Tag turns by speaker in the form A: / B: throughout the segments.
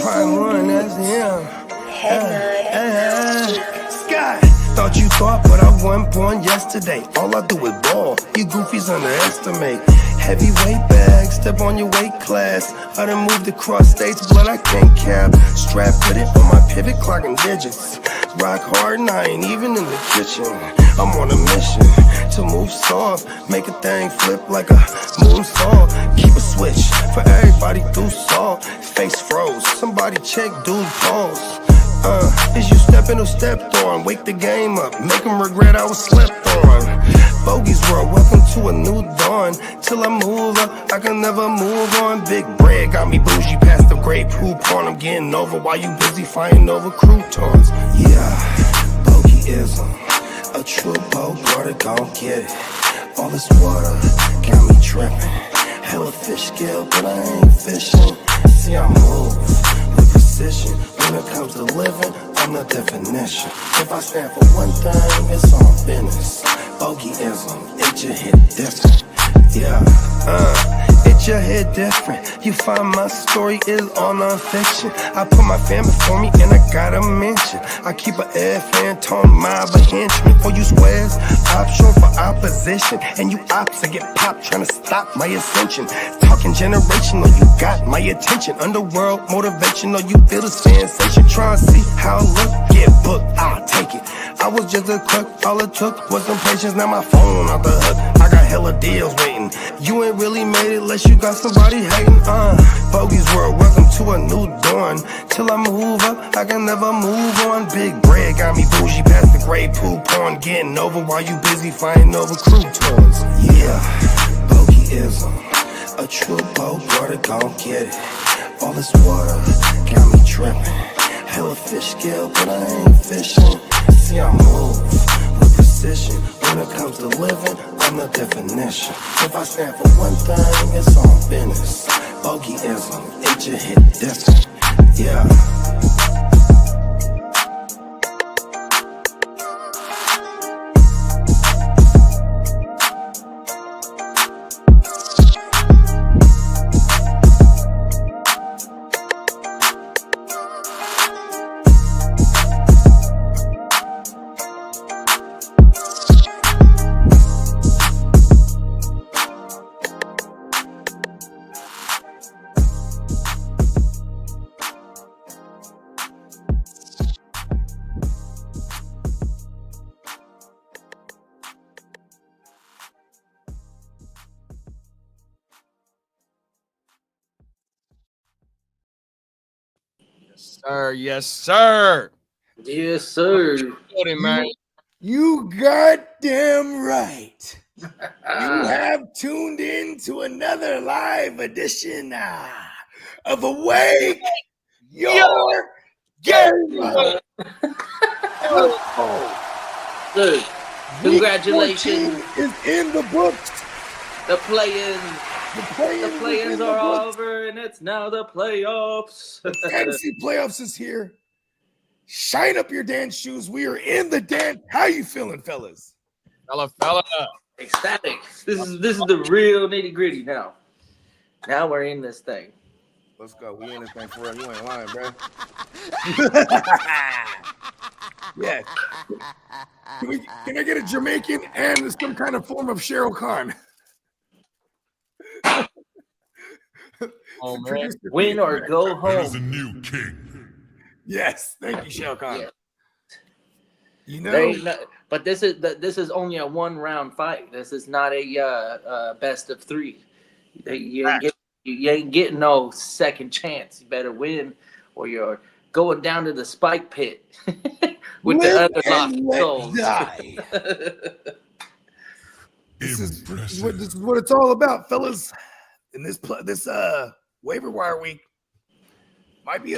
A: Prime one, that's him. Sky. Thought you thought, but I wasn't born yesterday. All I do is ball. You goofies underestimate. Heavyweight bag, step on your weight class. I done moved across states, but I can't cap. Strap, put it on my pivot, clocking digits. Rock hard and I ain't even in the kitchen. I'm on a mission to move soft, make a thing flip like a moonsault. Keep a switch for everybody through salt. Face froze, somebody check dude pulse. Is you stepping or stepped on? Wake the game up, make them regret I was slept on. Bogey's world, welcome to a new dawn. Till I move up, I can never move on. Big bread got me bougie past the great poop on. I'm getting over while you busy fighting over croutons. Yeah, bogeyism, a true boat brother gon' get it. All this water got me tripping. Hella fish scale, but I ain't fishing. See I move with precision. When it comes to living, I'm the definition. If I stand for one thing, it's on business. Bogeyism, it just hit different. Yeah, it just hit different. You find my story is all non-fiction. I put my family before me and I gotta mention. I keep an air fan tone mob a henchman. For you squares, option for opposition. And you ops that get popped trying to stop my ascension. Talking generational, you got my attention. Underworld motivational, you feel the sensation. Try and see how I look, get booked, I'll take it. I was just a cook, all it took was some patience. Now my phone off the hook, I got hella deals waiting. You ain't really made it unless you got somebody hating. Bogey's world, welcome to a new dawn. Till I move up, I can never move on. Big bread got me bougie past the gray poop on. Getting over while you busy fighting over croutons. Yeah, bogeyism, a true boat brother gon' get it. All this water got me tripping. Hella fish scale, but I ain't fishing. See I move with precision. When it comes to living, I'm the definition. If I stand for one thing, it's on business. Bogeyism, it just hit different. Yeah.
B: Sir, yes, sir.
C: Yes, sir.
B: Good, man.
D: You goddamn right. You have tuned in to another live edition of Awake Your Game.
C: Sir, congratulations.
D: Week 14 is in the books.
C: The play-ins are over, and it's now the playoffs.
D: The fantasy playoffs is here. Shine up your dance shoes. We are in the dance. How you feeling, fellas?
B: Fella.
C: Ecstatic. This is the real nitty-gritty now. Now we're in this thing.
D: Let's go. We in this thing for real. You ain't lying, bro. Yeah. Can I get a Jamaican and some kind of form of Cheryl Khan?
B: Oh, man.
C: Win or go home.
E: There's a new king.
D: Yes, thank you, Cheryl Khan.
C: Yeah.
D: You know,
C: but this is only a 1-round fight. This is not a best of 3. You ain't getting no second chance. You better win, or you're going down to the spike pit with the other lost souls.
D: This is what it's all about, fellas. And this waiver wire week might be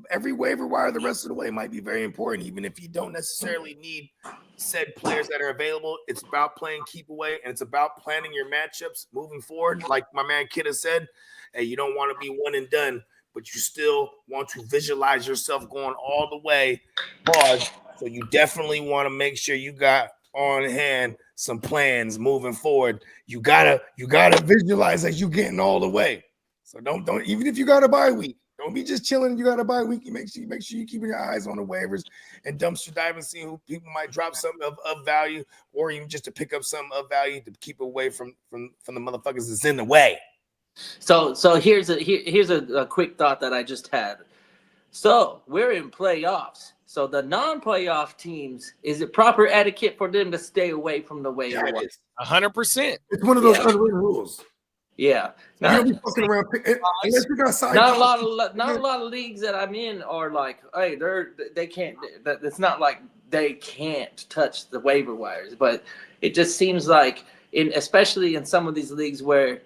D: every waiver wire the rest of the way might be very important, even if you don't necessarily need said players that are available. It's about playing keep away, and it's about planning your matchups moving forward. Like my man Kid has said, hey, you don't want to be one and done, but you still want to visualize yourself going all the way. Pause. So you definitely want to make sure you got on hand, some plans moving forward. You gotta visualize that you getting all the way. So don't even if you got a bye week, don't be just chilling. You got a bye week. You make sure you keeping your eyes on the waivers and dumpster dive and see who people might drop something of value, or even just to pick up some of value to keep away from the motherfuckers that's in the way.
C: So here's a quick thought that I just had. So we're in playoffs. So the non-playoff teams, is it proper etiquette for them to stay away from the waiver?
D: Yeah, it is.
B: 100%.
D: It's one of those unwritten rules.
C: Yeah.
D: You don't be fucking around unless you got side.
C: Not a lot of leagues that I'm in are like, hey, they can't. It's not like they can't touch the waiver wires, but it just seems like especially in some of these leagues where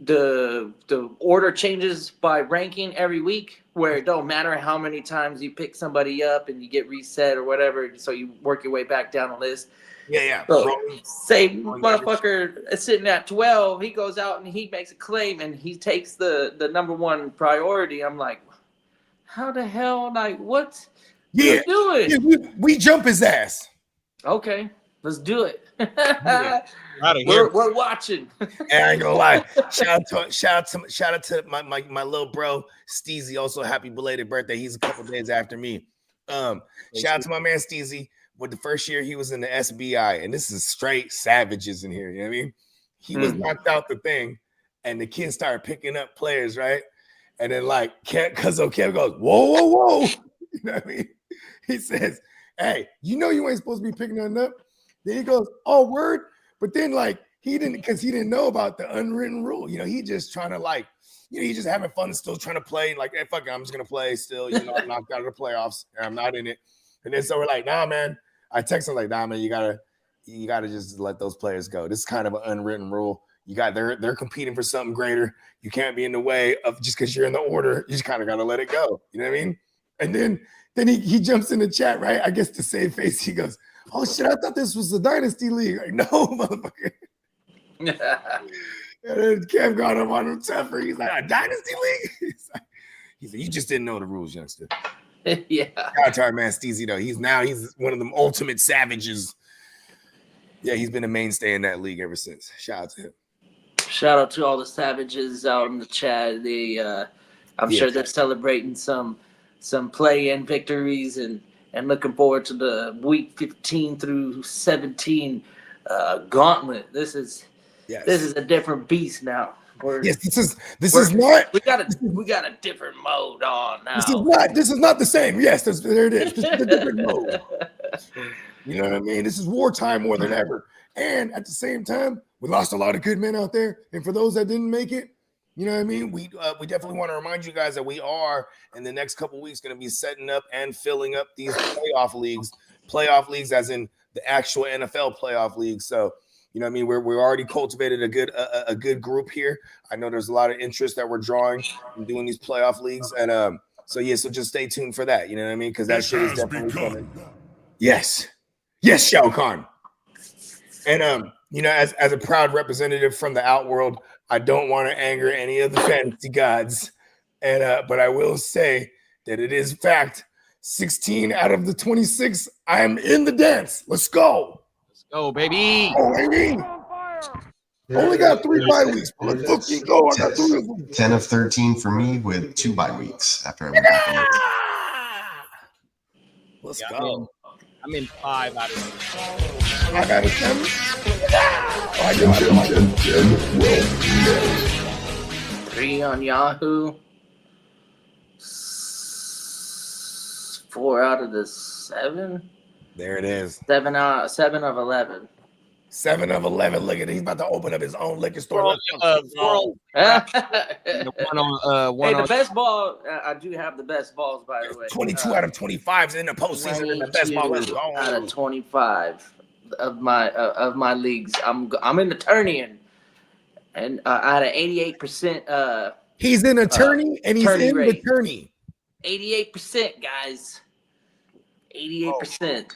C: the order changes by ranking every week, where it don't matter how many times you pick somebody up and you get reset or whatever, so you work your way back down the list.
D: Yeah.
C: So, say motherfucker is sitting at 12, he goes out and he makes a claim and he takes the number one priority. I'm like, how the hell? Like, what?
D: Yeah,
C: doing?
D: Yeah, we jump his ass.
C: Okay, let's do it. We're watching.
D: And I ain't gonna lie. Shout out to my little bro Steezy. Also, happy belated birthday. He's a couple days after me. Shout out to my man Steezy. With the first year he was in the SBI, and this is straight savages in here. You know what I mean? He was knocked out the thing, and the kids started picking up players, right? And then like Cuzzo Kev goes, whoa. You know what I mean? He says, hey, you ain't supposed to be picking nothing up. Then he goes, oh, word. But then like he didn't know about the unwritten rule. You know, he just trying to like, he's just having fun, still trying to play. Like, hey, fuck it, I'm just gonna play still. I'm knocked out of the playoffs, and I'm not in it. And then so we're like, nah, man. I text him like, nah, man, you gotta just let those players go. This is kind of an unwritten rule. They're competing for something greater. You can't be in the way of just because you're in the order. You just kind of gotta let it go. You know what I mean? And then he jumps in the chat, right? I guess to save face, he goes, oh shit, I thought this was the Dynasty League. Like, no, motherfucker. And then Kev got him on him tougher. He's like, a Dynasty League? He said, you just didn't know the rules, youngster.
C: Yeah.
D: Shout out to our man Steezy though. He's one of them ultimate savages. Yeah, he's been a mainstay in that league ever since. Shout out to him.
C: Shout out to all the savages out in the chat. I'm sure they're celebrating some play-in victories and looking forward to the week 15 through 17 gauntlet. This is a different beast now. This is not. We got a different mode on now.
D: This is not the same. Yes, there it is. This is a different mode. You know what I mean? This is wartime more than ever. And at the same time, we lost a lot of good men out there. And for those that didn't make it, you know what I mean? We definitely want to remind you guys that we are in the next couple of weeks going to be setting up and filling up these playoff leagues, as in the actual NFL playoff leagues. So. You know what I mean? We're already cultivated a good group here. I know there's a lot of interest that we're drawing in doing these playoff leagues. And so just stay tuned for that. You know what I mean? Because that shit is definitely coming. Yes, Shao Kahn. And as a proud representative from the outworld, I don't want to anger any of the fantasy gods. And but I will say that it is fact. 16 out of the 26, I am in the dance. Let's go.
B: Go, baby.
D: Oh, baby. Only got 3 bye weeks. Let's fucking go. I got 3 of them.
E: 10 of 13 for me with 2 bye weeks after I went back on it.
D: Let's go.
B: I'm in 5 out of 10.
D: 5 out of 10?
C: Well, 3 on Yahoo. 4 out of the 7.
D: There it is.
C: 7 of 11.
D: 7 of 11. Look at it. He's about to open up his own liquor store.
C: The best ball. I do have the best balls, by the way.
D: 22 out of 25 in the postseason in the best ball. Let's go.
C: Out of 25 of my leagues, I'm in the tourney and out of 88%.
D: He's an attorney and he's in the tourney.
C: 88%, guys. 88%.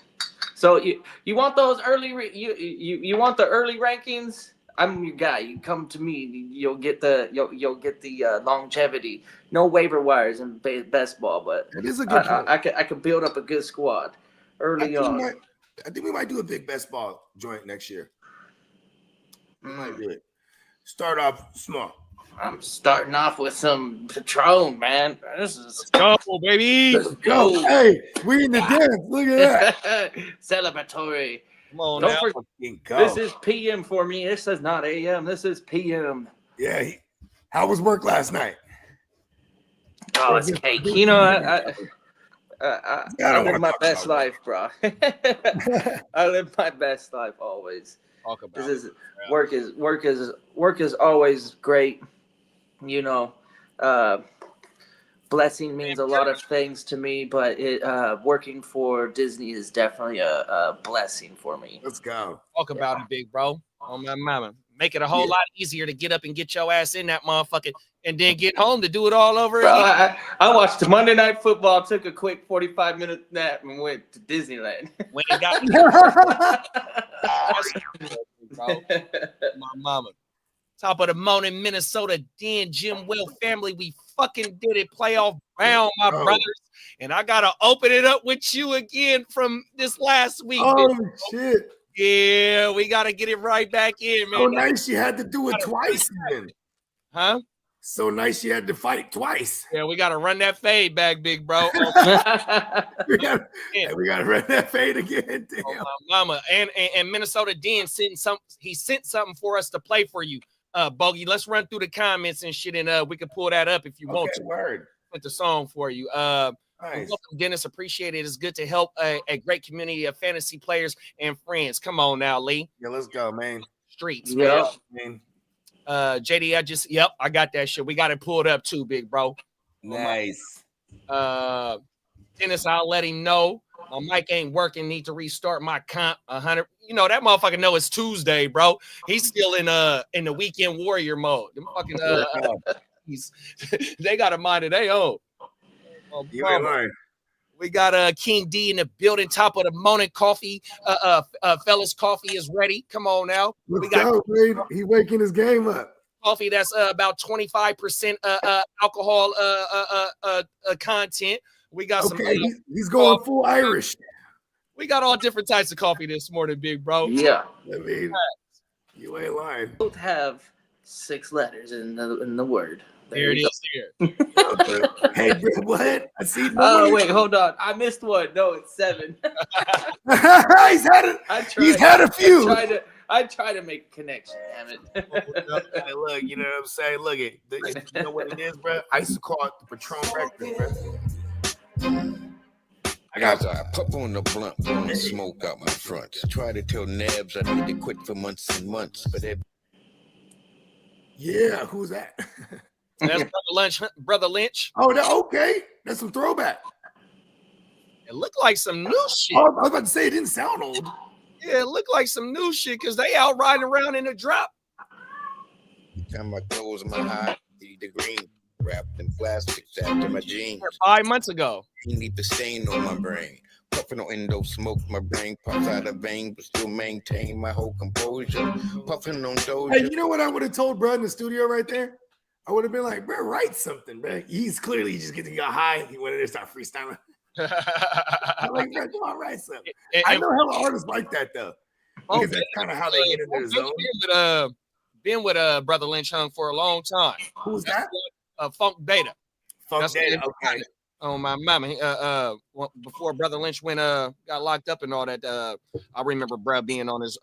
C: So you want those early you want the early rankings? I'm your guy. You come to me. You'll get the longevity. No waiver wires in best ball, but
D: it is a good.
C: I could build up a good squad early on.
D: I think we might do a big best ball joint next year. We might do it. Start off small.
C: I'm starting off with some Patron, man. This is
B: Go, baby.
D: Let's go. Hey, we in the dance. Look at that.
C: celebratory.
B: Come on
C: Don't
B: now.
C: forget,
D: Fucking go.
C: this is PM for me. This is not AM. This is PM.
D: Yeah. How was work last night?
C: Oh, it's cake. You know, I live my best life, bro. I live my best life always.
B: Talk about
C: This
B: it.
C: is work is always great. You know, blessing means a lot of things to me, but working for Disney is definitely a blessing for me.
D: Let's go.
B: Talk about it, big bro. Oh my mama. Make it a whole lot easier to get up and get your ass in that motherfucker and then get home to do it all over
C: Bro,
B: again.
C: I watched Monday Night Football, took a quick 45-minute nap, and went to Disneyland.
B: When it got bro. My mama. Top of the morning, Minnesota, Dan, Jim Will family. We fucking did it. Playoff round, my brothers. And I gotta open it up with you again from this last week.
D: Oh shit.
B: Yeah, we gotta get it right back in, man.
D: So nice you had to do it twice again.
B: Huh?
D: So nice you had to fight twice.
B: Yeah, we gotta run that fade back, big bro.
D: We gotta run that fade again. Damn.
B: Oh, my mama. And Minnesota Dan sent something for us to play for you. Bogey, let's run through the comments and shit, and we can pull that up if you want to.
D: Word.
B: Put the song for you.
D: Nice.
B: Welcome, Dennis. Appreciate it. It's good to help a great community of fantasy players and friends. Come on now, Lee.
D: Yeah, let's go, man.
B: Streets.
C: Yeah.
D: Man.
B: JD, I got that shit. We got it pulled up too, big bro.
D: Nice.
B: Dennis, I'll let him know. My mic ain't working. Need to restart my comp 100. You know that motherfucker know it's Tuesday, bro. He's still in the weekend warrior mode. Them fucking they got a mind of their own. Oh,
D: You ain't lying.
B: we got King D in the building. Top of the morning coffee. Fellas, coffee is ready. Come on now.
D: Let's
B: We got
D: go, man. He waking his game up.
B: coffee that's about 25% alcohol content. We got some.
D: Okay, he's going full Irish.
B: We got all different types of coffee this morning, big bro.
C: Yeah.
D: I mean, you ain't lying.
C: Both have 6 letters in the word.
B: There it
C: you
B: is. Here.
D: Hey, bro, what? I see.
C: Oh, wait, hold on. I missed one. No, it's 7.
D: He's had a few.
C: I try to make a connection, damn it.
D: Hey, look, you know what I'm saying? Look, you know what it is, bro? I used to call it the Patron Record, bro.
F: As I puff on the blunt, blowing smoke out my front. Try to tell Nabs I need to quit for months and months, but
D: Yeah, who's that?
B: That's Brother Lynch.
D: Oh, okay. That's some throwback.
B: It looked like some new shit.
D: Oh, I was about to say it didn't sound old.
B: Yeah, it looked like some new shit because they out riding around in the drop.
F: time my clothes, my high, the green, wrapped in plastics after my jeans.
B: 5 months ago.
F: Leave the stain on my brain. Puffing on endo smoke, my brain puffs out of vein, but still maintain my whole composure. Puffing on doja.
D: Hey, you know what I would have told bro in the studio right there? I would have been like, bro, write something, bro. He's clearly just getting got high. He wanted to start freestyling. I'm like, bro, come on, write something. I know how artists like that though. Because that's kind of how they get in their zone.
B: Been with Brother Lynch Hung for a long time.
D: Who's that?
B: Funk Beta.
D: Funk Beta, okay.
B: Oh my mama! Before Brother Lynch got locked up and all that, I remember Brad being on his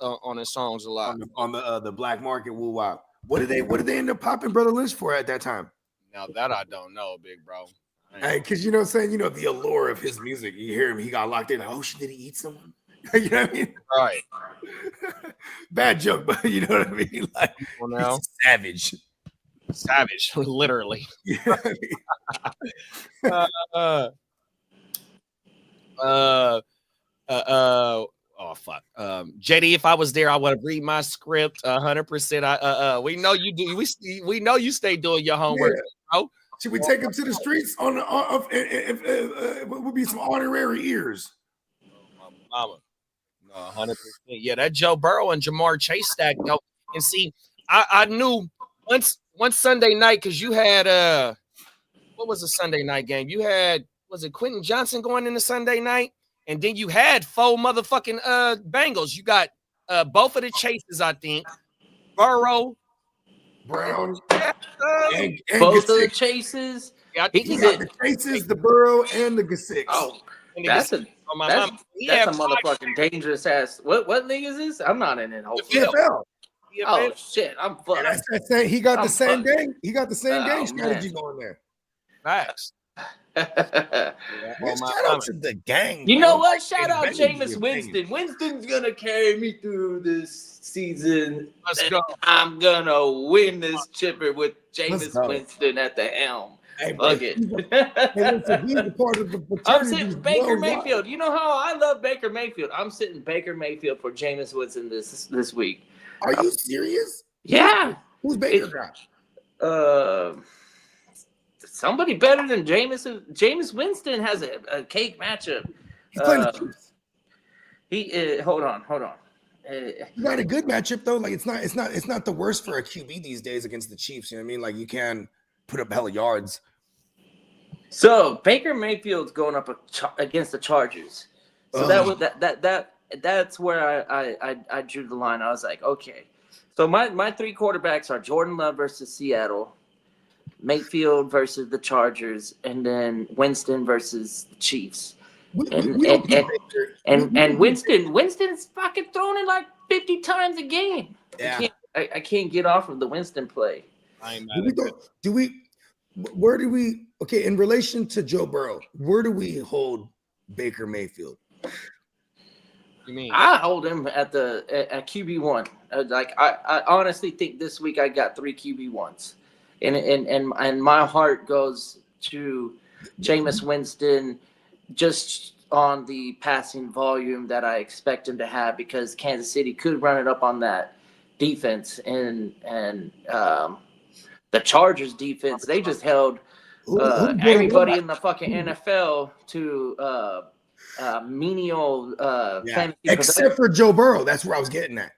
B: songs a lot.
D: On the black market, woo wow. What did they end up popping Brother Lynch for at that time?
B: Now that I don't know, big bro.
D: Hey, because you know what I'm saying, the allure of his music. You hear him, he got locked in. Like, oh shit, did he eat someone? You know what I mean?
B: Right.
D: Bad joke, but you know what I mean? Like, he's savage.
B: Savage, literally.
D: Yeah.
B: Oh fuck. JD, if I was there, I would have read my script 100%. We know you do. We know you stay doing your homework, bro.
D: Should we take him to the streets would be some honorary ears?
B: Mama. No, 100%. Yeah, that Joe Burrow and Jamar Chase stack, though. And see, I knew one Sunday night because you had what was the Sunday night game? You had, was it Quentin Johnson going in the Sunday night? And then you had 4 motherfucking Bengals. You got both of the Chases, I think. Burrow,
D: Brown, and
C: Both of the
D: Gesicki.
C: Chases.
B: Yeah, I
C: He
B: think
D: He
C: can
D: got
C: get.
D: the Chases, the Burrow, and the Gesicki.
C: Oh,
B: and the
C: that's
B: Gesicki
C: a
B: on my
C: that's,
B: mama. He
C: that's
B: had
C: a
B: 5
C: motherfucking dangerous ass. What league is this? I'm not in it. Hopefully.
D: NFL.
C: Oh shit, I'm
D: And
C: fucked.
D: that's that same. He got
C: I'm
D: the same
C: fucked.
D: game. He got the same
C: Oh,
D: game strategy
C: man.
D: going there.
B: Facts.
D: Man,
B: On my
D: shout out
B: mama.
D: to the gang.
C: You
D: bro.
C: know what? Shout
D: Hey,
C: out
D: Bengals
C: Jameis
D: are
C: Winston. Winston's gonna carry me through this season.
B: Let's go.
C: I'm gonna win this chipper with
D: Let's
C: Jameis
D: go.
C: Winston at the helm.
D: Hey, bro,
C: Fuck
D: Hey, listen, he's
C: it.
D: a part of the
C: I'm
D: fraternity.
C: sitting Baker Mayfield. You know how I love Baker Mayfield. I'm sitting Baker Mayfield for Jameis Winston this week.
D: Are you serious?
C: Yeah.
D: Who's Baker got?
C: Somebody better than Jameis. Jameis Winston has a cake matchup.
D: He's playing the Chiefs.
C: Hold on.
D: He got a good matchup though. Like it's not the worst for a QB these days against the Chiefs. You know what I mean? Like you can put up hella yards.
C: So Baker Mayfield's going up against the Chargers. So that's where I drew the line. I was like, okay. So my 3 quarterbacks are Jordan Love versus Seattle, Mayfield versus the Chargers, and then Winston versus the Chiefs. And Winston's fucking throwing it like 50 times a game.
D: Yeah.
C: I can't get off of the Winston play.
B: I ain't mad at that.
D: Okay, in relation to Joe Burrow, where do we hold Baker Mayfield?
B: You mean?
C: I hold him at QB1. I honestly think this week I got 3 QB1s. And my heart goes to Jameis Winston just on the passing volume that I expect him to have, because Kansas City could run it up on that defense, and the Chargers defense, they just held everybody in the fucking NFL to menial fantasy
D: except for Joe Burrow. That's where I was getting at.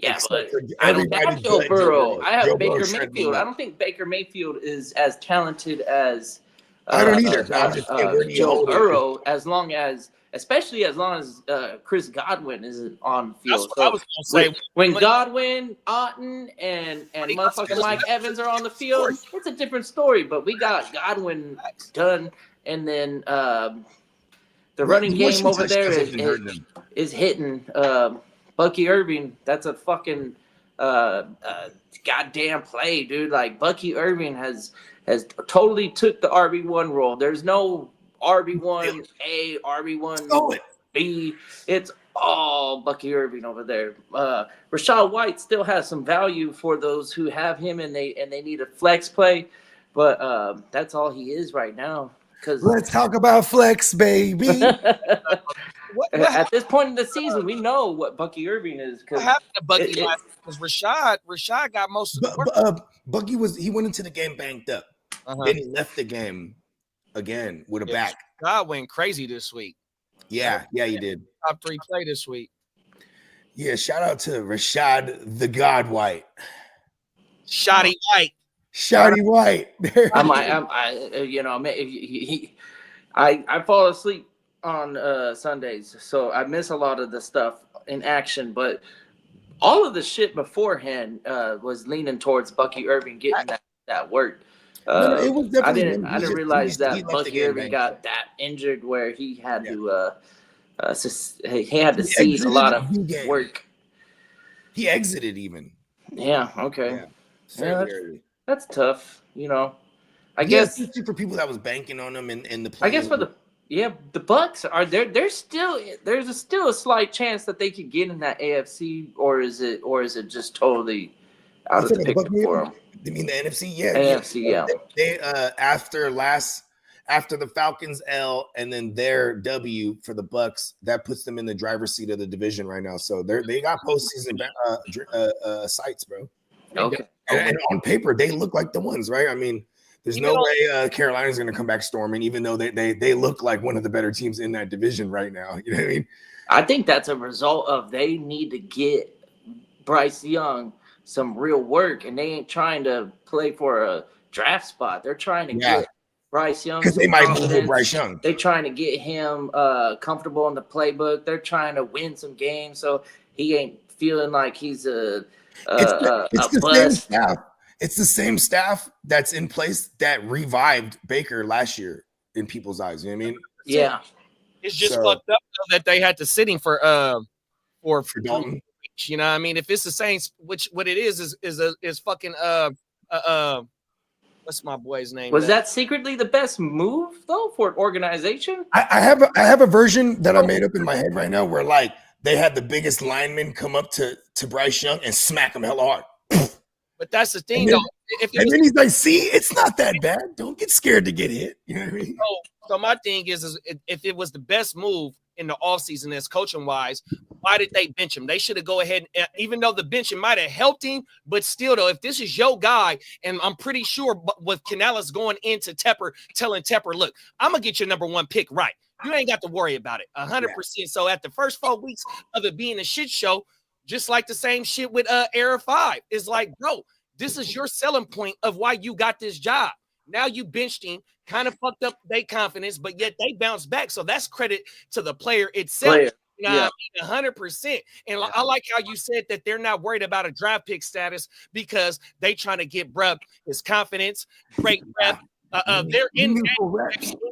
C: Yeah,
D: Except
C: but
D: for
C: I don't have
D: everybody's
C: Joe
D: good
C: Burrow.
D: Joe
C: I have
D: Joe
C: Baker
D: Burrow's shredding
C: Mayfield.
D: them
C: I
D: up.
C: don't think Baker Mayfield is as talented as
D: I don't either. I'm just saying, where do you
C: Joe
D: hold it?
C: Burrow, especially as long as Chris Godwin isn't on the
B: That's
C: field.
B: what I was gonna say.
C: When Godwin, Otten, and motherfucking Mike Evans are on the field, it's a different story. But we got Godwin done, and then the running game over there is hitting. Bucky Irving, that's a fucking goddamn play, dude. Like Bucky Irving has totally took the RB1 role. There's no RB1 A, RB1 B. It's all Bucky Irving over there. Rachaad White still has some value for those who have him and they need a flex play, but that's all he is right now. Because
D: let's talk about flex, baby.
C: At this point in the season, we know what Bucky Irving is.
B: What happened to Bucky last? Because Rashad got most of the work.
D: Bucky he went into the game banked up. Then he left the game again with a back.
B: God went crazy this week.
D: Yeah, he did.
B: Top 3 play this week.
D: Yeah, shout out to Rashad the God White.
B: Shotty White.
D: Shotty White.
C: I fall asleep on Sundays, so I miss a lot of the stuff in action, but all of the shit beforehand was leaning towards Bucky Irving getting that work.
D: It was
C: I
D: definitely
C: didn't realize that Bucky Irving got that injured where he had to seize a lot of work.
D: He exited even.
C: Yeah. Okay.
D: Yeah,
C: that's tough. I guess
D: for people that was banking on him in the play.
C: I guess for the Bucks are there. There's still a slight chance that they could get in that AFC, or is it just totally out of the picture for them?
D: You mean the NFC? Yeah,
C: AFC. Yeah.
D: They after the Falcons L and then their W for the Bucks, that puts them in the driver's seat of the division right now. So they got postseason sights, bro.
C: Okay.
D: And on paper, they look like the ones, right? I mean, there's no way Carolina's going to come back storming, even though they look like one of the better teams in that division right now. You know what I mean?
C: I think that's a result of they need to get Bryce Young some real work, and they ain't trying to play for a draft spot. They're trying to get Bryce Young
D: because they
C: some
D: might move
C: confidence.
D: with Bryce Young.
C: They're trying to get him comfortable in the playbook. They're trying to win some games, so he ain't feeling like he's a
D: It's the same
C: bust.
D: staff. It's the same staff that's in place that revived Baker last year in people's eyes. You know what I mean?
C: Yeah,
B: It's just
D: So-
B: fucked up though, that they had to sit him for
D: For Dalton.
B: you know what I mean? If it's the Saints, which what it is fucking what's my boy's name?
C: was that secretly the best move though for an organization?
D: I have a version that I made up in my head right now where like they had the biggest lineman come up to Bryce Young and smack him hella hard.
B: But that's the thing
D: And then-
B: though. If it
D: And
B: was,
D: then he's like, see, it's not that bad. Don't get scared to get hit. You know what I mean?
B: so my thing is if it was the best move in the offseason as coaching wise, why did they bench him? They should have go ahead and even though the benching might have helped him, but still though, if this is your guy, and I'm pretty sure with Canales going into Tepper, telling Tepper, look, I'm gonna get your number one pick right. You ain't got to worry about it 100%. So at the first 4 weeks of it being a shit show, just like the same shit with Era 5, is like, bro, this is your selling point of why you got this job. Now you benched him, kind of fucked up their confidence, but yet they bounced back. So that's credit to the player itself.
C: Player.
B: You know what I mean? 100%. And I like how you said that they're not worried about a draft pick status because they trying to get bruh his confidence, great rep. They're in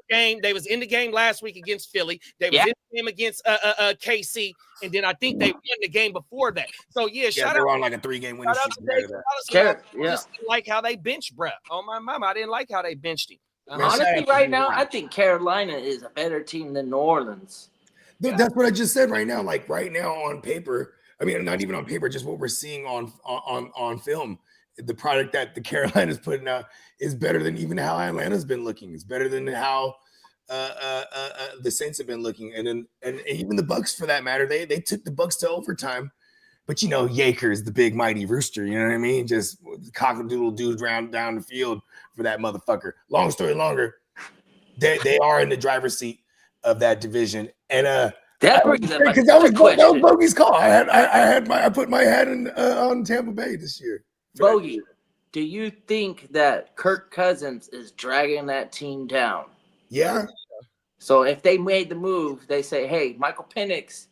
B: game. They was in the game last week against Philly. They was in the game against KC, and then I think they won the game before that. So shout
D: they're
B: out.
D: on like a 3-game winning
B: Shout out
D: streak.
B: to Dave
C: Carrot,
B: I just didn't like how they benched Brett. Oh my mama, I didn't like how they benched him.
C: Honestly, right now, I think Carolina is a better team than New Orleans.
D: That's what I just said right now. Like right now on paper, I mean, not even on paper, just what we're seeing on film. The product that the Carolina's putting out is better than even how Atlanta's been looking. It's better than how the Saints have been looking, and even the Bucks for that matter. They took the Bucks to overtime, but you know, Yaker is the big mighty rooster. You know what I mean? Just cockadoodle dudes down the field for that motherfucker. Long story longer, they are in the driver's seat of that division, and
C: that brings up
D: because that was Bogey's call. I put my hat in on Tampa Bay this year.
C: Bogey, do you think that Kirk Cousins is dragging that team down?
D: Yeah.
C: So if they made the move, they say, "Hey, Michael Penix,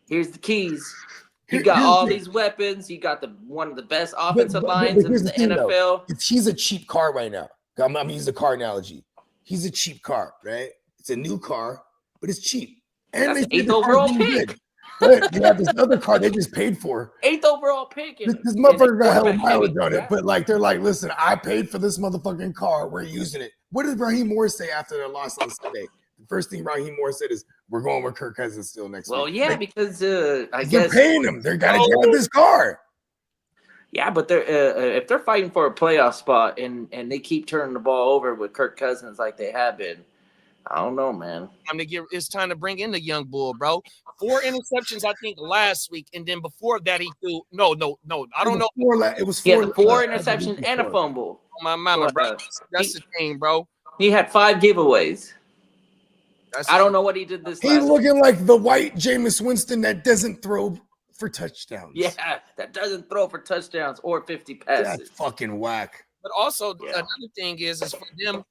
C: here's the keys. You got all these weapons. You got one of the best offensive lines in the NFL."
D: He's a cheap car right now. I'm gonna use the car analogy. He's a cheap car, right? It's a new car, but it's cheap. And
C: that's
D: they
C: 8th overall pick.
D: But you have this other car they just paid for.
C: 8th overall pick.
D: This motherfucker got hella mileage on it. But like they're like, listen, I paid for this motherfucking car. We're using it. What did Raheem Morris say after their loss on Sunday? The first thing Raheem Morris said is, "We're going with Kirk Cousins still next week."
C: Well, yeah,
D: like,
C: because I guess
D: they're paying them. They're gotta get this car.
C: Yeah, but they're if they're fighting for a playoff spot and they keep turning the ball over with Kirk Cousins like they have been, I don't know, man.
B: It's time to bring in the young bull, bro. 4 interceptions, I think, last week, and then before that he threw no. I don't know.
D: It was
C: He
D: four.
C: had 4 interceptions and a fumble.
B: Oh, my mama, bro. That's the thing, bro.
C: He had 5 giveaways. I don't know what he did this.
D: He's looking like the white Jameis Winston that doesn't throw for touchdowns.
C: Yeah, that doesn't throw for touchdowns or 50 passes.
D: That's fucking whack.
B: But also another thing is for them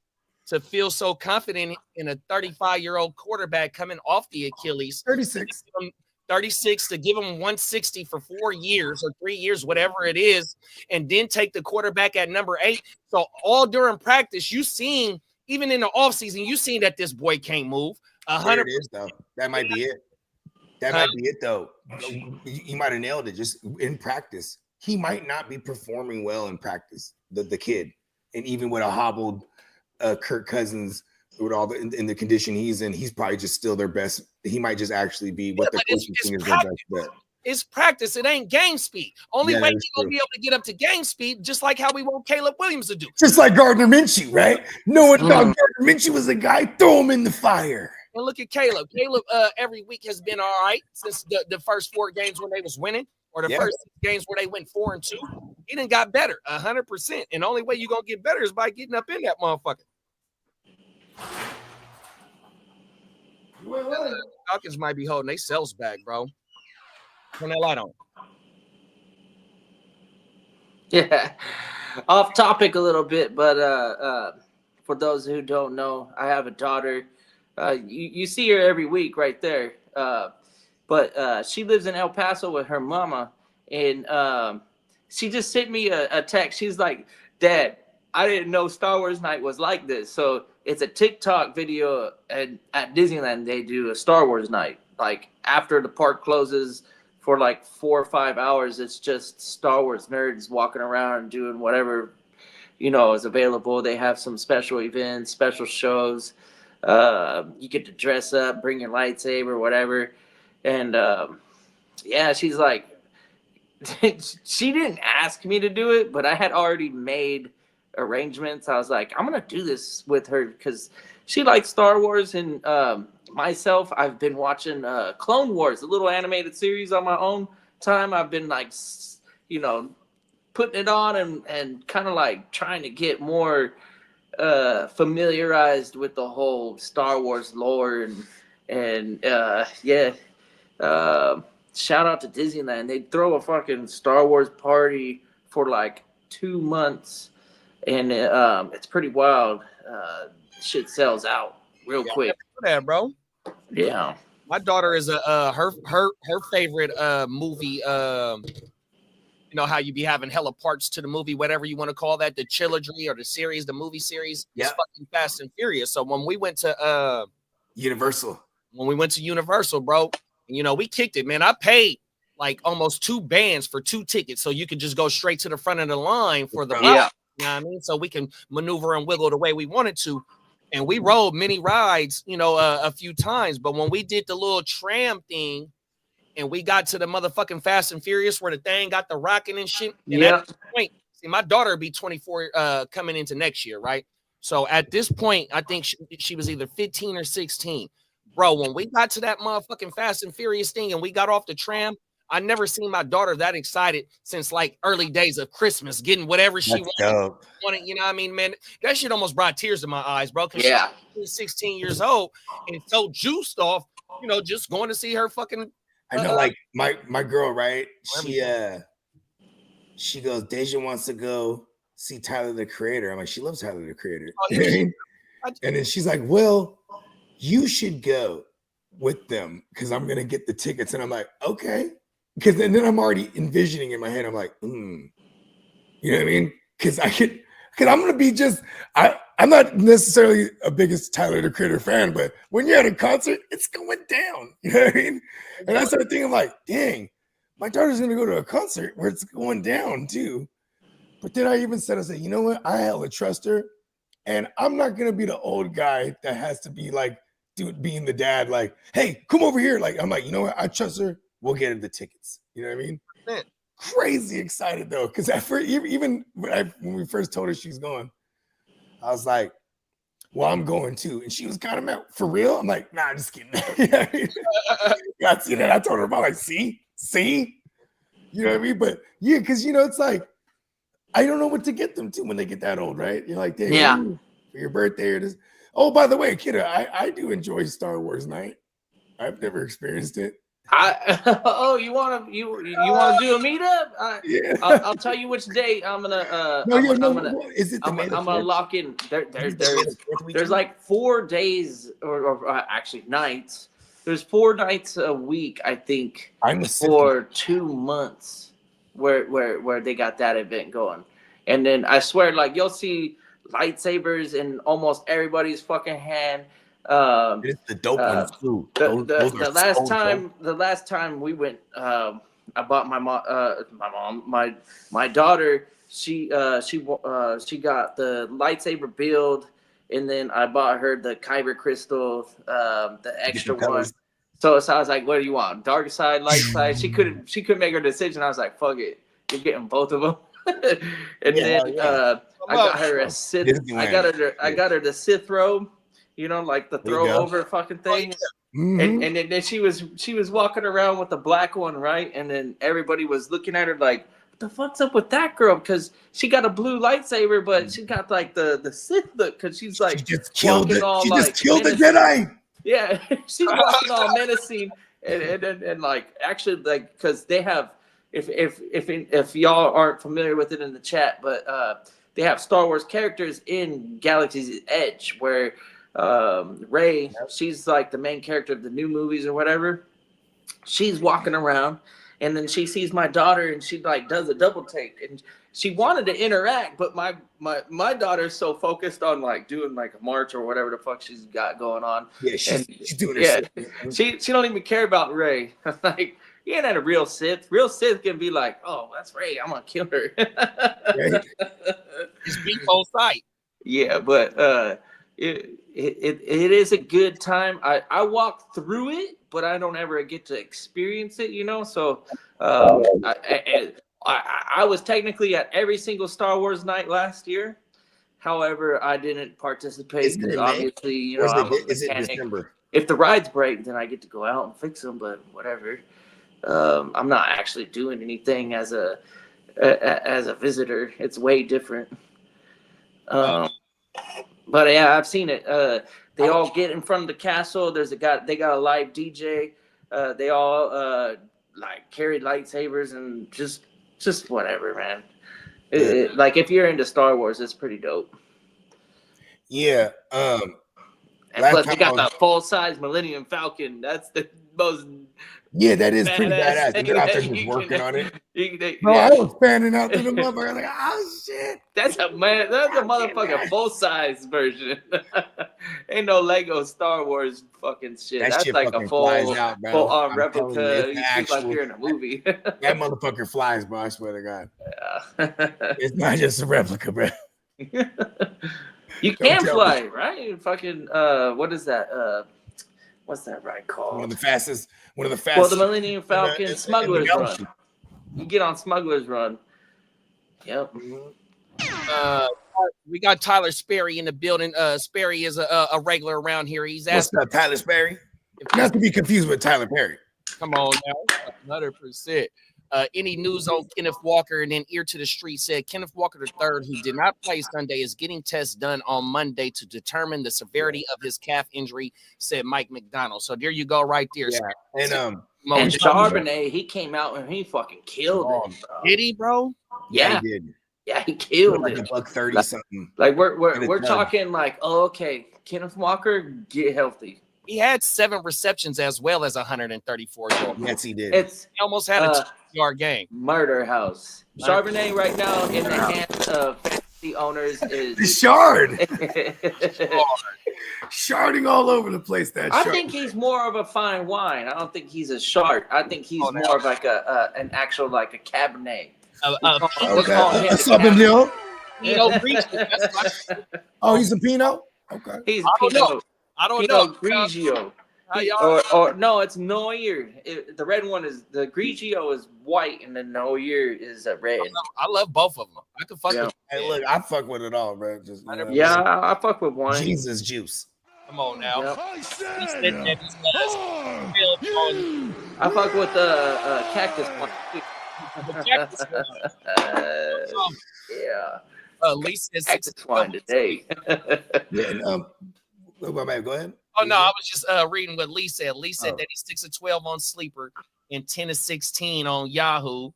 B: to feel so confident in a 35-year-old quarterback coming off the Achilles. 36 to give him 160 for 4 years or 3 years, whatever it is, and then take the quarterback at number 8. So all during practice, you seen, even in the offseason, you seen that this boy can't move.
D: 100%. It is, though. That might be it. That might be it, though. You might have nailed it just in practice. He might not be performing well in practice, the kid. And even with a hobbled Kirk Cousins, with all in the condition he's in, he's probably just still their best. He might just actually be what the coaching team is their best bet.
B: It's practice. It ain't game speed. Only way he's going to be able to get up to game speed, just like how we want Caleb Williams to do.
D: Just like Gardner Minshew, right? No one thought Gardner Minshew was a guy. Throw him in the fire.
B: And look at Caleb. Caleb every week has been all right since the first 4 games when they was winning, or the first 6 games where they went 4-2. He done got better 100%. And the only way you're going to get better is by getting up in that motherfucker. Falcons might be holding their selves back, bro. Turn that light on.
C: Yeah. Off topic a little bit, but for those who don't know, I have a daughter. You see her every week right there. But she lives in El Paso with her mama, and she just sent me a text. She's like, "Dad, I didn't know Star Wars Night was like this." So it's a TikTok video, and at Disneyland they do a Star Wars Night. Like after the park closes for like 4 or 5 hours, it's just Star Wars nerds walking around and doing whatever is available. They have some special events, special shows. You get to dress up, bring your lightsaber, whatever. And yeah, she's like, she didn't ask me to do it, but I had already made arrangements. I was like, I'm gonna do this with her because she likes Star Wars, and myself, I've been watching Clone Wars, a little animated series on my own time. I've been like, putting it on and kind of like trying to get more familiarized with the whole Star Wars lore and yeah. Shout out to Disneyland. They throw a fucking Star Wars party for like 2 months, and it's pretty wild. Shit sells out real quick.
B: Yeah, bro.
C: Yeah.
B: My daughter is her favorite movie. You know how you be having hella parts to the movie, whatever you want to call that, the trilogy or the series, the movie series.
D: Yeah.
B: It's fucking Fast and Furious. So when we went to
D: Universal,
B: bro, we kicked it, man. I paid like almost 2 bands for 2 tickets, so you could just go straight to the front of the line for the ride.
C: Yeah.
B: You know what I mean? So we can maneuver and wiggle the way we wanted to. And we rode many rides, a few times. But when we did the little tram thing and we got to the motherfucking Fast and Furious where the thing got the rocking and shit. And at this point, see, my daughter will be 24 coming into next year, right? So at this point, I think she was either 15 or 16. Bro, when we got to that motherfucking Fast and Furious thing and we got off the tram, I never seen my daughter that excited since like early days of Christmas, getting whatever she wanted. You know what I mean, man? That shit almost brought tears to my eyes, bro. Because she was 16 years old and so juiced off, just going to see her fucking.
D: I know, like my girl, right? She goes, Deja wants to go see Tyler the Creator. I'm like, she loves Tyler the Creator. And then she's like, well, you should go with them because I'm gonna get the tickets. And I'm like, okay. Because then I'm already envisioning in my head, I'm like, you know what I mean? Because I'm gonna be I'm not necessarily a biggest Tyler the Creator fan, but when you're at a concert, it's going down. You know what I mean? And I started thinking, like, dang, my daughter's gonna go to a concert where it's going down too. But then I even said, you know what? I hella trust her, and I'm not gonna be the old guy that has to be like, being the dad, like, hey, come over here. Like, I'm like, you know what? I trust her. We'll get her the tickets. You know what I mean? Man. Crazy excited though, because at first, even when we first told her she's going, I was like, well, I'm going too. And she was kind of mad, for real? I'm like, nah, I'm just kidding. I see that. I told her about like, see? You know what I mean? But yeah, because it's like, I don't know what to get them to when they get that old, right? You're like, for your birthday or this. Oh, by the way, kiddo, I do enjoy Star Wars Night. I've never experienced it.
C: You want to do a meetup?
D: Yeah.
C: I'll tell you which day I'm gonna. I'm gonna lock in. There's like 4 days or actually nights. There's 4 nights a week, I think, for 2 months where they got that event going, and then I swear, like you'll see lightsabers in almost everybody's fucking hand.
D: It's the dope ones too.
C: The last time we went, I bought my daughter. She got the lightsaber build, and then I bought her the Kyber crystal, the extra one. So I was like, "What do you want? Dark side, light side?" She couldn't make her decision. I was like, "Fuck it, you're getting both of them." I got her a Sith. I got her the Sith robe. Like the throw over fucking thing.
D: Mm-hmm.
C: And then she was walking around with the black one, right? And then everybody was looking at her like, what the fuck's up with that girl? Because she got a blue lightsaber, but she got like the Sith look because she's like
D: she just killed the
C: Jedi. Yeah, she's walking all menacing and like actually like because they have if y'all aren't familiar with it in the chat, but they have Star Wars characters in Galaxy's Edge where Rey, she's like the main character of the new movies or whatever. She's walking around, and then she sees my daughter, and she like does a double take, and she wanted to interact, but my daughter's so focused on like doing like a march or whatever the fuck she's got going on.
D: Yeah, she's doing her
C: shit. She don't even care about Rey. Like, you ain't at a real Sith. Real Sith can be like, oh, that's Rey, I'm gonna kill her.
B: Just beat both sides.
C: Yeah, but it is a good time. I walk through it, but I don't ever get to experience it, you know. So I was technically at every single Star Wars night last year. However, I didn't participate because obviously, you know, I'm a mechanic.
D: December?
C: If the rides break, then I get to go out and fix them. But whatever. I'm not actually doing anything as a visitor. It's way different. But yeah, I've seen it. They all get in front of the castle. They got a live DJ. They all like carry lightsabers and just whatever, man. Like if you're into Star Wars, it's pretty dope.
D: Yeah.
C: And plus, they got the full size Millennium Falcon. That's the most.
D: Yeah, that is pretty badass. They're out there just working on it. Bro,
C: Yeah.
D: I was fanning out to the motherfucker. Like, oh shit.
C: That's a motherfucking full size version. Ain't no Lego Star Wars fucking shit.
D: That
C: That's
D: shit
C: like a
D: fucking
C: full
D: flies out, bro.
C: full arm
D: I'm telling
C: replica.
D: you,
C: You
D: it's
C: feel like
D: actual-
C: you're in a movie.
D: That motherfucker flies, bro. I swear to God.
C: Yeah.
D: It's not just a replica, bro.
C: You can fly, right? Fucking what is that? What's that ride called?
D: One of the fastest.
C: Well, the Millennium Falcon
D: in the
C: Smuggler's
D: galaxy.
C: Run. You get on Smuggler's Run. Yep.
B: We got Tyler Sperry in the building. Sperry is a regular around here. He's
D: What's
B: asking.
D: up, Tyler Sperry? Not to be confused with Tyler Perry.
B: Come on now, 100%. Any news on Kenneth Walker? And then Ear to the Street said Kenneth Walker III, who did not play Sunday, is getting tests done on Monday to determine the severity of his calf injury, said Mike McDonald. So there you go, right there.
D: Yeah. And
C: And Charbonnet, he came out and he fucking killed it, bro.
B: Did he, bro?
C: Yeah,
D: he did.
C: yeah, he killed
D: Like
C: it.
D: $130 something.
C: Like we're
D: And it's done.
C: talking like, oh, okay, Kenneth Walker, get healthy.
B: He had 7 receptions as well as 134 yards.
D: Yes, he did.
C: It's
B: He almost had a 2-yard game.
C: Murder House. Charbonnet right now in the hands of fantasy owners
D: The
C: is.
D: shard. Sharding all over the place. That
C: I
D: shard.
C: think he's more of a fine wine. I don't think he's a shard. I think he's more of like an actual like a Cabernet.
D: Okay.
C: call him
D: What's
C: the
D: up, Emil?
B: That's
D: Oh, he's a Pinot? Okay.
C: He's
B: I don't
C: Pinot,
B: know. I don't know.
C: Pinot Grigio.
B: How y'all-
C: Or no, it's Noir. The red one is the Grigio is white, and the Noir is red.
B: I love both of them. I can fuck
C: Yeah.
B: with
D: Hey, look, I fuck with it all, bro. Just you know,
C: Yeah, I fuck with wine.
D: Jesus juice.
B: Come on now.
C: Yep.
B: He said that he was built on
C: I fuck with the cactus one.
B: the cactus one.
C: Yeah,
B: Lisa is
C: cactus wine today.
D: Yeah, and, go ahead.
B: Oh no, I was just reading what Lee said. Lee said that he's 6-12 on Sleeper and 10-16 on Yahoo.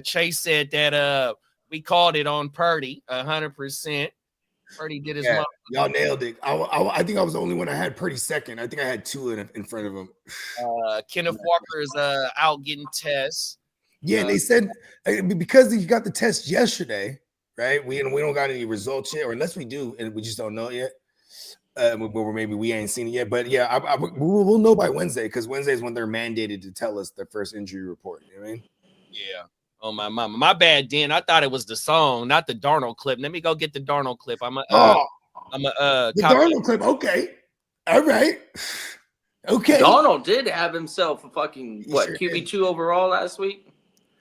B: Chase said that we called it on Purdy 100%. Purdy did his mom.
D: Y'all nailed it. I think I was the only one I had Purdy second. I think I had 2 in front of him.
B: Kenneth Walker is out getting tests.
D: Yeah, and they said because he got the test yesterday, right? We don't got any results yet, or unless we do, and we just don't know it yet. Or maybe we ain't seen it yet, but yeah, we'll know by Wednesday because Wednesday is when they're mandated to tell us their first injury report. You know what I mean?
B: Yeah. Oh my mama. My bad, Dan. I thought it was the song, not the Darnold clip. Let me go get the Darnold clip. I'm a
D: the Darnold clip. Okay, all right, okay.
C: Donald did have himself a fucking
D: Sure
C: QB2 overall last week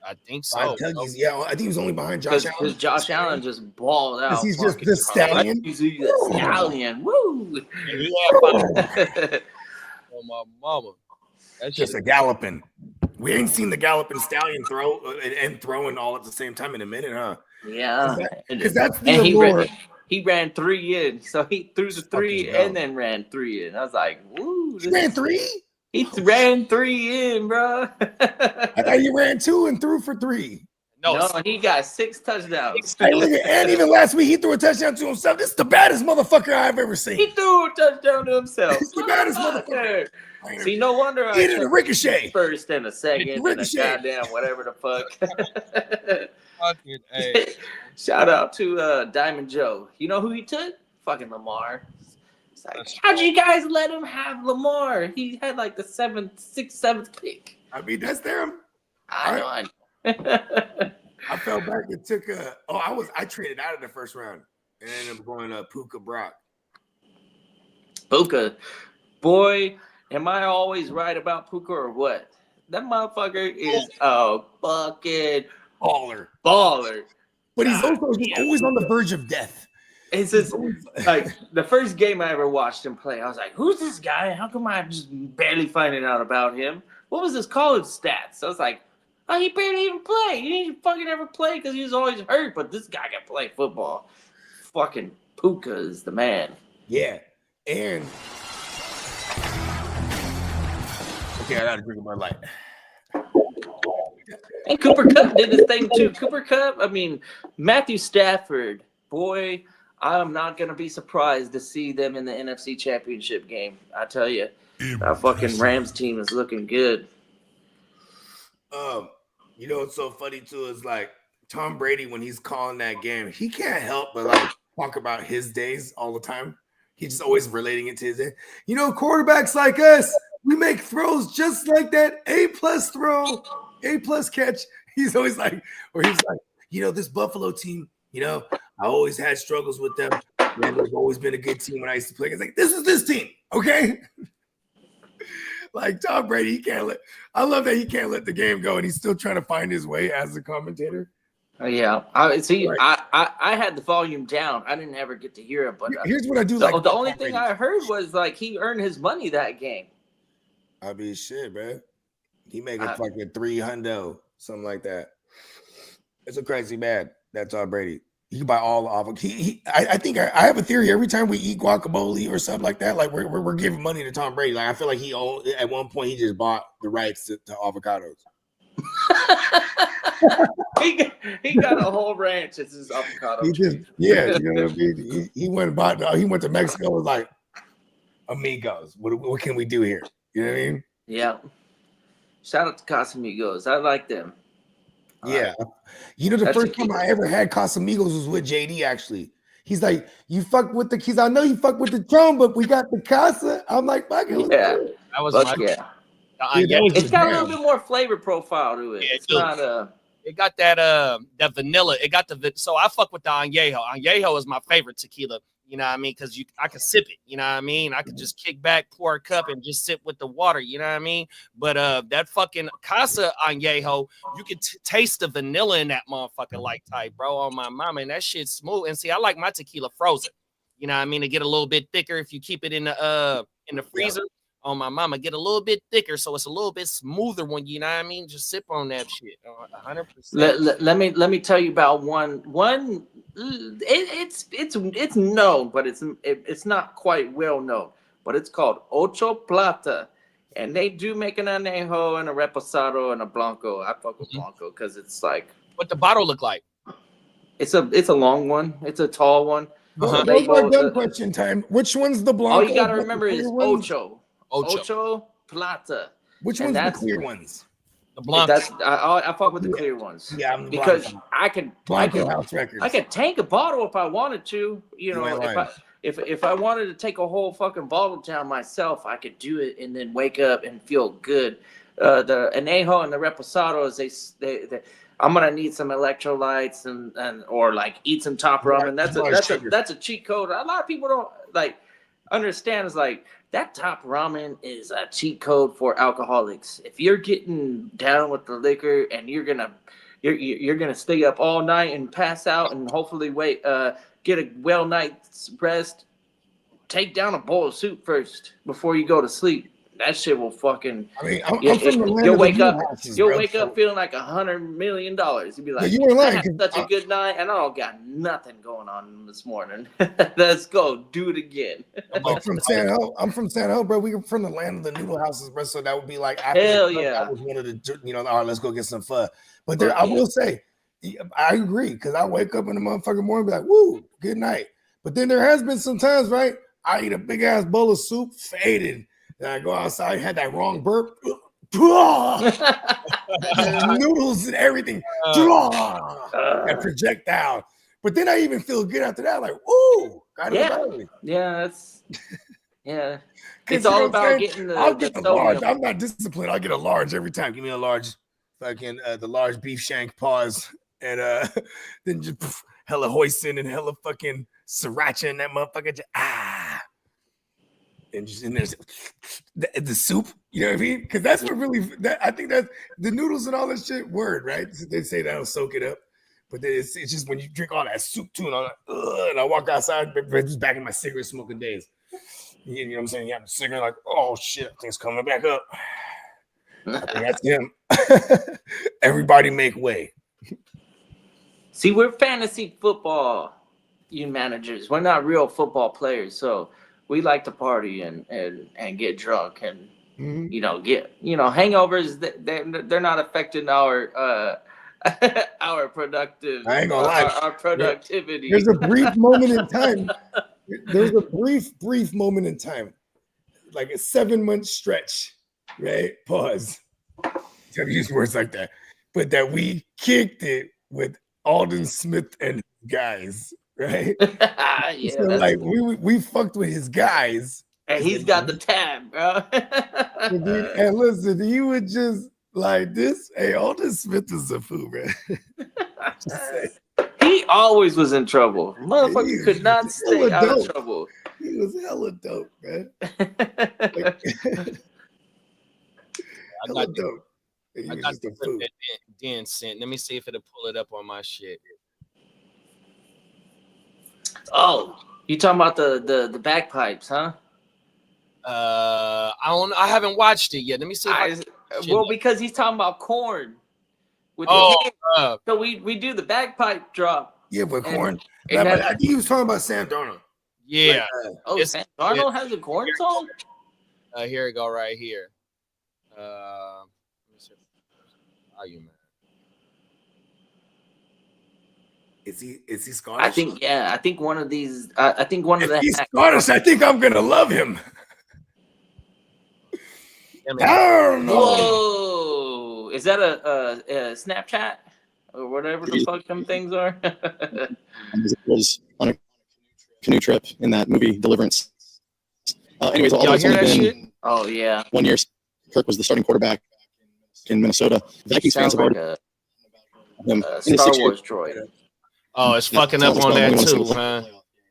B: I think so.
D: Yeah, I think he was only behind Josh Allen.
C: because Josh Allen just balled out.
D: He's just
C: fucking
D: the stallion.
C: He's the stallion. Woo!
B: Oh my mama. That's
D: Just a galloping. We ain't seen the galloping stallion throw and throwing all at the same time in a minute, huh?
C: Yeah,
D: Because that's the
C: and
D: allure.
C: he ran 3 in, so he threw the 3
D: fucking
C: and then ran 3 in. I was like, woo!
D: He ran 3.
C: He ran 3 in, bro.
D: I thought you ran 2 and threw for 3.
C: No, he got 6 touchdowns.
D: Hey, look at, and even last week he threw a touchdown to himself. This is the baddest motherfucker I've ever seen.
C: He threw a touchdown to himself.
D: He's the baddest motherfucker.
C: See, no wonder I
D: He did a ricochet.
C: first and a second and a
D: Ricochet.
C: goddamn whatever the fuck.
B: Fucking A.
C: Shout out to Diamond Joe. You know who he took? Fucking Lamar. It's like, how'd you guys let him have Lamar? He had like the 6th, 7th pick.
D: I mean, that's them.
C: I know.
D: I fell back and took I traded out of the first round and ended up going Puka Brock.
C: Puka. Boy, am I always right about Puka or what? That motherfucker is a fucking
D: Baller. But he's also always on the verge of death.
C: It's just like the first game I ever watched him play. I was like, who's this guy? How come I'm just barely finding out about him? What was his college stats? I was like, oh, he barely even play. He didn't fucking ever play because he was always hurt. But this guy can play football. Fucking Puka is the man.
D: Yeah. And okay, I gotta drink my light.
C: And Cooper Kupp did his thing too. Cooper Kupp, I mean, Matthew Stafford, boy, I'm not going to be surprised to see them in the NFC Championship game. I tell you, our fucking Rams team is looking good.
D: You know what's so funny too is like Tom Brady when he's calling that game, he can't help but like talk about his days all the time. He's just always relating it to his day. You know, quarterbacks like us, we make throws just like that A+ throw, A+ catch. He's always like, or he's like, you know, this Buffalo team, you know, I always had struggles with them. Man, they've always been a good team when I used to play. It's like, this is this team, okay? Like Tom Brady, he can't let. I love that he can't let the game go, and he's still trying to find his way as a commentator.
C: Yeah, I see.
D: Right.
C: I had the volume down. I didn't ever get to hear it, but
D: Here's what I do.
C: the
D: Like
C: only thing I heard was like he earned his money that game.
D: I mean, shit, man. He making fucking $300, something like that. It's a crazy man. That's Tom Brady. He can buy all the avocado. I think I have a theory. Every time we eat guacamole or something like that, like we're giving money to Tom Brady. Like I feel like he owned at one point he just bought the rights to avocados.
C: he got a whole ranch. It's his avocado.
D: He just you know what I mean. He went and bought. He went to Mexico. Was like, amigos. What can we do here? You know what I mean?
C: Yeah. Shout out to Casamigos. I like them.
D: Yeah. You know, the first time I ever had Casamigos was with JD, actually. He's like, you fuck with the keys. I know you fuck with the drum, but we got the Casa. I'm like, fuck it.
C: Yeah.
B: That was
C: Fuck
B: my
C: yeah.
B: It's
C: It's got a little bit more flavor profile to it.
B: Yeah,
C: It's not
B: it got that vanilla. It got so I fuck with the Añejo. Añejo is my favorite tequila. You know what I mean? Because I can sip it. You know what I mean? I could just kick back, pour a cup, and just sip with the water. You know what I mean? But that fucking Casa Añejo, you can taste the vanilla in that motherfucker like type, bro. On my mama, and that shit's smooth. And see, I like my tequila frozen. You know what I mean? To get a little bit thicker if you keep it in the freezer. Yeah. On my mama, get a little bit thicker, so it's a little bit smoother when you know what I mean. Just sip on that shit, 100%.
C: Let me tell you about one. It's known, but it's not quite well known. But it's called Ocho Plata, and they do make an añejo and a reposado and a blanco. I fuck with blanco because it's like.
B: What the bottle look like?
C: It's a long one. It's a tall one.
D: Gun question time. Which one's the blanco?
C: All you gotta remember is Ocho Plata.
D: Which one's the clear ones?
B: The Blanco.
C: I fuck with the clear ones.
D: Yeah,
C: because I could
D: house records.
C: I could tank a bottle if I wanted to. You know, if I wanted to take a whole fucking bottle down myself, I could do it and then wake up and feel good. The añejo and the reposados, they I'm gonna need some electrolytes and or like eat some top ramen. That's a cheat code. A lot of people don't like understand. Is like. That top ramen is a cheat code for alcoholics. If you're getting down with the liquor and you're gonna stay up all night and pass out and hopefully get a well night's rest, take down a bowl of soup first before you go to sleep. That shit will fucking.
D: I mean, I'm from the land
C: you'll
D: of
C: wake
D: the
C: up.
D: houses,
C: You'll
D: bro.
C: wake up feeling like $100 million. You'll be like,
D: you were lying,
C: I had such a good night, and I don't got nothing going on this morning. Let's go do it again.
D: I'm from San Ho. I'm from San Ho, bro. We're from the land of the noodle houses, bro. So that would be like,
C: hell yeah.
D: That was one of the, all right, let's go get some pho. But there, I will say, I agree, because I wake up in the motherfucking morning and be like, woo, good night. But then there has been some times, right? I eat a big ass bowl of soup, faded. Then I go outside, had that wrong burp. Noodles and everything. And projectile. But then I even feel good after that, like, ooh, got it.
C: Yeah, it's all about getting the.
D: I'll get the large. I'm not disciplined. I'll get a large every time. Give me a large, fucking the large beef shank pause, and then just hella hoisin and hella fucking sriracha in that motherfucker. And just in there's the soup. You know what I mean? Because that's what really. I think that the noodles and all that shit. Word, right? They say that'll soak it up. But then it's just when you drink all that soup too, and I'm like, and I walk outside, just back in my cigarette smoking days. You know what I'm saying? You have a cigarette, like, oh shit, things coming back up. I think that's him. Everybody make way.
C: See, we're fantasy football managers. We're not real football players, so we like to party and get drunk and get hangovers. They're not affecting our our productive.
D: I ain't gonna lie.
C: Our productivity.
D: There's a brief moment in time. There's a brief moment in time, like a 7-month stretch, right? Pause. Can't use words like that, but that we kicked it with Alden Smith and his guys, right?
C: Yeah,
D: so like we fucked with his guys,
C: and he's got the tab, bro.
D: And listen, he would just like this. Hey, Alden Smith is a fool, man.
C: He always was in trouble. Motherfucker could not stay out of trouble.
D: He was hella dope, man. Hella dope.
B: I got the clip that Dan sent. Let me see if it'll pull it up on my shit.
C: Oh, you talking about the bagpipes, huh?
B: I haven't watched it yet. Let me see.
C: Because he's talking about corn. So we do the bagpipe drop.
D: Yeah, with corn. I think he was talking about Sam Darnold.
B: Yeah.
C: Sam Darnold has a corn song?
B: Here we go, right here. Let me see. Are you, man?
D: Is he Scottish?
C: I think one of these. I think one of the.
D: He's Scottish. I think I'm gonna love him. Darnold.
C: Whoa! Is that a Snapchat or whatever the fuck them things are?
G: It was on a canoe trip in that movie Deliverance. Anyways, all
B: y'all hear that shit?
C: Oh yeah.
G: 1 year, Kirk was the starting quarterback in Minnesota. Vikings fans have already him in
C: Star Wars droid.
B: Oh, it's fucking up on that too, huh?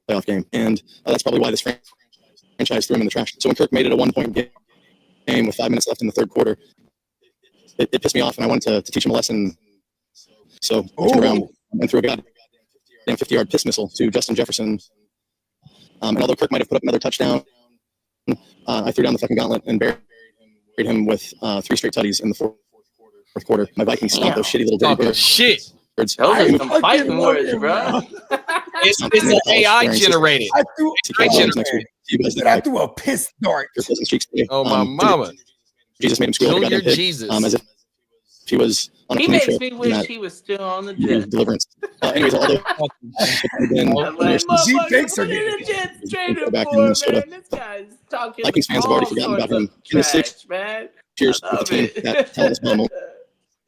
G: Playoff game, and that's probably why this franchise threw him in the trash. So when Kirk made it a 1-point game with 5 minutes left in the third quarter, it pissed me off, and I wanted to teach him a lesson. So I turned around and threw a goddamn 50-yard piss missile to Justin Jefferson. And although Kirk might have put up another touchdown, I threw down the fucking gauntlet and buried him with 3 straight tutties in the fourth quarter. My Vikings stopped those shitty little dirty birds.
B: Shit.
C: Those are some fighting words, bro.
B: It's an AI generated.
D: I threw a piss dart.
B: Oh, my mama.
G: Jesus made him squeal.
B: Junior Jesus.
G: As if he was on a
C: He
G: canoe
C: makes
G: trip
C: me wish he was still on the
G: in
C: jet.
G: Deliverance. Anyways, although
D: G takes are
G: back in Minnesota.
C: This guy's talking.
G: Vikings fans have already forgotten about him. In the 6 years with the team that tell us moment,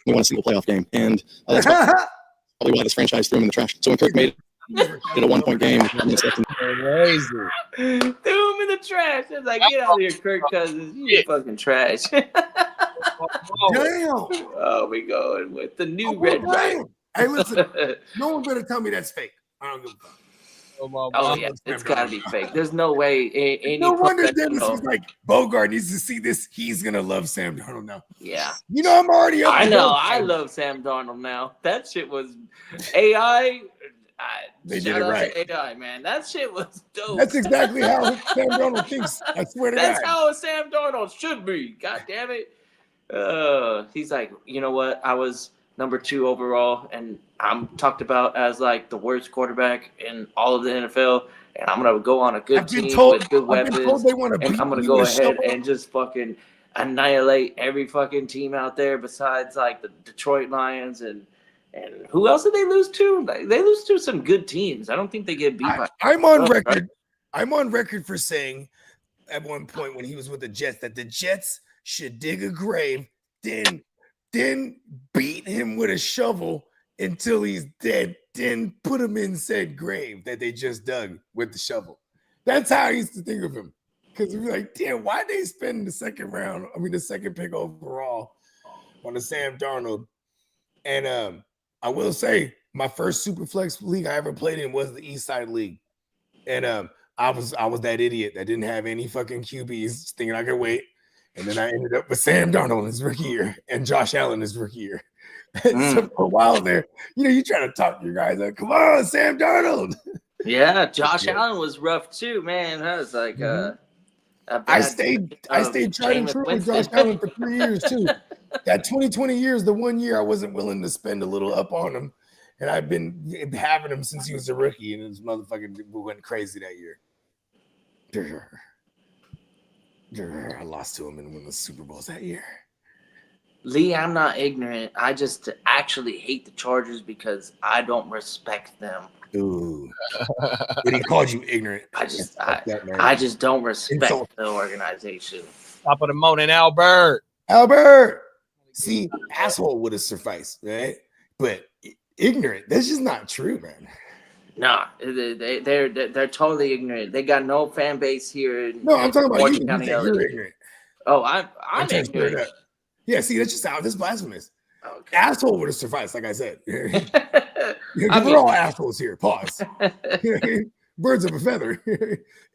G: we won a single playoff game, and that's probably why this franchise threw him in the trash. So when Kirk made it a 1-point game,
B: Crazy.
C: Threw him in the trash. It's like, get out of here, Kirk Cousins. You fucking trash.
D: Damn.
C: Oh, we going with the new red right.
D: Hey, listen. No one better tell me that's fake. I don't give a fuck.
C: Oh yeah, it's gotta be fake. There's no way. Any
D: no wonder Dennis was like, Bogart needs to see this. He's gonna love Sam Darnold now.
C: Yeah.
D: You know, I'm already up.
C: I know. I love Sam Darnold now. That shit was AI.
D: They did it right.
C: AI, man. That shit was dope.
D: That's exactly how Sam Darnold thinks. I swear to God.
C: That's how Sam Darnold should be. God damn it. He's like, you know what? I was number 2 overall, and I'm talked about as like the worst quarterback in all of the NFL. And I'm gonna go on a good team with good weapons, and I'm gonna go ahead and just fucking annihilate every fucking team out there besides like the Detroit Lions and And who else did they lose to? Like, they lose to some good teams. I don't think they get beat by.
D: I'm on
C: Oh,
D: record.
C: right.
D: I'm on record for saying at one point when he was with the Jets that the Jets should dig a grave, then beat him with a shovel until he's dead, then put him in said grave that they just dug with the shovel. That's how I used to think of him. Because we were like, damn, why'd they spend the second pick overall on the Sam Darnold? And I will say, my first Superflex league I ever played in was the East Side League. And I was that idiot that didn't have any fucking QBs, thinking I could wait. And then I ended up with Sam Darnold his rookie year and Josh Allen his rookie year. So for a while there, you try to talk your guys like, come on, Sam Darnold.
C: Yeah, Josh Allen was rough too, man. That was like
D: I stayed tried and true with Josh Allen for 3 years too. That 20 years, the 1 year I wasn't willing to spend a little up on him. And I've been having him since he was a rookie, and his motherfucking went crazy that year. I lost to him in one of the Super Bowls that year.
C: Lee, I'm not ignorant. I just actually hate the Chargers because I don't respect them.
D: Ooh. But he called you ignorant.
C: I just don't respect the organization.
B: Top of the morning, Albert.
D: Albert. See, asshole would have sufficed, right? But ignorant, that's just not true, man.
C: Nah, they're totally ignorant. They got no fan base here.
D: No, I'm talking about you.
C: County,
D: You're ignorant.
C: Oh, I'm ignorant.
D: Yeah, see, that's just how this blasphemous.
C: Okay.
D: Asshole would have sufficed, like I said. We're all assholes here. Pause. Birds of a feather.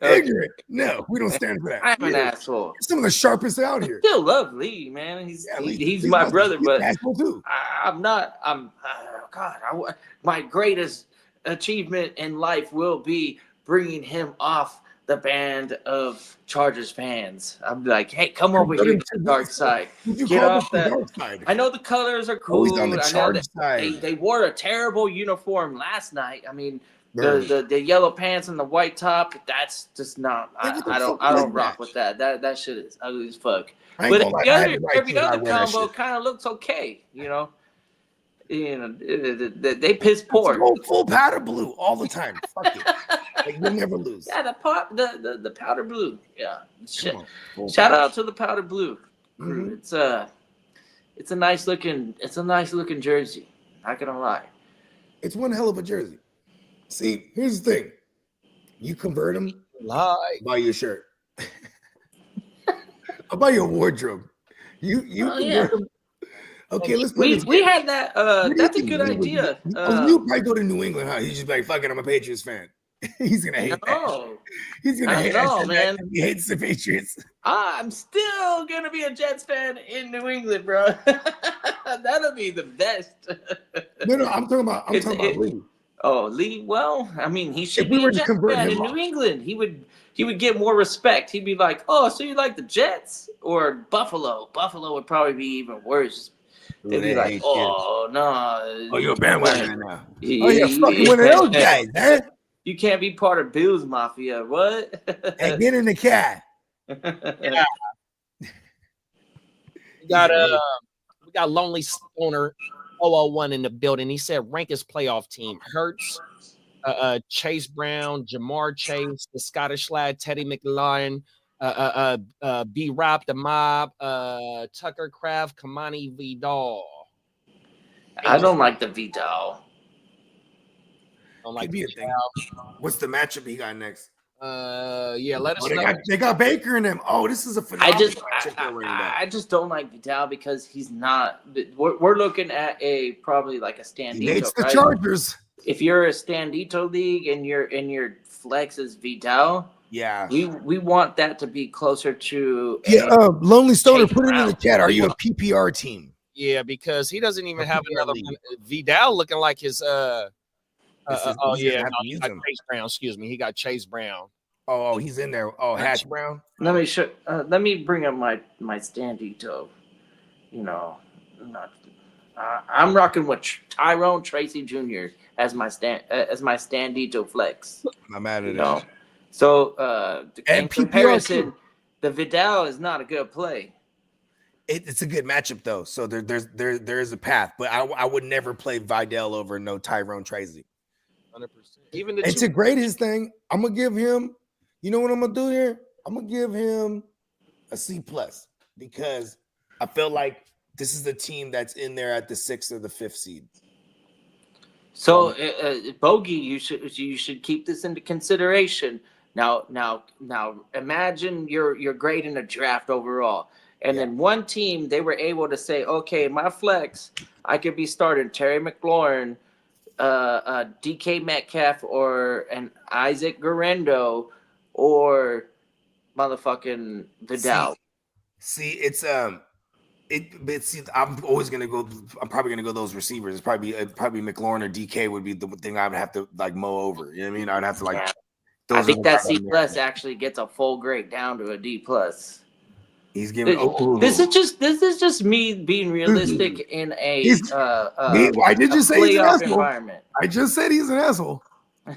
D: Ignorant. No, we don't stand for that.
C: I'm an asshole.
D: Some of the sharpest out here.
C: Still love Lee, man. He's my brother, but
D: asshole too.
C: I'm not. My greatest achievement in life will be bringing him off the band of Chargers fans. I'm like, hey, come over here to the dark side. Get off that. I know the colors are cool.
D: Always on the Chargers side.
C: They wore a terrible uniform last night. I mean, the yellow pants and the white top. That's just not. I don't rock with that. That shit is ugly as fuck. But every other combo kind of looks okay. They piss poor.
D: Full powder blue all the time. Fuck it. Like, you'll never lose.
C: Yeah, the powder blue. Yeah. Shout out to the powder blue. Mm-hmm. It's a nice looking jersey. Not gonna lie.
D: It's one hell of a jersey. See, here's the thing. You convert them, buy you a shirt. I'll buy you a wardrobe. You convert them. Okay,
C: we had that. That's a good idea.
D: You probably go to New England, huh? He's just like, fuck it, I'm a Patriots fan. He's gonna hate that. He's gonna hate that, man. He hates the Patriots.
C: I'm still gonna be a Jets fan in New England, bro. That'll be the best.
D: No, I'm talking about Lee.
C: Oh, Lee. Well, I mean, he should be a Jets fan in New England. He would get more respect. He'd be like, oh, so you like the Jets or Buffalo? Buffalo would probably be even worse. They'd be like, oh, no.
D: Oh, you're a bandwagon now. Oh, you're fucking one of those guys, man.
C: You can't be part of Bills Mafia. What?
D: Hey, get in the cat.
B: Yeah. We got Lonely Stoner 001 in the building. He said rank his playoff team. Hurts, Chase Brown, Jamar Chase, the Scottish lad, Teddy McLaurin, B-Rap, the Mob, Tucker Kraft, Kamani Vidal.
C: I don't like the Vidal.
D: Don't like the thing. What's the matchup he got next?
B: Let us know.
D: They got Baker in them. Oh, this is a phenomenal matchup.
C: I just don't like Vidal because he's not. We're looking at probably like a Standito.
D: He hates the Chargers.
C: If you're a Standito league and your flex is Vidal,
D: yeah,
C: we want that to be closer to.
D: Lonely Stoner, put it in the chat. Are you a PPR team?
B: Yeah, because he doesn't even have another one. Vidal looking like his Chase Brown. Excuse me, he got Chase Brown.
D: Oh, he's in there. Oh, Hash Brown.
C: Let me bring up my Standito. I'm rocking with Tyrone Tracy Jr. as my Standito flex.
D: I'm mad at it.
C: So in comparison, the Vidal is not a good play.
D: it's a good matchup though. So there is a path, but I would never play Vidal over no Tyrone Tracy.
B: 100%. Even the
D: And to grade his thing, I'm gonna give him. You know what I'm gonna do here? I'm gonna give him a C+ because I feel like this is the team that's in there at the 6th or the 5th seed.
C: So, Bogey, you should keep this into consideration. Now, imagine you're grading a draft overall, and then one team they were able to say, okay, my flex, I could be starting Terry McLaurin, DK Metcalf, or an Isaac Guerrero, or motherfucking Vidal.
D: See, it's I'm always gonna go. I'm probably gonna go those receivers. It's probably McLaurin or DK would be the thing I would have to like mow over. You know what I mean? I'd have to like.
C: Yeah.
D: Those
C: I think that C+
D: plus
C: actually gets a full grade down to a D+.
D: He's giving.
C: This is just me being realistic in a
D: why did you say he's an asshole?
C: Environment.
D: I just said he's an asshole. I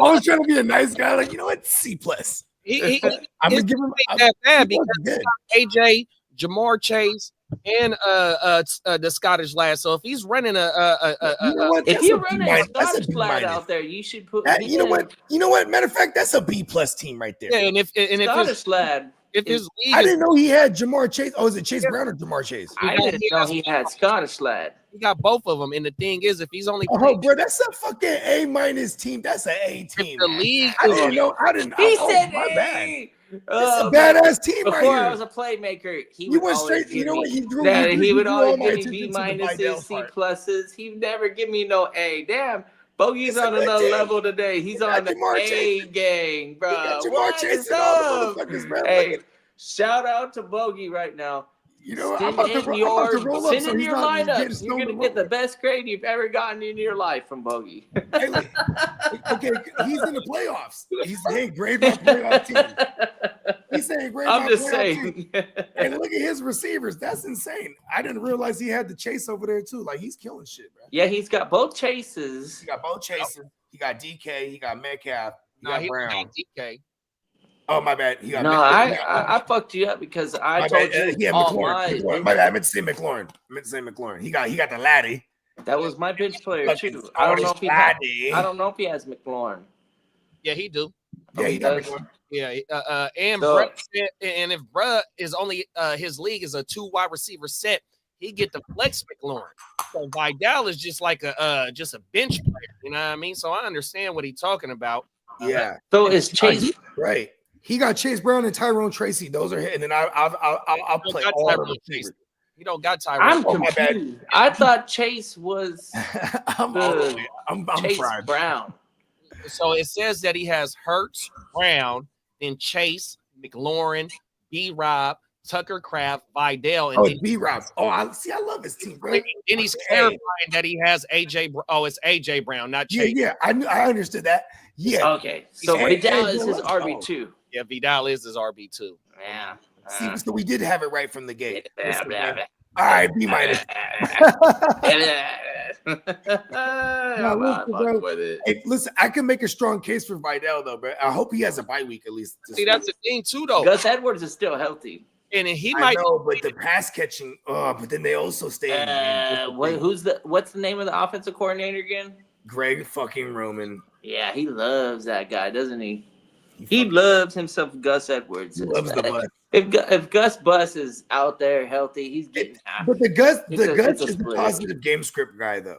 D: was trying to be a nice guy. Like, you know what? C+. I'm gonna give him
B: that bad because AJ, Jamar Chase, and the Scottish lad. So if he's running
C: if you're running a Scottish lad out there, you should put.
D: You know what? Matter of fact, that's a B+ team right there.
B: Yeah, and if
C: Scottish lad.
B: If his league,
D: I didn't know he had Jamar Chase. Oh, is it Chase Brown or Jamar Chase?
C: I didn't know he had Scottish lad.
B: He got both of them, and the thing is, if he's only
D: bro, that's a fucking A- team. That's an A team.
B: The league,
D: I didn't know.
C: He said,
D: my bad.
C: It's
D: a badass team right here.
C: Before I was a playmaker, he
D: went straight. You know what?
C: He would always give me B- C+. He'd never give me no A. Damn. Bogey's on another level today. He's on the A gang, bro. Hey, shout out to Bogey right now.
D: You know,
C: send in your lineup. You're gonna get the best grade you've ever gotten in your life from Bogey.
D: Okay, he's in the playoffs. He's saying grade my playoff team. He's saying grade my playoff team. And look at his receivers. That's insane. I didn't realize he had the Chase over there too. Like, he's killing shit, bro.
C: Yeah, he's got both Chases.
D: He got both Chases. He got DK. He got Metcalf. He got Brown.
B: DK.
D: Oh, my bad. He got
C: I fucked you up because I told you.
D: Yeah, McLaurin. My bad. I meant to say McLaurin. He got the laddie.
C: That was my bench player too. I don't know if he has McLaurin.
B: Yeah, he do.
D: Yeah, he got McLaurin.
B: Yeah, and if bruh is only his league is a 2 wide receiver set, he get the flex McLaurin. So Vidal is just like just a bench player. You know what I mean? So I understand what he's talking about.
D: Yeah.
C: So is Chase
D: right? He got Chase Brown and Tyrone Tracy. Those are hit, and then I'll play all of them.
B: You don't got Tyrone.
C: I'm confused. I thought Chase was
D: I'm
C: Chase
D: fried.
C: Brown.
B: So it says that he has Hurts, Brown, then Chase, McLaurin, B-Rob, Tucker Kraft, Vidal, and
D: B-Rob. Oh, I love his team, bro.
B: And he's clarifying that he has AJ. Oh, it's AJ Brown, not Chase.
D: Yeah, I understood that. Yeah.
C: Okay, so Vidal is his RB2.
B: Yeah, Vidal is his RB2.
C: Yeah.
D: See, so we did have it right from the gate.
C: Blah, blah, blah.
D: All right, B-. Hey, listen, I can make a strong case for Vidal though, but I hope he has a bye week at least.
B: See, that's the thing too, though.
C: Gus Edwards is still healthy,
B: and he might.
D: know, but the pass catching. Oh, but then they also stay.
C: What's the name of the offensive coordinator again?
D: Greg fucking Roman.
C: Yeah, he loves that guy, doesn't he? He loves himself, Gus Edwards.
D: He loves the butt.
C: If Gus Bus is out there healthy, he's getting half.
D: But the Gus is the positive game script guy though.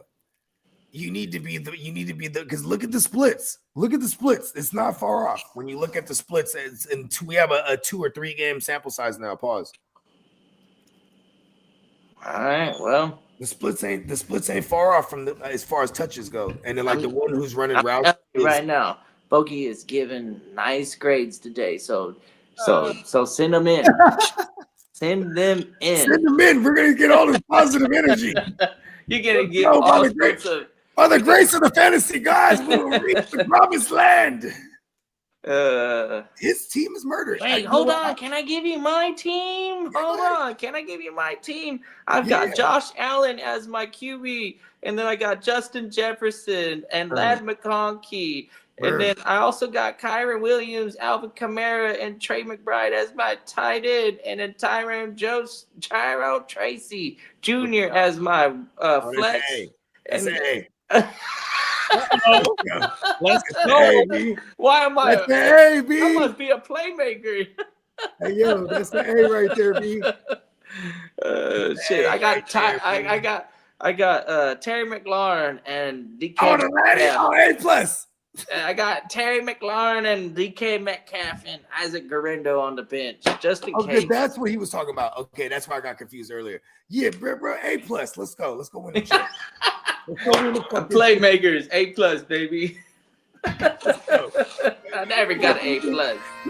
D: You need to be because look at the splits. Look at the splits. It's not far off. When you look at the splits, we have a 2 or 3 game sample size now. Pause.
C: All right. Well,
D: the splits ain't far off from as far as touches go. And then like the one who's running routes
C: right now, Bogey is giving nice grades today. So send them in. Send them in.
D: Send them in. We're gonna get all this positive energy.
C: You're gonna get all sorts of.
D: By the grace of the fantasy gods, we will reach the promised land. His team is murdered.
C: Wait, hold on. Can I give you my team? Hold on. Can I give you my team? I've got Josh Allen as my QB, and then I got Justin Jefferson and Ladd McConkey And then I also got Kyron Williams, Alvin Kamara, and Trey McBride as my tight end, and then Tyro Tracy Jr. as my flex.
D: That's
C: And
D: A.
B: Let's
D: That's
B: go.
D: A, B.
C: why am I?
D: That's the A,
C: I
D: B.
C: must be a playmaker.
D: Hey, yo, that's the A right there, B.
C: Shit, I got
D: Right there,
C: I got Terry McLaurin and DK.
D: Oh, the lady.
C: Metcalf.
D: Oh, A plus.
C: I got Terry McLaurin and DK Metcalf and Isaac Garendo on the bench, just in
D: Okay,
C: case.
D: that's what he was talking about. Okay, that's why I got confused earlier. Yeah, bro, A plus. Let's go. Let's go win the shit. Let's go win the fucking
C: Playmakers, A+, baby. I never got an A+.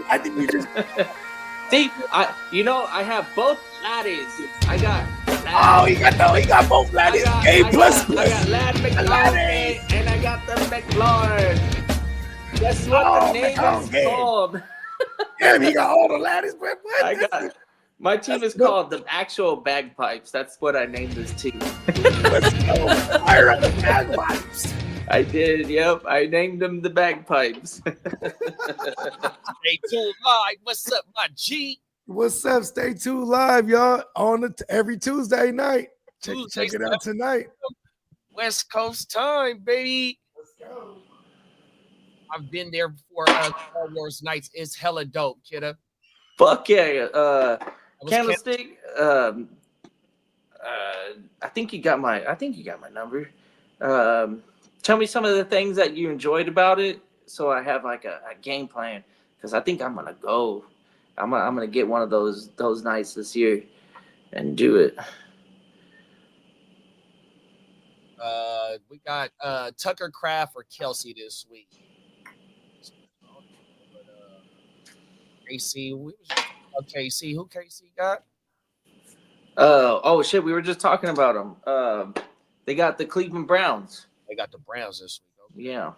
D: I think we just.
C: See, I have both laddies. I got.
D: Oh, he got both laddies. A plus.
C: I got Lad McLaurin and I got the McLaurin. That's what the name is called.
D: Damn, he got all the laddies, bro. What?
C: I got. My team is called the Actual Bagpipes. That's what I named this team.
D: Let's go. Fire up the bagpipes.
C: I did. Yep, I named them the Bagpipes.
B: Stay tuned live. What's up, my G?
D: What's up? Stay tuned live, y'all. On every Tuesday night. Check it out tonight.
B: West Coast time, baby.
D: Let's go.
B: I've been there before. Star Wars nights is hella dope, kidda.
C: Fuck yeah.
B: That was
C: Candlestick. I think you got my number. Tell me some of the things that you enjoyed about it, so I have like a game plan. Because I think I'm gonna go. I'm gonna get one of those nights this year and do it.
B: We got Tucker Craft or Kelsey this week. KC, we was just talking about KC. Who KC got?
C: Oh shit, we were just talking about them. They got the Cleveland Browns.
B: They got the Browns this week. Okay.
C: Yeah.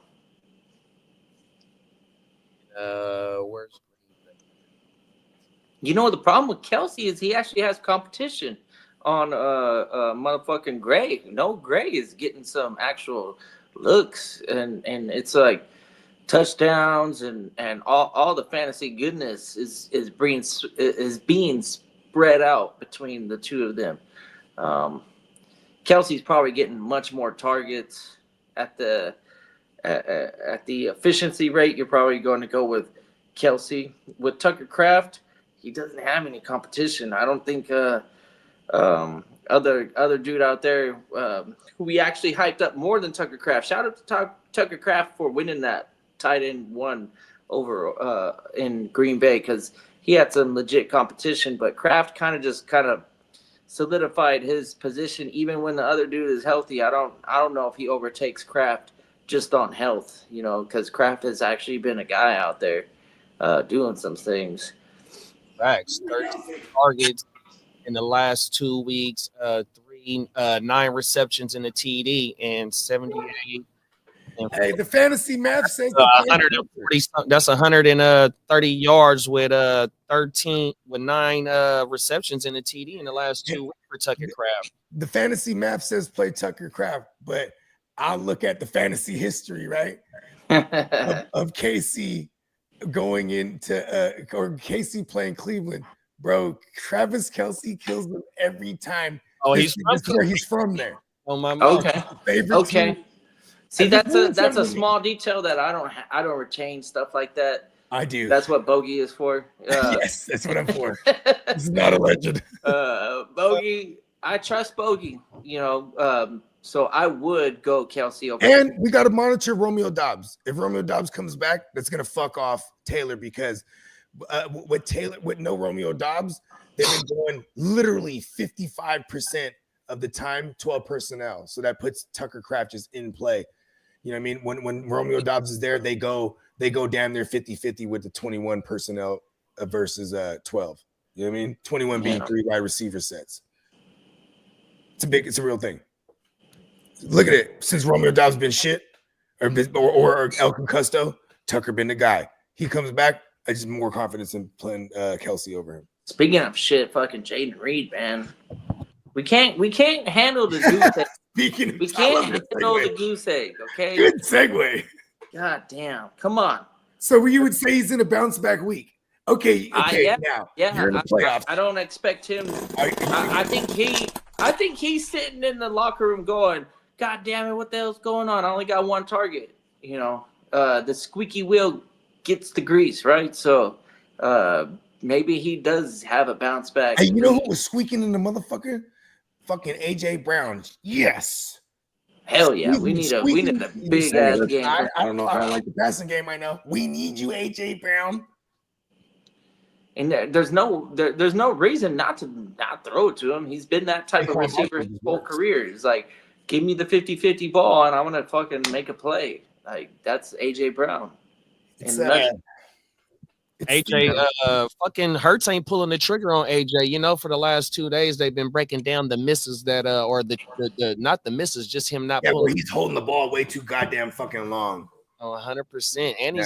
B: Where's Green Bay?
C: You know the problem with Kelsey is he actually has competition on motherfucking Gray. No, Gray is getting some actual looks, and it's like touchdowns and all the fantasy goodness is being spread out between the two of them. Kelsey's probably getting much more targets at the efficiency rate. You're probably going to go with Kelsey. With Tucker Craft, he doesn't have any competition. I don't think other dude out there who we actually hyped up more than Tucker Craft. Shout out to Tucker Craft for winning that tight end one over in Green Bay, because he had some legit competition, but Kraft kind of solidified his position even when the other dude is healthy. I don't know if he overtakes Kraft just on health, because Kraft has actually been a guy out there doing some things.
B: Facts. 13 targets in the last 2 weeks, 9 receptions in the TD, and 78.
D: Hey, the fantasy math says
B: 140. That's 130 yards with 9 receptions in the TD in the last 2 weeks for Tucker Craft.
D: The fantasy math says play Tucker Craft, but I'll look at the fantasy history, right? of KC going into or KC playing Cleveland, bro. Travis Kelce kills them every time.
B: Oh,
D: he's where he's from there.
B: Oh my mom.
C: Okay.
D: Favorite
C: Okay.
D: team.
C: See, that's a small detail that I don't retain stuff like that.
D: I do.
C: That's what Bogey is for.
D: Yes, that's what I'm for. This is not a legend.
C: Bogey, I trust Bogey. So I would go Kelsey over.
D: And we got to monitor Romeo Doubs. If Romeo Doubs comes back, that's gonna fuck off Taylor, because with no Romeo Doubs, they've been going literally 55% of the time 12 personnel. So that puts Tucker Craft just in play. You know what I mean? When Romeo Doubs is there, they go damn near 50-50 with the 21 personnel versus 12. You know what I mean? 21 being 3 wide receiver sets. It's a real thing. Look at it. Since Romeo Doubs been shit, or El Concusto, Tucker been the guy. He comes back, I just more confidence in playing Kelsey over him.
C: Speaking of shit, fucking Jaden Reed, man. We can't handle the goose egg. We can't handle the goose egg, okay?
D: Good segue.
C: God damn. Come on.
D: So you would say he's in a bounce back week. Okay,
C: Yeah,
D: now
C: yeah.
D: you're in the playoffs.
C: I don't expect him. I think he's sitting in the locker room going, God damn it, what the hell's going on? I only got one target. You know, the squeaky wheel gets the grease, right? So maybe he does have a bounce back.
D: Hey, you know who was squeaking in the motherfucker? Fucking AJ Brown. Yes.
C: Hell yeah, we need a big ass game.
D: I don't know. I don't like the passing game right now. We need you, AJ Brown.
C: And there's no reason not throw it to him. He's been that type of receiver his whole career. He's like, give me the 50-50 ball and I want to fucking make a play. Like, that's AJ Brown.
D: It's,
B: AJ, fucking Hurts ain't pulling the trigger on AJ. You know, for the last 2 days, they've been breaking down the misses that, or the not the misses, just him not pulling.
D: He's holding the ball way too goddamn fucking long.
B: Oh, 100%. And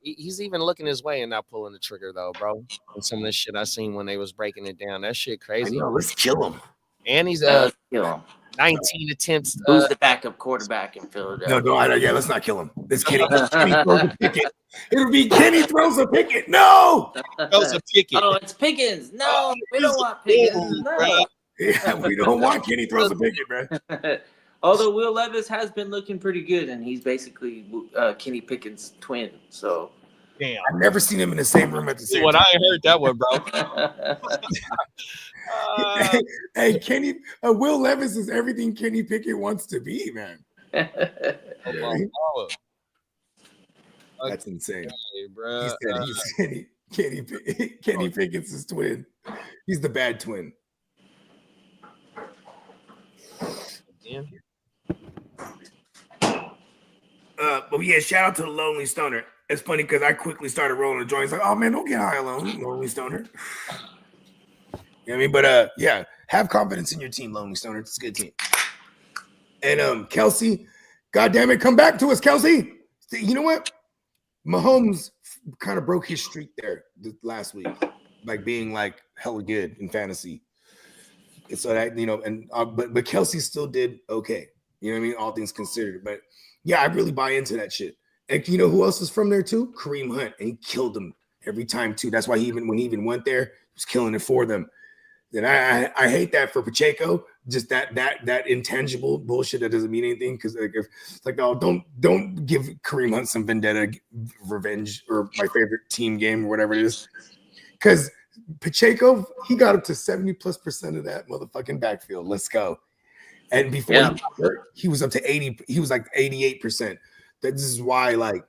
B: he's even looking his way and not pulling the trigger though, bro. And some of the shit I seen when they was breaking it down, that shit crazy.
D: Let's kill him.
B: And he's
C: kill him.
B: 19 attempts.
C: Who's the backup quarterback in Philadelphia?
D: No, let's not kill him. This Kenny throws a picket. It'll be Kenny throws a picket. No,
B: throws a picket.
C: Oh, it's Pickens. No, we don't want Pickens. No.
D: Yeah, we don't want Kenny throws a picket, man.
C: Although Will Levis has been looking pretty good, and he's basically Kenny Pickens' twin. So,
B: damn,
D: I've never seen him in the same room at the same
B: time.
D: I
B: ain't heard that one, bro.
D: Hey, Kenny, Will Levis is everything Kenny Pickett wants to be, man. That's insane.
B: Hey, bro.
D: He said Kenny Pickett's his twin. He's the bad twin.
B: Damn.
D: But yeah, shout out to the Lonely Stoner. It's funny because I quickly started rolling the joints. Like, oh man, don't get high alone, Lonely Stoner. You know what I mean? But yeah, have confidence in your team, Lonely Stoner. It's a good team. And Kelsey, goddamn it, come back to us, Kelsey. You know what? Mahomes kind of broke his streak there last week, like being like hella good in fantasy. So that, you know, and but Kelsey still did okay. You know what I mean? All things considered. But yeah, I really buy into that shit. And you know who else is from there too? Kareem Hunt, and he killed them every time too. That's why when he even went there, he was killing it for them. Then I hate that for Pacheco, just that intangible bullshit that doesn't mean anything. Because like if it's like, oh, don't give Kareem Hunt some vendetta, revenge, or my favorite team game or whatever it is. Because Pacheco, he got up to 70+% of that motherfucking backfield. Let's go. And before he got hurt, he was up to 80. He was like 88%. This is why, like,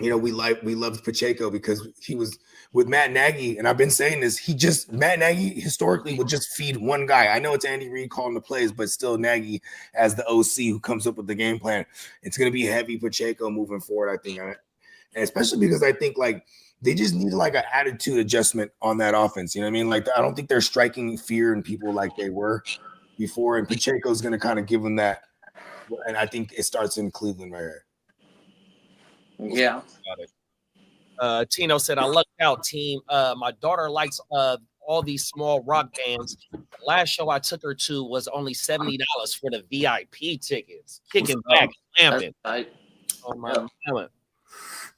D: you know, we loved Pacheco because he was with Matt Nagy, and I've been saying this. Matt Nagy historically would just feed one guy. I know it's Andy Reid calling the plays, but still Nagy as the OC who comes up with the game plan. It's going to be heavy Pacheco moving forward, I think, and especially because I think like they just need like an attitude adjustment on that offense. You know what I mean? Like I don't think they're striking fear in people like they were before, and Pacheco's going to kind of give them that. And I think it starts in Cleveland right here.
C: Yeah.
B: Tino said, I lucked out, team. My daughter likes all these small rock bands. The last show I took her to was only $70 for the VIP tickets. Kicking back, clamping. Oh my God.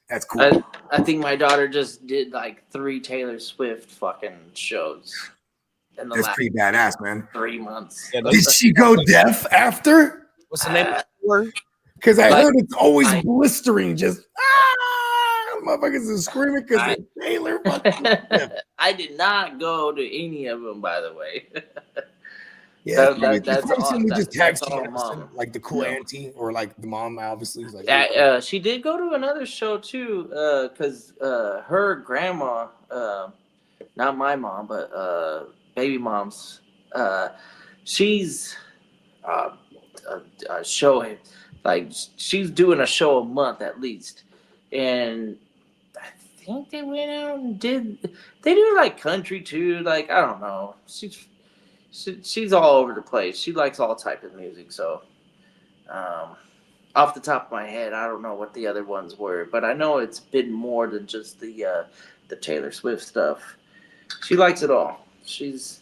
D: That's cool.
C: I think my daughter just did like 3 Taylor Swift fucking shows.
D: That's pretty badass, man.
C: 3 months.
B: Yeah,
D: did she go deaf after?
B: What's the name of the tour?
D: Because I heard it's always blistering, just motherfuckers are screaming because Taylor.
C: I did not go to any of them, by the way.
D: Yeah,
C: that's all.
D: That's all mom. Like the cool auntie or like the mom, obviously. Like,
C: she did go to another show too, because her grandma, not my mom, but baby mom's, she's a show. Like she's doing a show a month at least, and I think they went out and do like country too. Like I don't know, she's all over the place. She likes all type of music. So, off the top of my head, I don't know what the other ones were, but I know it's been more than just the Taylor Swift stuff. She likes it all. She's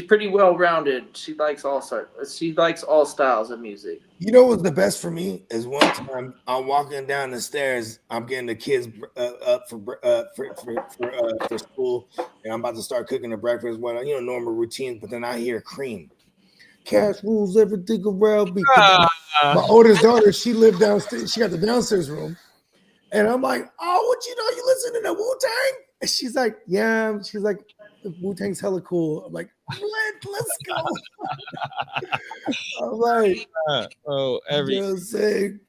C: pretty well rounded. She likes all styles of music.
D: You know what's the best for me is one time I'm walking down the stairs. I'm getting the kids up for school, and I'm about to start cooking the breakfast. Well, normal routine. But then I hear Cream. Cash rules everything around me. My oldest daughter, she lived downstairs. She got the downstairs room, and I'm like, "Oh, what you listen to the Wu-Tang?" And she's like, "Yeah." She's like, "Wu-Tang's hella cool." I'm like, "Let's go." I'm like, I'm saying,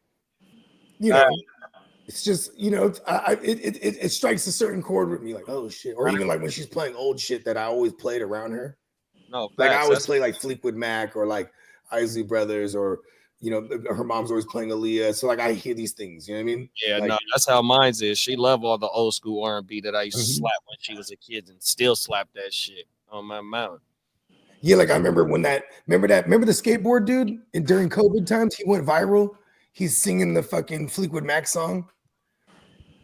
D: it's just it strikes a certain chord with me, like, oh shit, or even like when she's playing old shit that I always played around her.
B: No,
D: like I always play like Fleetwood Mac or like Isley Brothers, or her mom's always playing Aaliyah. So like I hear these things, you know what I mean?
B: Yeah,
D: like,
B: no, that's how mine's is. She loved all the old school R&B that I used to slap when she was a kid, and still slap that shit on my mouth.
D: Yeah, like I remember remember the skateboard dude during COVID times, he went viral. He's singing the fucking Fleetwood Mac song.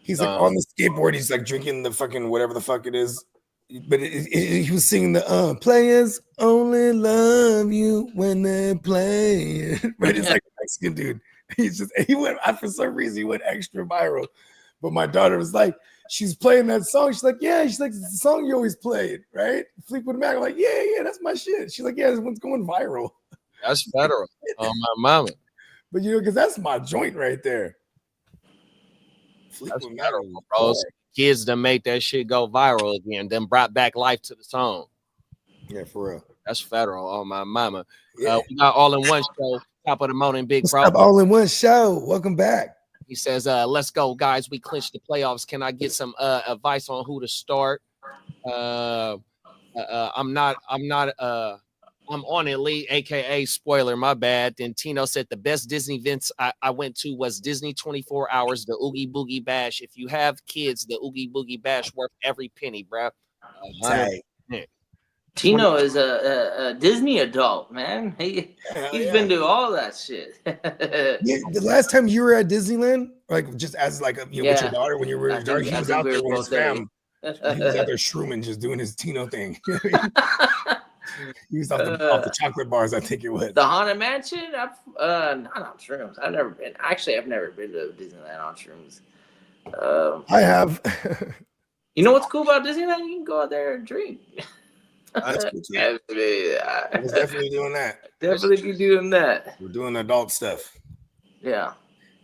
D: He's like on the skateboard, he's like drinking the fucking whatever the fuck it is. But he was singing the players only love you when they're playing. Right? It's like a Mexican dude. He went for some reason he went extra viral. But my daughter was like, she's playing that song. She's like, yeah, she's like, it's the song you always played, right? Fleetwood Mac. I'm like, yeah, that's my shit. She's like, yeah, this one's going viral.
B: That's federal on my mama.
D: But because that's my joint right there.
B: That's federal, bro. Kids that made that shit go viral again, then brought back life to the song.
D: Yeah, for real.
B: That's federal on my mama.
D: Yeah.
B: We got All in One Show, top of the morning, big bro.
D: All in One Show. Welcome back.
B: He says, let's go, guys. We clinched the playoffs. Can I get some advice on who to start? I'm on it, Lee, aka spoiler, my bad. Then Tino said the best Disney events I went to was Disney 24 Hours, the Oogie Boogie Bash. If you have kids, the Oogie Boogie Bash worth every penny, bro.
C: Tino is a Disney adult, man. He's been to all that shit.
D: The last time you were at Disneyland, like just as like with your daughter, when you were daughter, he was out there with his fam. He was out there shrooming, just doing his Tino thing. He was off the chocolate bars, I think it was.
C: The Haunted Mansion? Not on shrooms. I've never been. Actually, I've never been to Disneyland on shrooms.
D: I have.
C: You know what's cool about Disneyland? You can go out there and drink.
D: That's cool too. I was definitely doing that.
C: Definitely be doing that.
D: We're doing adult stuff.
C: Yeah.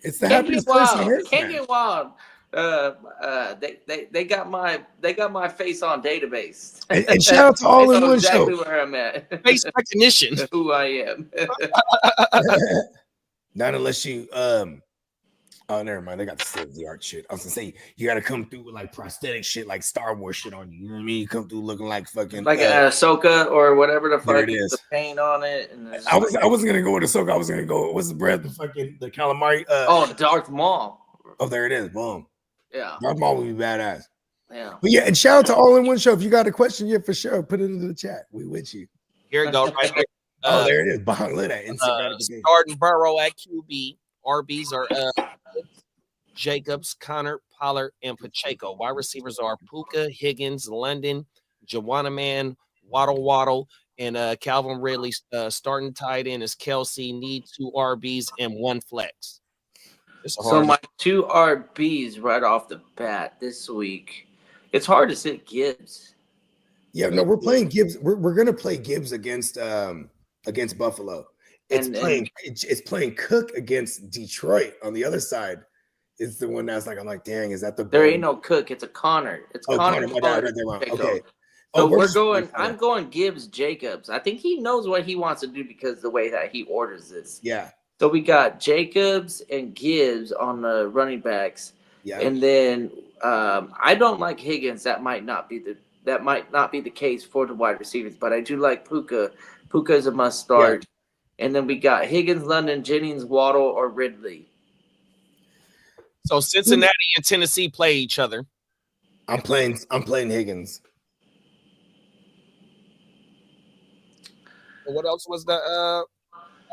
D: It's the happiest place on earth.
C: Can't get wild. They got my face on database.
D: And shout out to All in One Show.
C: Exactly where I'm at.
B: Face recognition.
C: Who I am.
D: Not unless you oh, never mind. They got the state of the art shit. I was gonna say you got to come through with like prosthetic shit, like Star Wars shit on you. You know what I mean? You come through looking like fucking
C: like Ahsoka or whatever the fuck is. The paint on it. And
D: I wasn't gonna go with Ahsoka. I was gonna go. What's the bread? The calamari.
C: Darth Maul.
D: Oh, there it is. Boom.
C: Yeah.
D: Darth Maul would be badass.
C: Yeah.
D: But yeah, and shout out to All in One Show. If you got a question, yeah, for sure, put it into the chat. We with you.
B: Here it goes right there.
D: Oh, there it is. Bang, look at that.
B: Starting Burrow at QB. RBs are Jacobs, Connor, Pollard, and Pacheco. Wide receivers are Puka, Higgins, London, Jawanaman, Waddle, and Calvin Ridley. Starting tight end is Kelsey. Need 2 RBs and 1 flex.
C: So my 2 RBs right off the bat this week. It's hard to sit Gibbs.
D: Yeah, no, we're playing Gibbs. We're gonna play Gibbs against Buffalo. It's playing Cook against Detroit on the other side. It's the one that's like, I'm like, dang, is that the?
C: There ain't no Cook. It's a Connor. It's Connor.
D: My dad read that wrong. Okay.
C: So I'm going Gibbs Jacobs. I think he knows what he wants to do because of the way that he orders this.
D: Yeah.
C: So we got Jacobs and Gibbs on the running backs.
D: Yeah.
C: And then I don't like Higgins. That might not be the case for the wide receivers, but I do like Puka. Puka is a must start. Yeah. And then we got Higgins, London, Jennings, Waddle, or Ridley.
B: So Cincinnati and Tennessee play each other.
D: I'm playing Higgins.
B: What else was the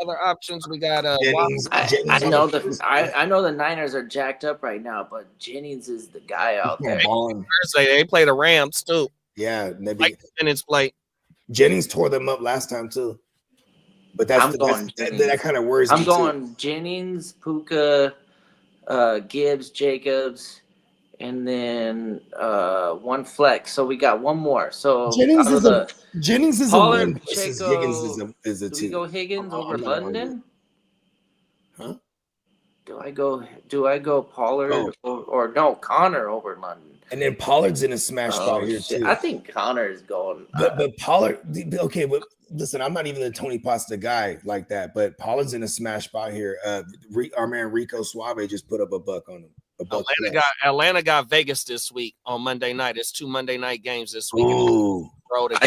B: other options? We got
D: Jennings.
C: I know the Niners are jacked up right now, but Jennings is the guy out there.
B: Thursday they play the Rams too.
D: Yeah,
B: like minutes play.
D: Jennings tore them up last time too. But that's
C: I'm going
D: that kind of worries me.
C: I'm going Jennings, Puka, Gibbs, Jacobs, and then one flex. So we got one more. So
D: Jennings
C: out of
D: Jennings is
C: Pollard,
D: a one versus
C: Pacheco,
D: Higgins is a
C: do
D: two.
C: we go Higgins over
D: I'm not arguing.
C: London?
D: Huh?
C: Do I go Pollard or no Connor over London?
D: And then Pollard's in a smash spot here
C: shit.
D: too.
C: I think Connor is going.
D: But Pollard, okay, but listen, I'm not even the Tony Pasta guy like that. But Pollard's in a smash spot here. Our man Rico Suave just put up a buck on him.
B: Atlanta got Vegas this week on Monday night. It's 2 Monday night games this week.
D: Ooh.
C: I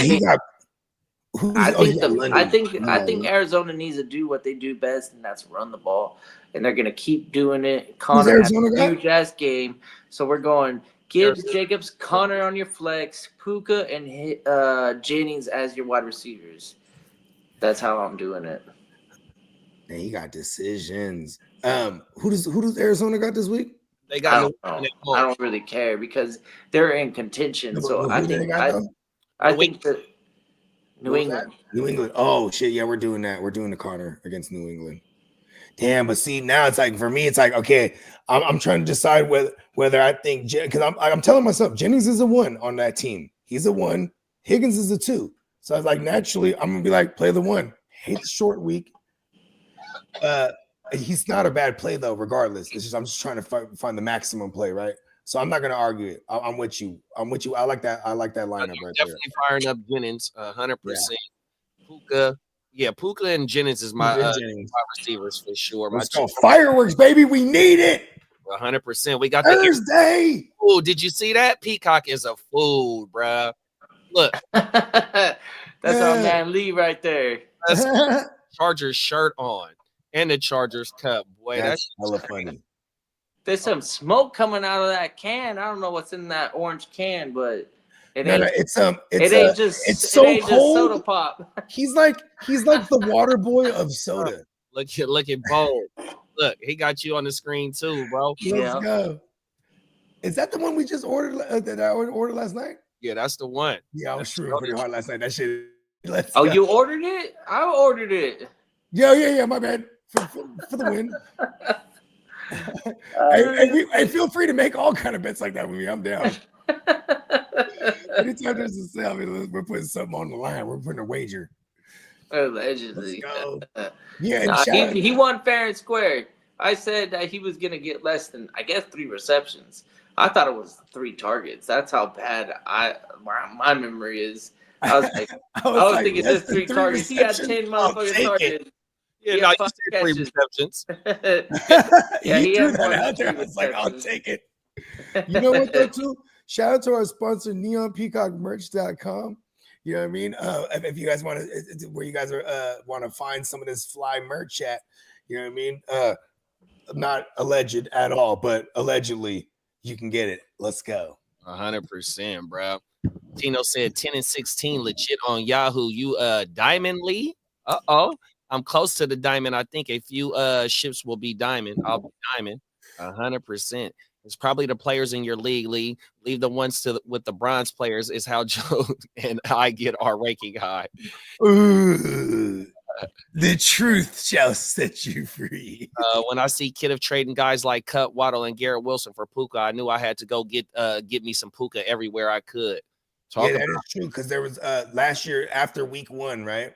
C: think Arizona needs to do what they do best, and that's run the ball. And they're gonna keep doing it. Connor has a huge ass game, so we're going Gibbs, Jacobs, Connor on your flex, Puka, and Jennings as your wide receivers. That's how I'm doing it.
D: Man, he got decisions. Who does Arizona got this week?
B: They got.
C: I don't really care because they're in contention. So I think that New England.
D: New England. Oh shit! Yeah, we're doing that. We're doing the Connor against New England. Damn, but see now it's like for me, it's like okay, I'm trying to decide whether I think because I'm telling myself Jennings is a 1 on that team. He's a 1. Higgins is a 2. So I was like naturally I'm gonna be like play the 1. Hate the short week. He's not a bad play though. Regardless, it's just I'm just trying to find the maximum play, right? So I'm not gonna argue it. I'm with you. I like that. I like that lineup right there.
B: Definitely firing up Jennings 100%. Puka. Yeah, Puka and Jennings is my wide receivers for sure.
D: Let's go fireworks, baby. We need it.
B: 100%. We got
D: Thursday.
B: Oh, did you see that? Peacock is a fool, bruh. Look.
C: That's our man Lee right there.
B: That's Chargers shirt on and the Chargers cup. Boy, that's
D: hella funny.
C: There's some smoke coming out of that can. I don't know what's in that orange can, but it ain't.
D: It's
C: just
D: so
C: cold.
D: Just
C: soda pop.
D: He's like the water boy of soda.
B: Look at bold. Look, he got you on the screen too, bro.
D: Let's go. Is that the one we just ordered that I ordered last night?
B: Yeah, that's the one.
D: Yeah, I was shooting pretty hard last night. That shit.
C: You ordered it? I ordered it.
D: Yeah. My bad for the win. Hey, feel free to make all kind of bets like that with me. I'm down. Anytime there's a sale, we're putting something on the line. We're putting a wager.
C: Allegedly.
D: Yeah,
C: he won fair and square. I said that he was gonna get less than 3 receptions. I thought it was 3 targets. That's how bad my memory is. I was like, I was thinking just 3 targets. He had 10 motherfucking targets.
B: Yeah, no, you said 3 receptions.
C: Yeah, he had one.
D: I was like, I'll take it. You know what though, too? Shout out to our sponsor, neonpeacockmerch.com. You know what I mean? If you guys want to, where you guys are want to find some of this fly merch at, you know what I mean? Not alleged at all, but allegedly you can get it. Let's go.
B: 100%, bro. Tino said 10 and 16 legit on Yahoo. You Diamond Lee? I'm close to the diamond. I think a few ships will be diamond. I'll be diamond. 100%. It's probably the players in your league, Lee. Leave the ones with the bronze players is how Joe and I get our ranking high.
D: Ooh, the truth shall set you free.
B: When I see Kid of trading guys like Cut, Waddle, and Garrett Wilson for Puka, I knew I had to go get me some Puka everywhere I could.
D: That is true because there was last year after week 1, right?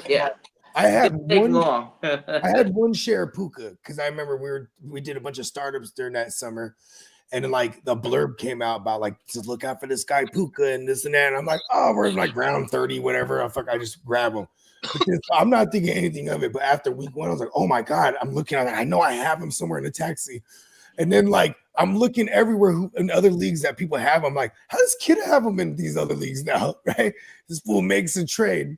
C: Yeah.
D: I had one share of Puka because I remember we did a bunch of startups during that summer, and then like the blurb came out about like just look out for this guy Puka and this and that. And I'm like, oh, we're like round 30, whatever. I just grab him. I'm not thinking anything of it. But after week 1, I was like, oh my god, I'm looking at it. I know I have him somewhere in the taxi, and then like I'm looking everywhere in other leagues that people have. I'm like, how does Kid have him in these other leagues now? Right? This fool makes a trade.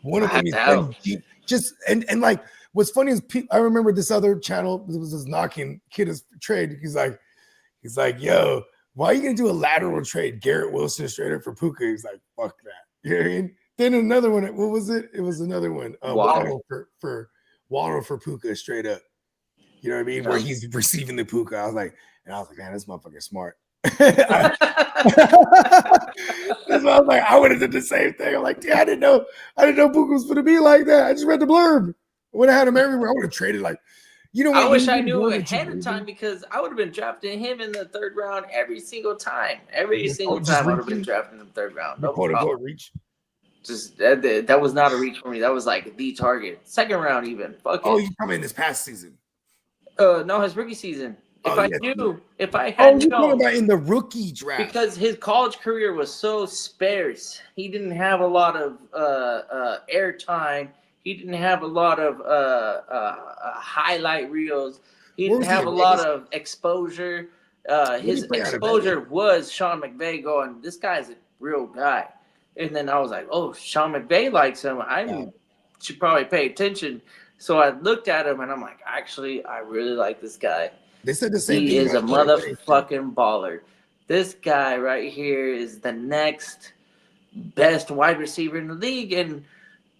D: One of them is just and like what's funny is I remember this other channel was just knocking Kid's trade. He's like, yo, why are you gonna do a lateral trade? Garrett Wilson straight up for Puka. He's like, fuck that. You know what I mean? Then another one. What was it? It was another one. Waddle for Puka straight up. You know what I mean? Where he's receiving the Puka. I was like, man, this motherfucker's smart. That's why I was like, I would have done the same thing. I'm like, yeah, I didn't know Puka was going to be like that. I just read the blurb. I would have had him everywhere. I would have traded like, you know what?
C: I wish I knew ahead of time because I would have been drafting him in the third round every single time. Every single time I would have been drafting in the third round. No problem.
D: Reach.
C: Just that was not a reach for me. That was like the target. Second round even. Fuck
D: Oh,
C: it.
D: you come in this past season.
C: No, his rookie season. If I had
D: you're talking about in the rookie draft.
C: Because his college career was so sparse. He didn't have a lot of air time. He didn't have a lot of highlight reels. He didn't have a lot of exposure. His exposure was Sean McVay going, this guy's a real guy. And then I was like, oh, Sean McVay likes him. I should probably pay attention. So I looked at him and I'm like, actually, I really like this guy.
D: They said the same thing.
C: He is a motherfucking baller. This guy right here is the next best wide receiver in the league. And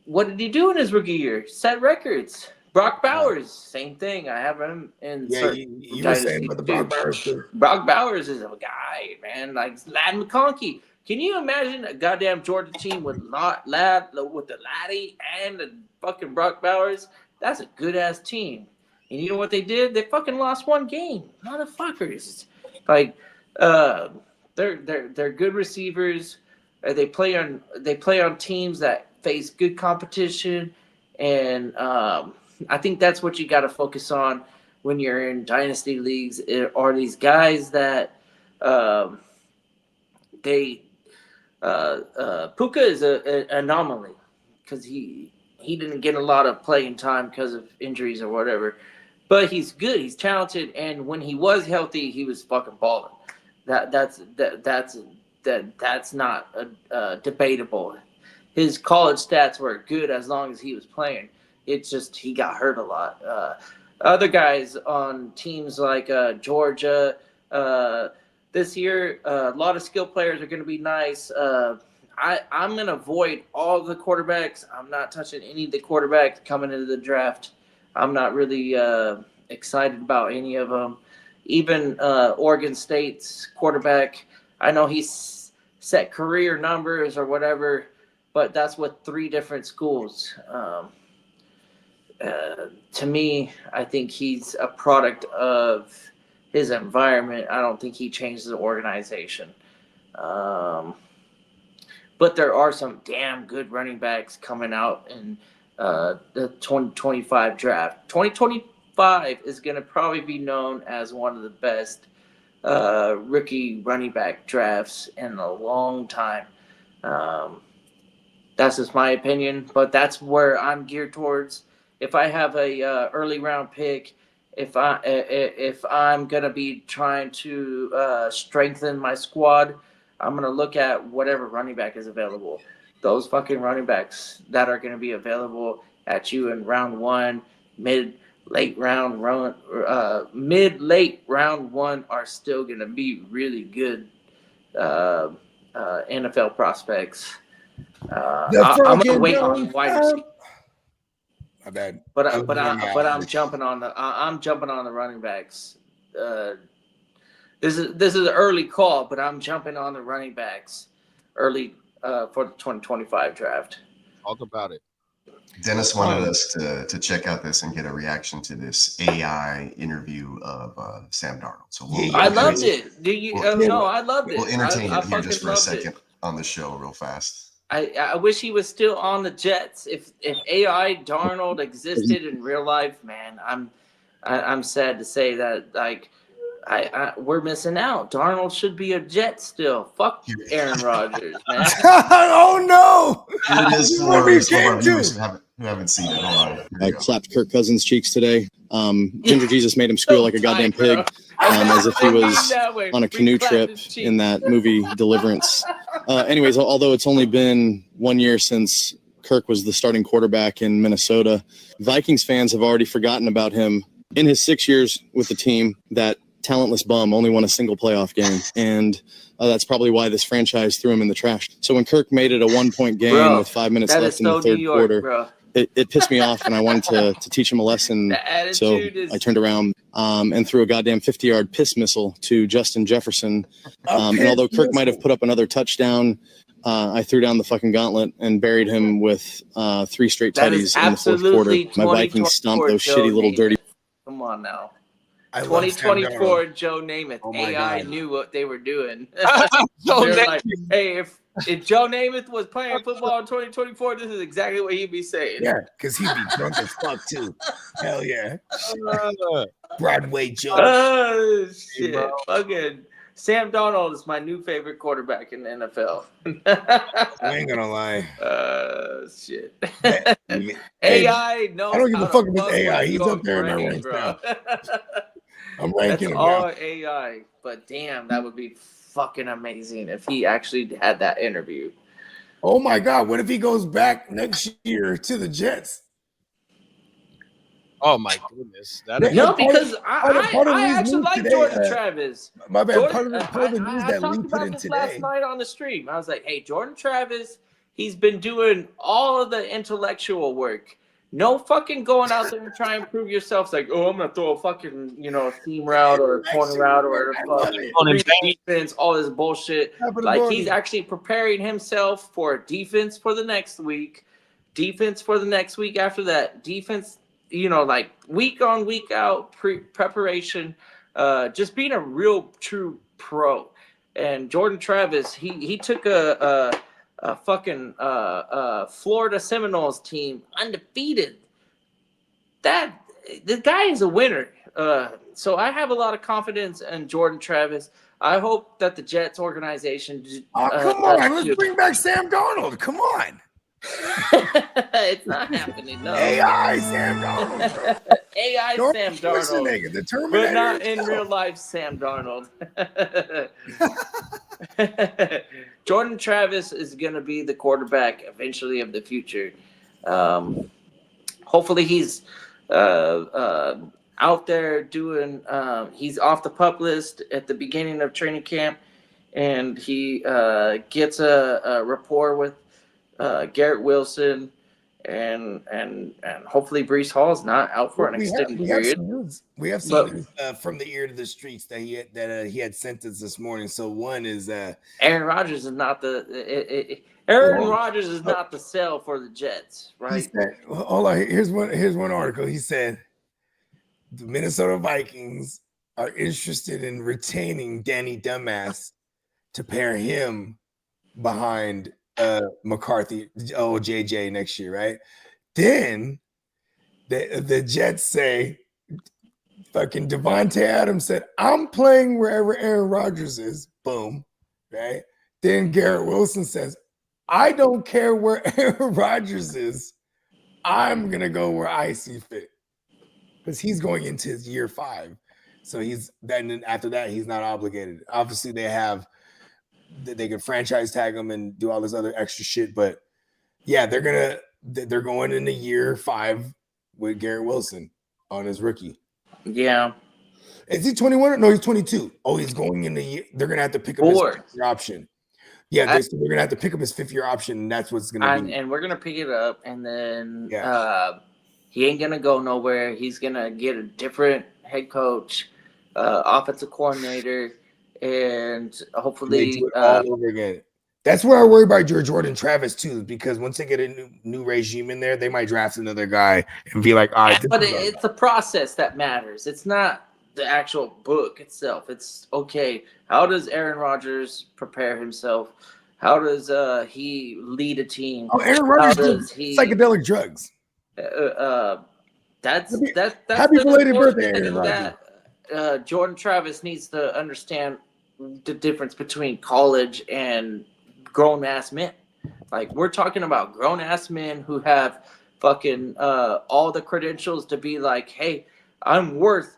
C: what did he do in his rookie year? Set records. Brock Bowers, same thing. I have him in.
D: Yeah, you were saying about the Brock Bowers too.
C: Brock Bowers is a guy, man. Like Ladd McConkey. Can you imagine a goddamn Georgia team with the Laddie and the fucking Brock Bowers? That's a good ass team. And you know what they did? They fucking lost one game, motherfuckers. Like, they're good receivers. They play on teams that face good competition, and I think that's what you got to focus on when you're in dynasty leagues. Are these guys that Puka is an anomaly because he didn't get a lot of playing time because of injuries or whatever. But he's good. He's talented, and when he was healthy, he was fucking balling. That's not debatable. His college stats were good as long as he was playing. It's just he got hurt a lot. Other guys on teams like Georgia this year, a lot of skill players are going to be nice. I'm going to avoid all the quarterbacks. I'm not touching any of the quarterbacks coming into the draft. I'm not really excited about any of them. Even Oregon State's quarterback, I know he's set career numbers or whatever, but that's with 3 different schools. To me, I think he's a product of his environment. I don't think he changed the organization. But there are some damn good running backs coming out in the 2025 draft. 2025 is going to probably be known as one of the best rookie running back drafts in a long time. That's just my opinion, but that's where I'm geared towards. If I have a early round pick, if I'm gonna be trying to strengthen my squad, I'm gonna look at whatever running back is available. Those fucking running backs that are gonna be available at you in round 1, mid-late round 1 are still gonna be really good NFL prospects. I'm gonna wait on wide receiver.
D: My bad.
C: But I'm jumping on the running backs. This is an early call, but I'm jumping on the running backs early for the 2025 draft.
B: Talk about it.
E: Dennis wanted us to check out this and get a reaction to this AI interview of Sam Darnold. So
C: I loved it. Do you? No, I loved it.
E: We'll entertain it here just for a second
C: it.
E: on the show, real fast.
C: I wish he was still on the Jets. If AI Darnold existed in real life, man, I'm sad to say that we're missing out. Darnold should be a Jet still. Fuck Aaron Rodgers, man.
D: Oh no!
E: Here it is for our viewers who haven't seen it. Hold on.
G: I clapped Kirk Cousins' cheeks today. Ginger Jesus made him squeal like a goddamn pig, as if he was on a canoe trip in that movie Deliverance. Anyways, although it's only been 1 year since Kirk was the starting quarterback in Minnesota, Vikings fans have already forgotten about him. In his 6 years with the team, that talentless bum only won a single playoff game, and that's probably why this franchise threw him in the trash. So when Kirk made it a 1-point game with 5 minutes left in the third quarter, it pissed me off, and I wanted to teach him a lesson.
C: The
G: So
C: attitude is
G: I turned around and threw a goddamn 50-yard piss missile to Justin Jefferson. And although Kirk might have put up another touchdown, I threw down the fucking gauntlet and buried him with 3 straight
C: that is
G: tutties in the fourth quarter.
C: absolutely
G: My Vikings stomped
C: 2024
G: those
C: Joe
G: shitty little
C: Namath.
G: dirty.
C: Come on now.
D: I love Sam
C: 2024
D: Darnold.
C: Joe Namath.
D: Oh my
C: AI
D: God.
C: knew what they were doing.
B: So
C: They're
B: that-
C: like, hey, if Joe Namath was playing football in 2024, this is exactly what he'd be saying.
D: Yeah, because he'd be drunk as fuck too. Hell yeah.
B: uh,
D: Broadway Joe.
C: Oh shit!
B: bro.
C: Fucking Sam Darnold is my new favorite quarterback in the NFL.
D: I ain't gonna lie.
C: Shit.
D: Hey,
C: AI knows.
D: I don't give
C: how
D: a
C: to
D: fuck about
C: fuck
D: AI.
C: with
D: He's
C: your
D: up there in my
C: brain,
D: ranks
C: bro.
D: now. I'm
C: That's
D: ranking him
C: all
D: now.
C: AI. But damn, that would be fucking amazing if he actually had that interview.
D: Oh my God, what if he goes back next year to the Jets?
B: oh my goodness. That
D: Yeah.
C: No,
D: part of-
C: because
D: part of
C: I
D: his
C: actually
D: news
C: like
D: today,
C: Jordan Travis.
D: My bad.
C: Jordan,
D: Part of the news
C: I
D: that Lee
C: talked
D: put
C: about
D: in
C: this last
D: today.
C: night on the stream. I was like, hey, Jordan Travis, he's been doing all of the intellectual work. No fucking going out there and try and prove yourself. It's like, oh, I'm gonna throw a fucking, a seam route or a corner route or
D: I
C: a
D: love
C: fucking
D: it.
C: defense, all this bullshit.
D: Top of the
C: Like
D: morning.
C: he's actually preparing himself for defense for the next week, defense for the next week after that, defense, like week on, week out preparation, just being a real true pro. And Jordan Travis, he took a fucking Florida Seminoles team undefeated. The guy is a winner. So I have a lot of confidence in Jordan Travis. I hope that the Jets organization.
D: Oh, come on. Let's bring back Sam Darnold. Come on.
C: It's not happening. No.
D: AI Sam Darnold.
C: AI
D: George
C: Sam Darnold.
D: Schwarzenegger, the Terminator.
C: But not in
D: himself.
C: real life, Sam Darnold. Jordan Travis is going to be the quarterback eventually of the future. Hopefully he's out there doing, he's off the pup list at the beginning of training camp, and he gets a rapport with Garrett Wilson. And hopefully Breece Hall is not out for an extended period.
D: We have some news from the ear to the streets that he had sent us this morning. So one is
C: Aaron Rodgers is not Aaron Rodgers is not the sell for the Jets, right?
D: He said, hold on, here's one article. He said the Minnesota Vikings are interested in retaining Danny Dumbass to pair him behind McCarthy, JJ next year, right? Then the Jets say, fucking Devontae Adams said, I'm playing wherever Aaron Rodgers is. Boom, right? Then Garrett Wilson says, I don't care where Aaron Rodgers is. I'm gonna go where I see fit, because he's going into his year 5. So then after that he's not obligated. Obviously they can franchise tag him and do all this other extra shit, but yeah, they're going into year 5 with Garrett Wilson on his rookie.
C: Yeah.
D: Is he 21? No, he's 22. Oh, he's going in the year. They're gonna have to pick up his 5th-year option. Yeah, they're gonna have to pick up his 5th-year option, and that's what's gonna be.
C: And we're gonna pick it up, and then he ain't gonna go nowhere. He's gonna get a different head coach, offensive coordinator, and hopefully
D: They do it all over again. That's where I worry about Jordan Travis too, because once they get a new regime in there, they might draft another guy and be like, all right.
C: But it's the process that matters. It's not the actual book itself. It's okay. How does Aaron Rodgers prepare himself? How does he lead a team?
D: Oh, Aaron Rodgers does psychedelic drugs.
C: That's
D: happy
C: the
D: belated
C: important
D: birthday, Aaron
C: thing
D: Rodgers.
C: that Jordan Travis needs to understand the difference between college and grown ass men. Like, we're talking about grown ass men who have fucking all the credentials to be like, hey, I'm worth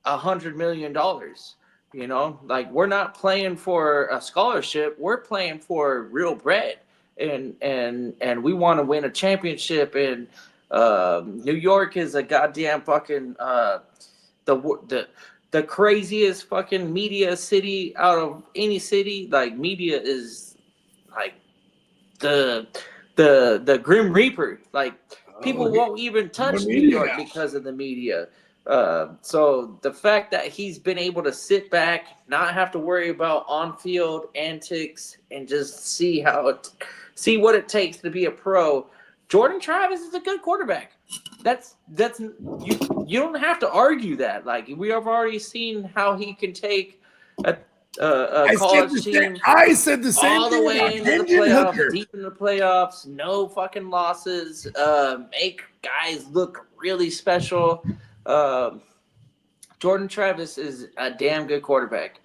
C: $100 million. Like, we're not playing for a scholarship. We're playing for real bread, and we want to win a championship. And New York is a goddamn fucking the craziest fucking media city out of any city. Like, media is like the Grim Reaper. Like, People won't even touch
D: the
C: New
D: media
C: York
D: now.
C: because of the media. So the fact that he's been able to sit back, not have to worry about on-field antics, and just see see what it takes to be a pro. Jordan Travis is a good quarterback. That's you don't have to argue that. Like, we have already seen how he can take a college team
D: I said the same
C: all the
D: thing
C: way
D: about
C: into the
D: Hendon
C: playoffs,
D: Hooker.
C: deep in the playoffs, no fucking losses, make guys look really special. Jordan Travis is a damn good quarterback.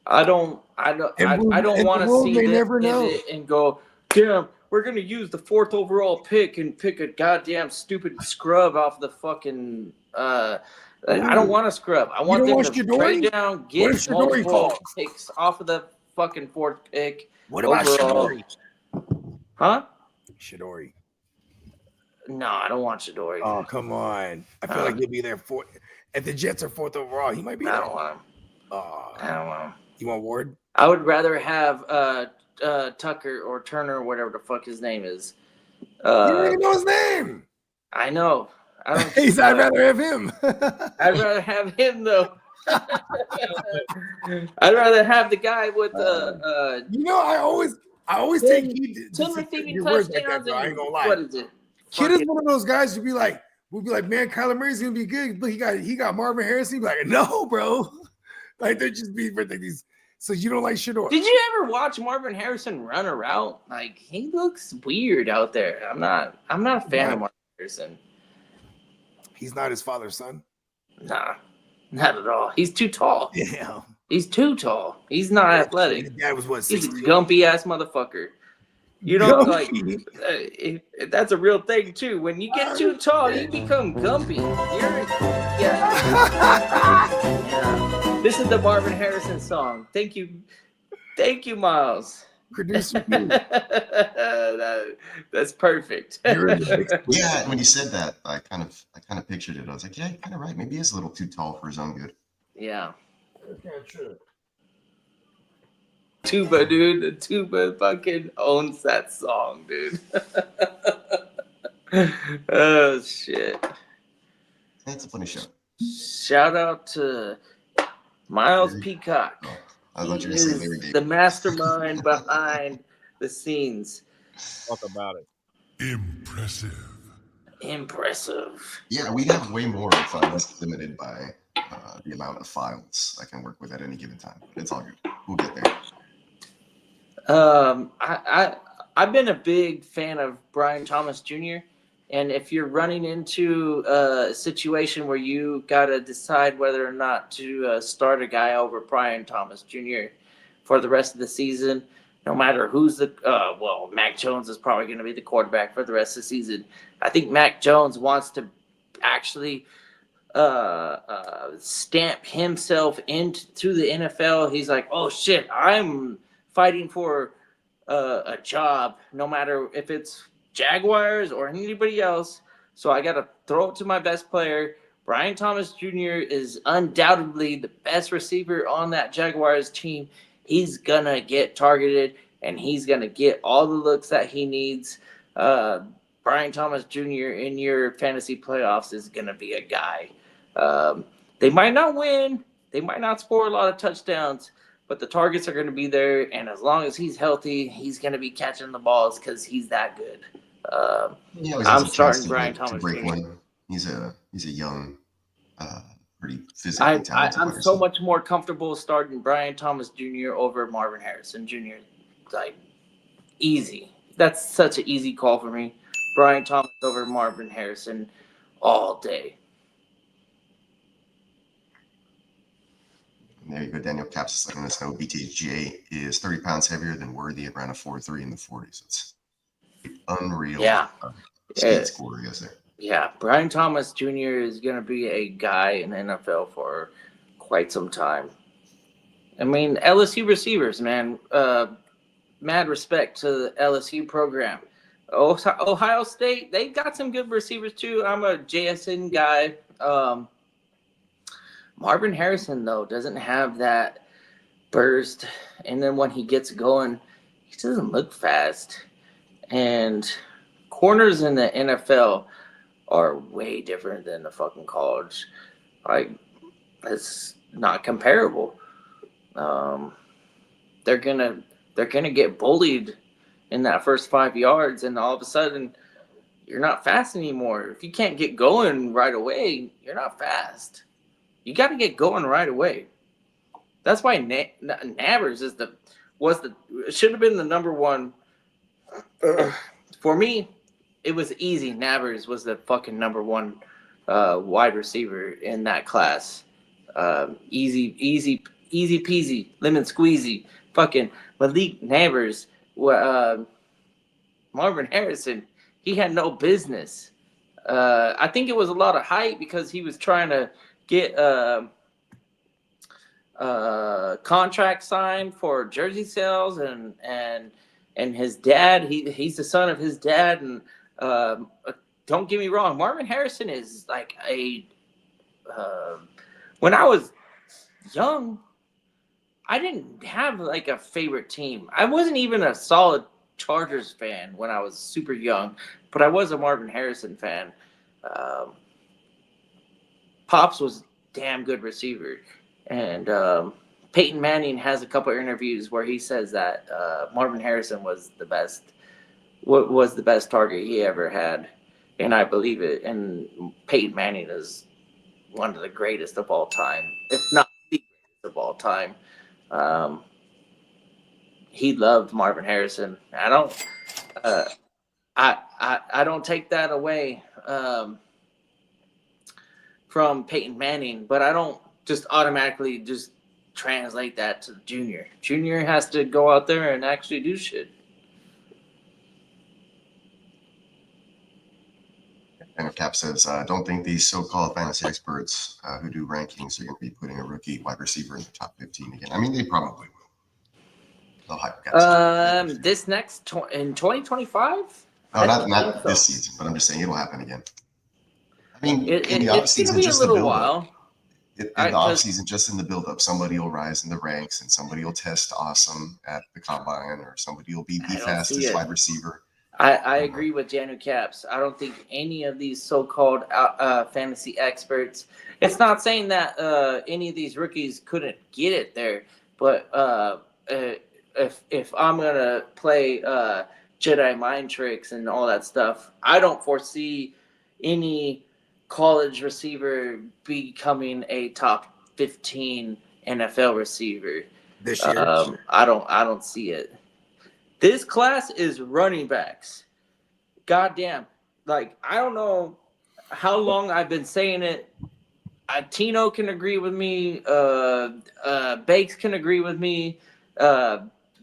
C: I don't
D: And
C: want
D: the
C: to
D: world
C: see
D: may
C: this
D: never know.
C: pivot and go, damn, we're gonna use the 4th overall pick and pick a goddamn stupid scrub off the fucking. I don't want a scrub. I want
D: don't
C: them
D: want
C: to
D: Shadori?
C: trade down,
D: What
C: get
D: if Shadori
C: multiple
D: falls?
C: picks off of the fucking 4th pick.
D: What about
C: overall.
D: Shadori?
C: Huh?
D: Shadori.
C: No, I don't want Shadori.
D: Oh, come on. I feel like he'll be there if the Jets are 4th overall, he might be
C: I
D: there.
C: don't want him.
D: Oh,
C: I don't want him.
D: you want Ward?
C: I would rather have Tucker or Turner, whatever the fuck his name is.
D: You don't even know his name.
C: I know. I don't.
D: I'd rather have him.
C: I'd rather have him though. I'd rather have the guy with the.
D: I always take heed to
C: 10 receiving
D: your words like
C: touchdowns.
D: that, though. I ain't gonna lie.
C: What is it?
D: Kid is one of those guys we'll be like, man, Kyler Murray's gonna be good, but he got Marvin Harrison. Be like, no, bro. Like, they're just being like these. So you don't like Shador?
C: Did you ever watch Marvin Harrison run a route? Like, he looks weird out there. I'm not a fan of Marvin Harrison.
D: He's not his father's son.
C: Nah, not at all. He's too tall.
D: Yeah.
C: He's too tall. He's not athletic.
D: His dad was what?
C: He's a
D: 6'2"?
C: gumpy ass motherfucker. You know, like
D: Gumpy?
C: that's a real thing too. When you get too tall, you become gumpy. Yeah. This is the Marvin Harrison song. Thank you, Miles.
D: Producer.
C: That's perfect.
E: Yeah, when you said that, I kind of pictured it. I was like, yeah, you're kind of right. Maybe he is a little too tall for his own good.
C: Yeah. Tuba, dude. The Tuba fucking owns that song, dude. Oh, shit.
E: It's a funny show.
C: Shout out to Miles Peacock.
E: Oh, I thought you were
C: He
E: going to say
C: is
E: Larry David.
C: the mastermind behind the scenes.
B: Talk about it.
C: Impressive.
E: Yeah, we have way more if I was limited by the amount of files I can work with at any given time. But it's all good. We'll get there.
C: I've been a big fan of Brian Thomas Jr. And if you're running into a situation where you got to decide whether or not to start a guy over Brian Thomas Jr. for the rest of the season, no matter who's Mac Jones is probably going to be the quarterback for the rest of the season. I think Mac Jones wants to actually stamp himself into the NFL. He's like, oh shit, I'm fighting for a job, no matter if it's Jaguars or anybody else. So I got to throw it to my best player. Brian Thomas Jr. is undoubtedly the best receiver on that Jaguars team. He's going to get targeted, and he's going to get all the looks that he needs. Brian Thomas Jr. in your fantasy playoffs is going to be a guy. They might not win. They might not score a lot of touchdowns, but the targets are going to be there. And as long as he's healthy, he's going to be catching the balls because he's that good. I'm starting Brian Thomas Jr.
E: He's a young, pretty physically talented.
C: I'm so much more comfortable starting Brian Thomas Jr. over Marvin Harrison Jr. Like, easy. That's such an easy call for me. Brian Thomas over Marvin Harrison all day.
E: And there you go. Daniel Caps is letting us know BTHGA is 30 pounds heavier than Worthy at around a 4.3 in the 40s. It's unreal.
C: Yeah.
E: Speed score, I guess there.
C: Yeah, Brian Thomas Jr. is going to be a guy in the NFL for quite some time. I mean, LSU receivers, man. Mad respect to the LSU program. Ohio State, they got some good receivers too. I'm a JSN guy. Marvin Harrison, though, doesn't have that burst. And then when he gets going, he doesn't look fast. And corners in the NFL, are way different than the fucking college. Like, it's not comparable. They're gonna get bullied in that first 5 yards, and all of a sudden you're not fast anymore. If you can't get going right away, you're not fast. You got to get going right away. That's why Nabers should have been the number one. For me, it was easy. Nabers was the fucking number one wide receiver in that class. Easy peasy, lemon squeezy. Fucking Malik Nabers, Marvin Harrison, he had no business. I think it was a lot of hype because he was trying to get contract signed for jersey sales, and his dad, he's the son of his dad, and don't get me wrong, Marvin Harrison is like when I was young, I didn't have like a favorite team. I wasn't even a solid Chargers fan when I was super young, but I was a Marvin Harrison fan. Pops was damn good receiver, and Peyton Manning has a couple of interviews where he says that Marvin Harrison was the best target he ever had, and I believe it. And Peyton Manning is one of the greatest of all time, if not the greatest of all time. He loved Marvin Harrison. I don't take that away from Peyton Manning, but I don't just automatically just translate that to Junior. Junior has to go out there and actually do shit.
E: And Cap says, don't think these so-called fantasy experts who do rankings are going to be putting a rookie wide receiver in the top 15 again. I mean, they probably will. They'll hype guys.
C: This next in 2025?
E: No, not this season, but I'm just saying it'll happen again. I mean,
C: it's going to be a little while.
E: In the offseason, just in the build-up, somebody will rise in the ranks and somebody will test awesome at the combine, or somebody will be the fastest wide receiver.
C: I agree with Janu Caps. I don't think any of these so-called fantasy experts. It's not saying that any of these rookies couldn't get it there, but if I'm gonna play Jedi mind tricks and all that stuff, I don't foresee any college receiver becoming a top 15 NFL receiver
D: this year.
C: I don't see it. This class is running backs. Goddamn. Like, I don't know how long I've been saying it. Tino can agree with me. Bakes can agree with me.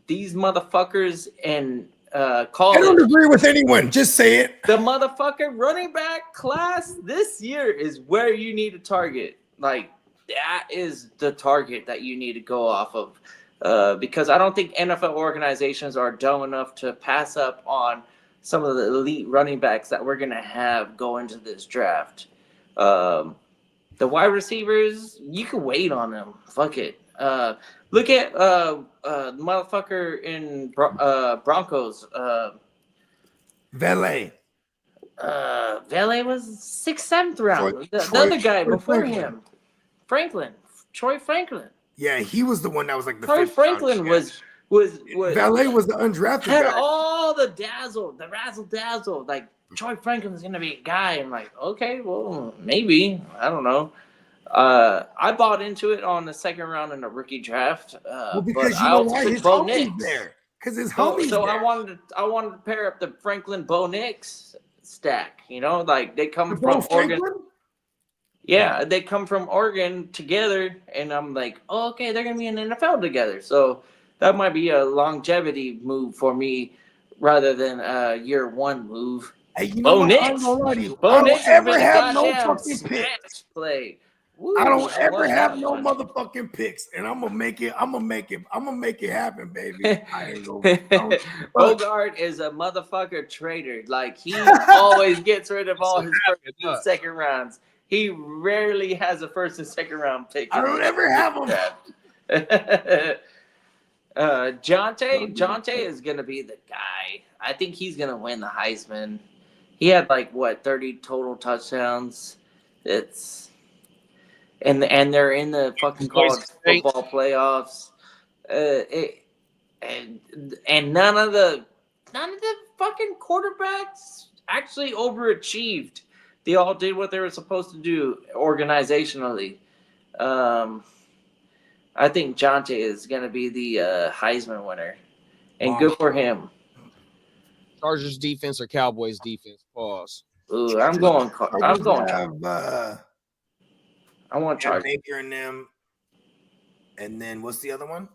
C: These motherfuckers in college.
D: I don't agree with anyone. Just say it.
C: The motherfucker running back class this year is where you need to target. Like, that is the target that you need to go off of. Because I don't think NFL organizations are dumb enough to pass up on some of the elite running backs that we're going to have go into this draft. The wide receivers, you can wait on them. Fuck it. Look at the motherfucker in Broncos.
D: Valet.
C: Valet was 6th, 7th round. The other guy before him. Troy Franklin.
D: Yeah, he was the one that was like the
C: Troy Franklin was
D: Valet was the undrafted
C: had
D: guy.
C: all the razzle dazzle. Like, Troy Franklin's gonna be a guy. I'm like, okay, well, maybe. I don't know. I bought into it on the 2nd round in the rookie draft.
D: Because you know why? His homie's there. Because his homie's
C: so
D: there.
C: I wanted to pair up the Franklin Bo Nix stack. You know, like they come from Oregon. Yeah, they come from Oregon together, and I'm like, oh, okay, they're gonna be in the NFL together. So that might be a longevity move for me rather than a year one move.
D: Hey, you know
C: Bo Nix.
D: I don't
C: Nix
D: ever have no
C: goddamn
D: fucking picks.
C: play. Woo,
D: I don't ever
C: love
D: have
C: that
D: no
C: one.
D: motherfucking picks, and I'm gonna make it happen, baby. I ain't gonna,
C: Bogart is a motherfucker trader. Like, he always gets rid of all his first and second rounds. He rarely has a 1st and 2nd round pick.
D: I don't ever have them.
C: Jonte is gonna be the guy. I think he's gonna win the Heisman. He had like what 30 total touchdowns. It's and they're in the fucking college football playoffs. And none of the fucking quarterbacks actually overachieved. They all did what they were supposed to do organizationally. I think Jonte is going to be the Heisman winner, and good for him.
B: Chargers defense or Cowboys defense? Pause.
C: Ooh, I'm going.
D: I
C: want Chargers.
D: Baker and them. And then what's the other one?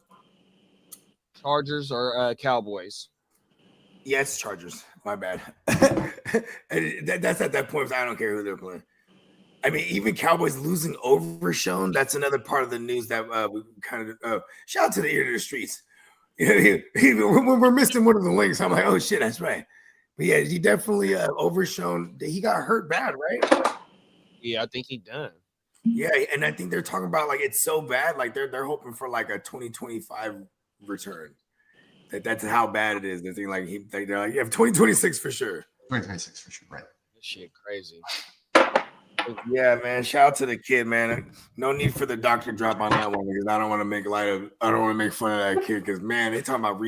B: Chargers or Cowboys?
D: Yeah, it's Chargers. My bad. That's at that point. I don't care who they're playing. I mean, even Cowboys losing Overshown. That's another part of the news that we kind of shout out to the ear to the streets. We're missing one of the links. I'm like, oh shit, that's right. But yeah, he definitely Overshown. He got hurt bad, right?
B: Yeah, I think he done.
D: Yeah, and I think they're talking about like it's so bad, like they're hoping for like a 2025 return. That's how bad it is. They're thinking like they're like, you have 2026 for sure.
E: 2026 for sure, right?
B: This shit crazy.
D: Yeah, man. Shout out to the kid, man. No need for the doctor drop on that one because I don't want to make fun of that kid because man, they talking about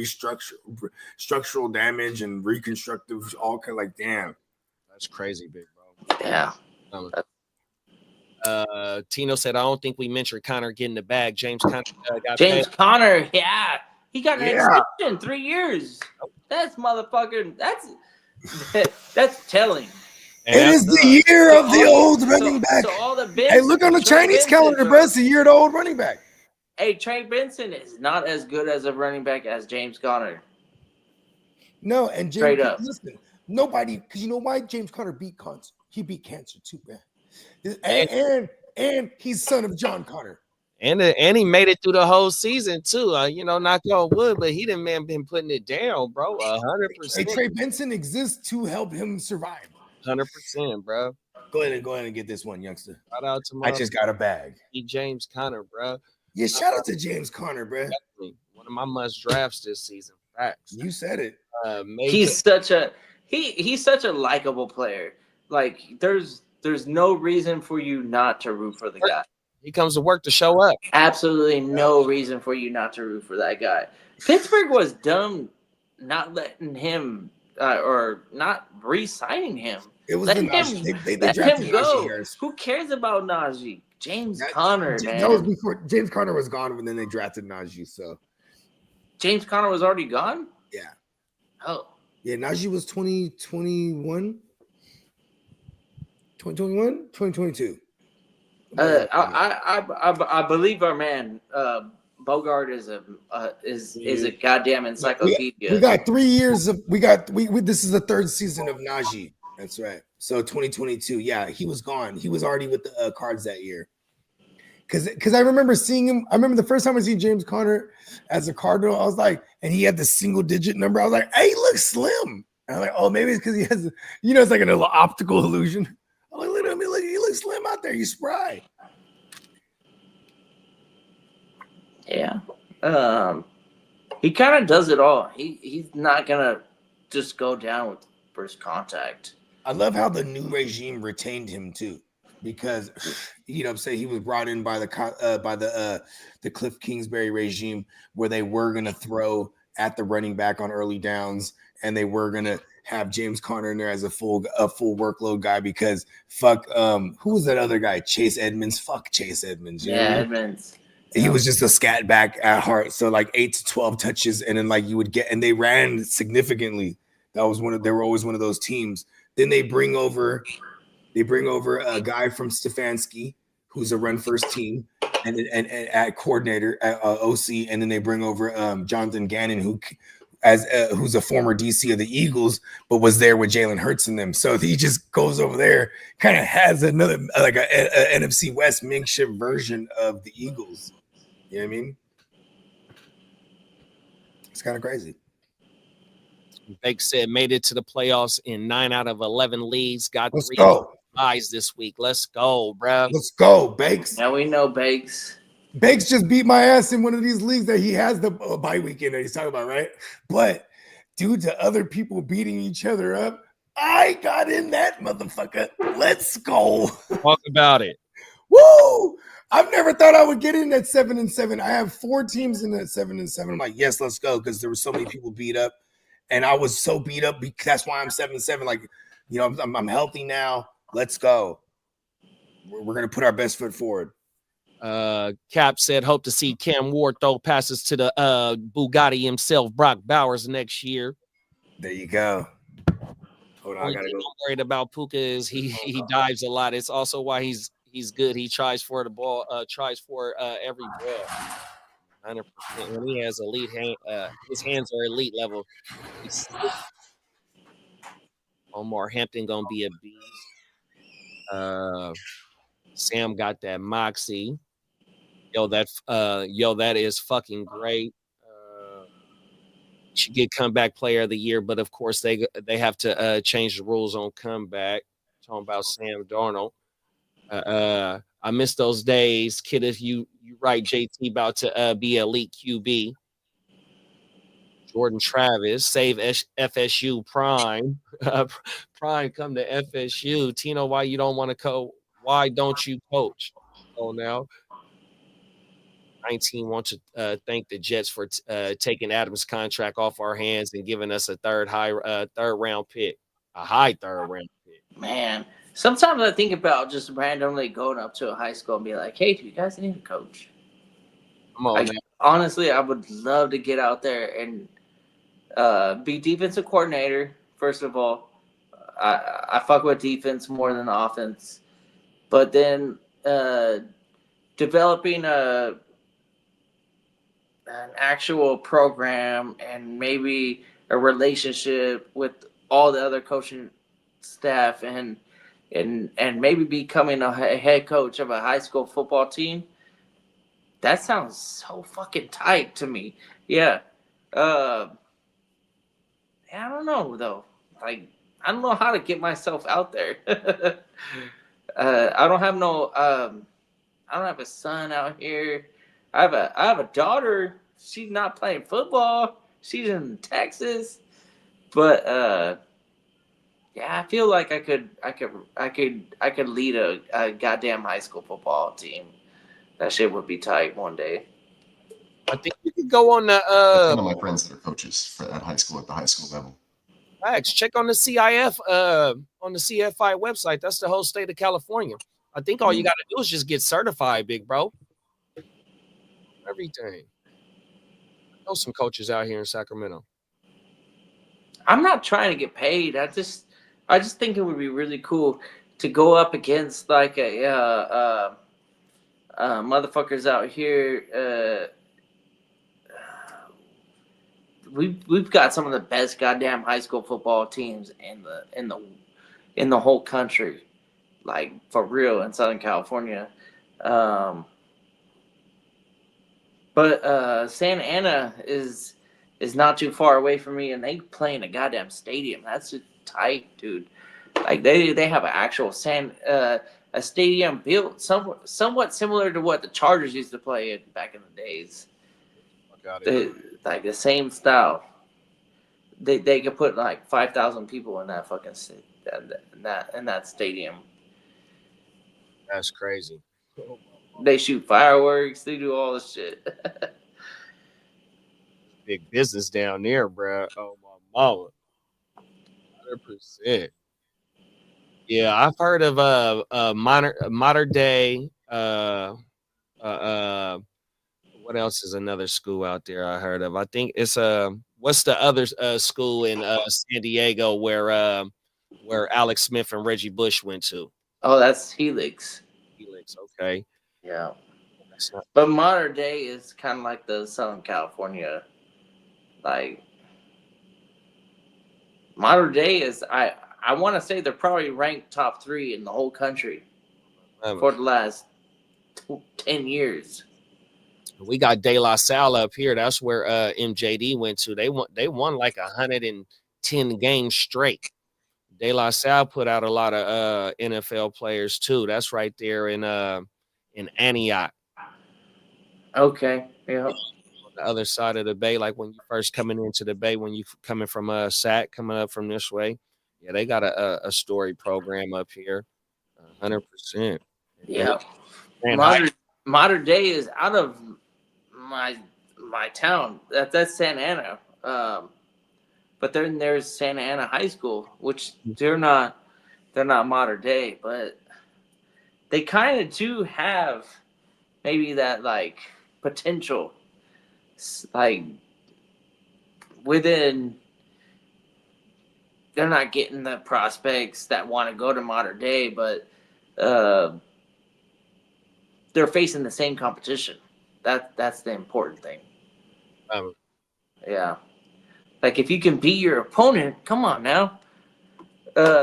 D: structural damage and reconstructive, all kind of like damn.
B: That's crazy, big bro.
C: Yeah.
B: Tino said, I don't think we mentioned Connor getting the bag. James Conner got
C: James
B: paid.
C: Conner, yeah. He got an extension, 3 years. That's motherfucking that's telling.
B: And
D: it is the year of the old running back.
C: So all the
D: hey, look on the Chinese calendar, bro. It's the year of the old running back.
C: Hey, Trey Benson is not as good as a running back as James Conner.
D: No, and James,
C: straight up.
D: Listen, nobody, because you know why James Conner beat cancer? He beat cancer too, man. And he's son of John Conner.
B: And he made it through the whole season too. Knock on wood, but he done been putting it down, bro. 100%.
D: Hey, Trey Benson exists to help him survive.
B: 100%, bro.
D: Go ahead and get this one, youngster.
B: Shout out to
D: I just got a bag.
B: James Conner, bro.
D: Yeah, shout out to James Conner, bro.
B: One of my must drafts this season. Facts.
D: You said it.
C: He's such a likable player. Like there's no reason for you not to root for the guy.
B: He comes to work to show up.
C: Absolutely no reason for you not to root for that guy. Pittsburgh was dumb not letting him or not re-signing him.
D: It was
C: let
D: him
C: go. Who cares about Najee? James Conner, man.
D: That was before James Conner was gone when then they drafted Najee. So
C: James Conner was already gone?
D: Yeah.
C: Oh.
D: Yeah, Najee was 2021. 2022.
C: I believe our man Bogart is a goddamn encyclopedia.
D: We got 3 years of this is the third season of Najee. That's right. So 2022. Yeah, he was gone. He was already with the Cards that year. Because I remember seeing him. I remember the first time I see James Conner as a Cardinal. I was like, and he had the single digit number. I was like, hey, he looks slim. And I'm like, oh, maybe it's because he has, it's like an optical illusion. I'm like, look at him. Look, he looks slim out there. He's spry.
C: Yeah. He kind of does it all. He's not gonna just go down with first contact.
D: I love how the new regime retained him too, because I'm saying he was brought in by the Cliff Kingsbury regime, where they were gonna throw at the running back on early downs, and they were gonna have James Conner in there as a full workload guy because fuck who was that other guy? Chase Edmonds. Fuck Chase Edmonds.
C: Edmonds.
D: He was just a scat back at heart. So like 8 to 12 touches, and then like you would get, and they ran significantly. They were always one of those teams. Then they bring over a guy from Stefanski, who's a run first team, and at coordinator at OC, and then they bring over Jonathan Gannon, who's a former DC of the Eagles, but was there with Jalen Hurts and them. So he just goes over there, kind of has another like a NFC West makeshift version of the Eagles. You know what I mean? It's kind of crazy.
B: Bake said made it to the playoffs in 9 out of 11 leagues. Got
D: Let's
B: 3
D: go.
B: buys this week. Let's go, bro.
D: Let's go, Bakes.
C: Now we know Bakes.
D: Bakes just beat my ass in one of these leagues that he has the bye weekend that he's talking about, right? But due to other people beating each other up, I got in that motherfucker. Let's go.
B: Talk about it.
D: Woo! I've never thought I would get in at 7-7. I have 4 teams in at 7-7. I'm like, yes, let's go, because there were so many people beat up, and I was so beat up because that's why I'm 7-7. Like, you know, I'm healthy now. Let's go. We're gonna put our best foot forward.
B: Cap said, hope to see Cam Ward throw passes to the Bugatti himself, Brock Bowers, next year.
D: There you go. Hold on, I gotta go.
B: I'm worried about Puka is he dives a lot. It's also why he's good. He tries for the ball, tries for every ball. 100%. When he has elite hand, his hands are elite level. Omar Hampton gonna be a beast. Sam got that moxie. That is fucking great. Should get comeback player of the year, but of course they have to change the rules on comeback. Talking about Sam Darnold. I miss those days, kid. If you right, JT about to be elite QB. Jordan Travis, save FSU Prime. Prime come to FSU. Tino, why you don't want to coach? Why don't you coach? Oh, now 19 want to thank the Jets for taking Adams' contract off our hands and giving us a third round pick, a high third round pick.
C: Man, sometimes I think about just randomly going up to a high school and be like, "Hey, do you guys need a coach?"
B: Come on, man.
C: Honestly, I would love to get out there and be defensive coordinator. First of all, I fuck with defense more than offense, but then developing an actual program and maybe a relationship with all the other coaching staff and maybe becoming a head coach of a high school football team. That sounds so fucking tight to me. Yeah. I don't know though. Like, I don't know how to get myself out there. I don't have a son out here. I have a daughter. She's not playing football. She's in Texas. But yeah, I feel like I could lead a goddamn high school football team. That shit would be tight one day.
B: I think you could go on the
E: One of my friends that are coaches at high school, at the high school level.
B: check on the CIF on the CFI website. That's the whole state of California. I think all you got to do is just get certified, big bro. Everything. I know some coaches out here in Sacramento.
C: I'm not trying to get paid. I just think it would be really cool to go up against like a motherfuckers out here. We've got some of the best goddamn high school football teams in the whole country, like for real in Southern California. But Santa Ana is not too far away from me, and they play in a goddamn stadium. That's just tight, dude. Like they have an actual a stadium built somewhat similar to what the Chargers used to play in back in the days. Like the same style. They could put like 5,000 people in that fucking in that stadium.
B: That's crazy.
C: They shoot fireworks. They do all this shit.
B: Big business down there, bro. Oh my mama. 100%. Yeah, I've heard of modern day. What else is another school out there I heard of? I think it's what's the other school in San Diego where Alex Smith and Reggie Bush went to?
C: Oh, that's Helix.
B: Helix, okay.
C: Yeah. But modern day is kind of like the Southern California. Like modern day is I want to say they're probably ranked top 3 in the whole country for the last 10 years.
B: We got De La Salle up here. That's where MJD went to. They won like 110 games straight. De La Salle put out a lot of NFL players too. That's right there in Antioch.
C: Okay, yeah.
B: On the other side of the bay, like when you first coming into the bay, when you coming from SAC, coming up from this way, Yeah, they got a story program up here. 100%.
C: Yeah.
B: Man,
C: Modern Day is out of my town. That's Santa Ana. But then there's Santa Ana High School, which they're not modern day, but they kind of do have maybe that like potential, like within. They're not getting the prospects that want to go to modern day, but they're facing the same competition. That's the important thing. Yeah. Like if you can beat your opponent, come on now.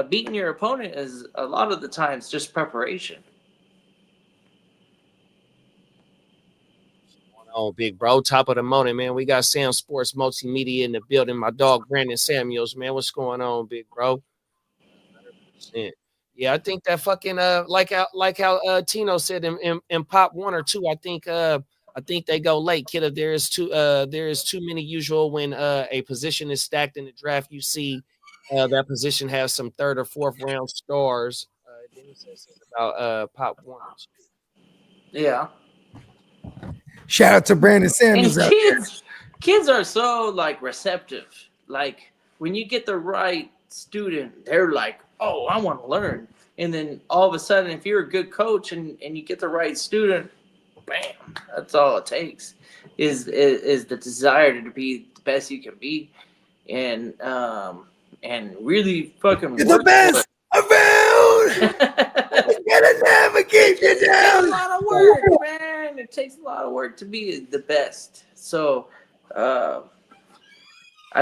C: Beating your opponent is a lot of the times just preparation.
B: Oh, big bro, top of the morning, man. We got Sam Sports Multimedia in the building. My dog Brandon Samuels, man. What's going on, big bro? 100%. Yeah, I think that fucking like how Tino said in pop 1 or 2. I think they go late, kiddo. There is too many usual when a position is stacked in the draft. You see that position has some 3rd or 4th round stars. Then he says something about pop 1 or 2.
C: Yeah.
D: Shout out to Brandon Samuels.
C: And kids are so like receptive. Like when you get the right student, they're like, "Oh, I want to learn." And then all of a sudden, if you're a good coach and you get the right student, bam, that's all it takes is the desire to be the best you can be, and really fucking
D: You're the best around. Gotta navigate you
C: It takes
D: down.
C: a lot of work, man. It takes a lot of work to be the best. So, I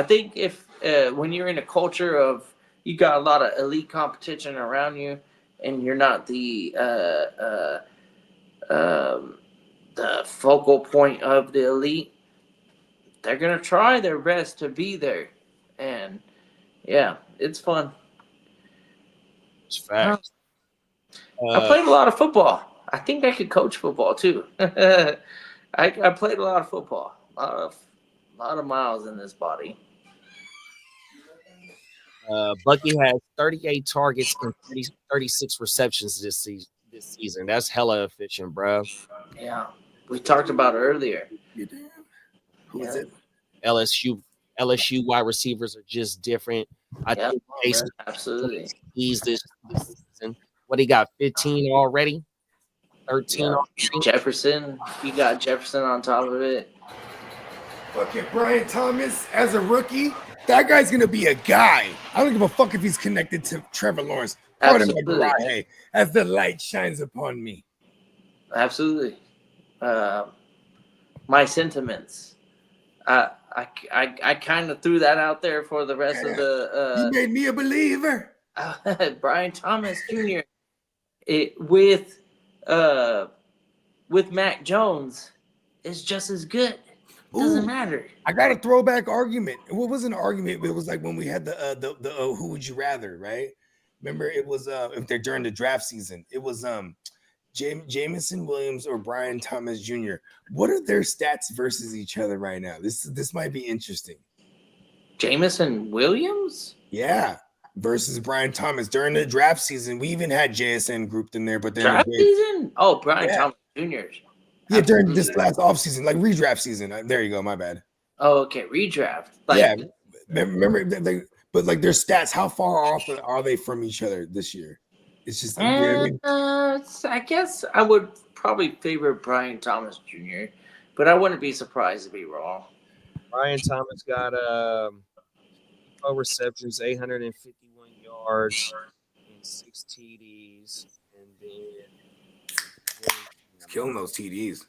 C: think if when you're in a culture of you got a lot of elite competition around you, and you're not the focal point of the elite, they're gonna try their best to be there, and yeah, it's fun.
B: It's facts.
C: I played a lot of football. I think I could coach football too. I played a lot of football. A lot of miles in this body.
B: Bucky has 38 targets and 36 receptions this season. That's hella efficient, bro.
C: Yeah, we talked about it earlier.
D: Who is it?
B: LSU wide receivers are just different. I think Jason
C: Absolutely.
B: He's this season. What he got? 15 already. 13 already?
C: Jefferson. You got Jefferson on top of it.
D: Fucking Brian Thomas as a rookie. That guy's gonna be a guy. I don't give a fuck if he's connected to Trevor Lawrence. Pardon my
C: Absolutely.
D: garage, as the light shines upon me.
C: Absolutely. My sentiments. I kind of threw that out there for the rest of
D: You
C: the
D: made me a believer.
C: Brian Thomas Jr. With Mac Jones is just as good. Doesn't matter.
D: I got a throwback argument. What was an argument? But it was like when we had the who would you rather, right? Remember, it was if they're during the draft season. It was Jameson Williams or Brian Thomas Jr. What are their stats versus each other right now? This might be interesting.
C: Jameson Williams?
D: Yeah, versus Brian Thomas during the draft season. We even had JSN grouped in there, but then
C: Draft season? Oh, Brian Thomas Jr.
D: Yeah, during this last offseason, like redraft season. There you go, my bad.
C: Oh, okay, redraft. Like,
D: yeah, remember, but like their stats, how far off are they from each other this year? It's just, you know what I mean?
C: I guess I would probably favor Brian Thomas Jr., but I wouldn't be surprised to be wrong.
B: Brian Thomas got 4 receptions, 851 yards, and 6 TDs, and then
D: He's killing those TDs.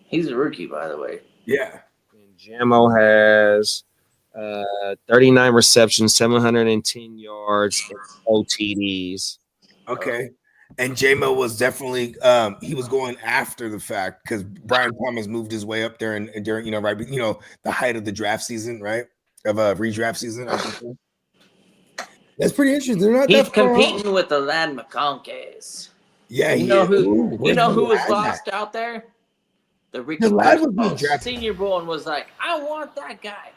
C: He's a rookie, by the way.
D: Yeah.
B: And Jamo has 39 receptions, 710 yards, and 4 TDs.
D: Okay. And J-Mo was definitely he was going after the fact because Brian Thomas moved his way up there and during right the height of the draft season, right? Of a redraft season. I think. That's pretty interesting. They're not
C: He's
D: that far
C: competing
D: off.
C: with the Lad McConkey's.
D: Yeah,
C: you know who was
D: Lad
C: lost out there? The Ricky
D: The Lad was
C: Bush
D: being drafted.
C: Senior Bowl and was like, I want that guy.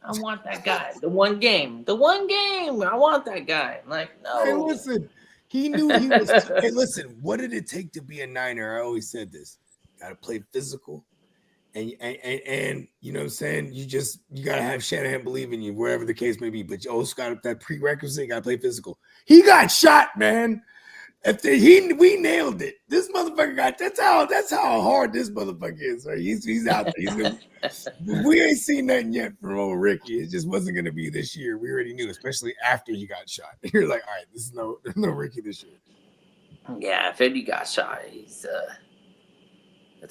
C: I want that guy. The one game. I want that guy. Like, no.
D: Hey, listen, he knew he was. Hey, listen, what did it take to be a Niner? I always said this. Got to play physical. And you know what I'm saying? You got to have Shanahan believe in you, wherever the case may be. But you also got that prerequisite, you got to play physical. He got shot, man. We nailed it. This motherfucker that's how hard this motherfucker is. Right? He's out there. We ain't seen nothing yet from old Ricky. It just wasn't gonna be this year. We already knew, especially after he got shot. You're like, all right, there's no Ricky this year.
C: Yeah, if Eddie got shot, it's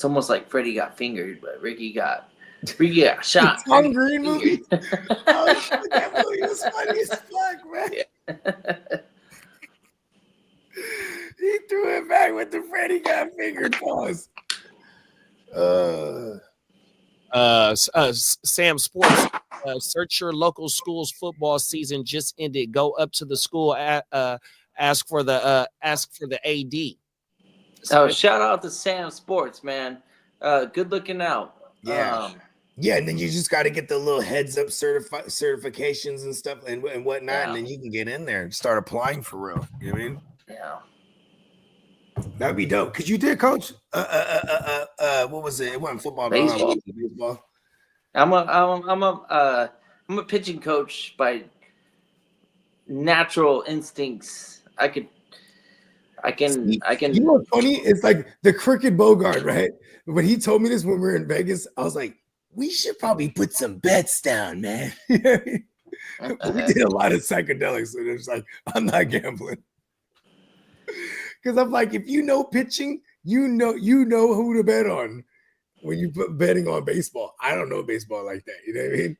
C: almost like Freddie got fingered, but Ricky got shot.
D: The Tom Green movie. Oh shit, that movie was funny as fuck, man.
C: Yeah.
D: He threw it back with the Freddie got fingered pause.
B: Sam Sports, search your local school's football season just ended. Go up to the school, ask for the AD.
C: So shout out to Sam Sports, man. Good looking out.
D: Yeah. Yeah, and then you just got to get the little heads up certifications and stuff and whatnot,
C: Yeah.
D: and then you can get in there and start applying for real. You know what I mean?
C: Yeah.
D: That'd be dope. Cause you did coach. What was it? It wasn't football.
C: Baseball.
D: Baseball.
C: I'm a pitching coach by natural instincts. I can.
D: You know what's funny? It's like the Cricket Bogart, right? When he told me this when we were in Vegas, I was like, we should probably put some bets down, man. We did a lot of psychedelics, and it's like, I'm not gambling. Because I'm like, if you know pitching, you know who to bet on when you put betting on baseball. I don't know baseball like that. You know what I mean?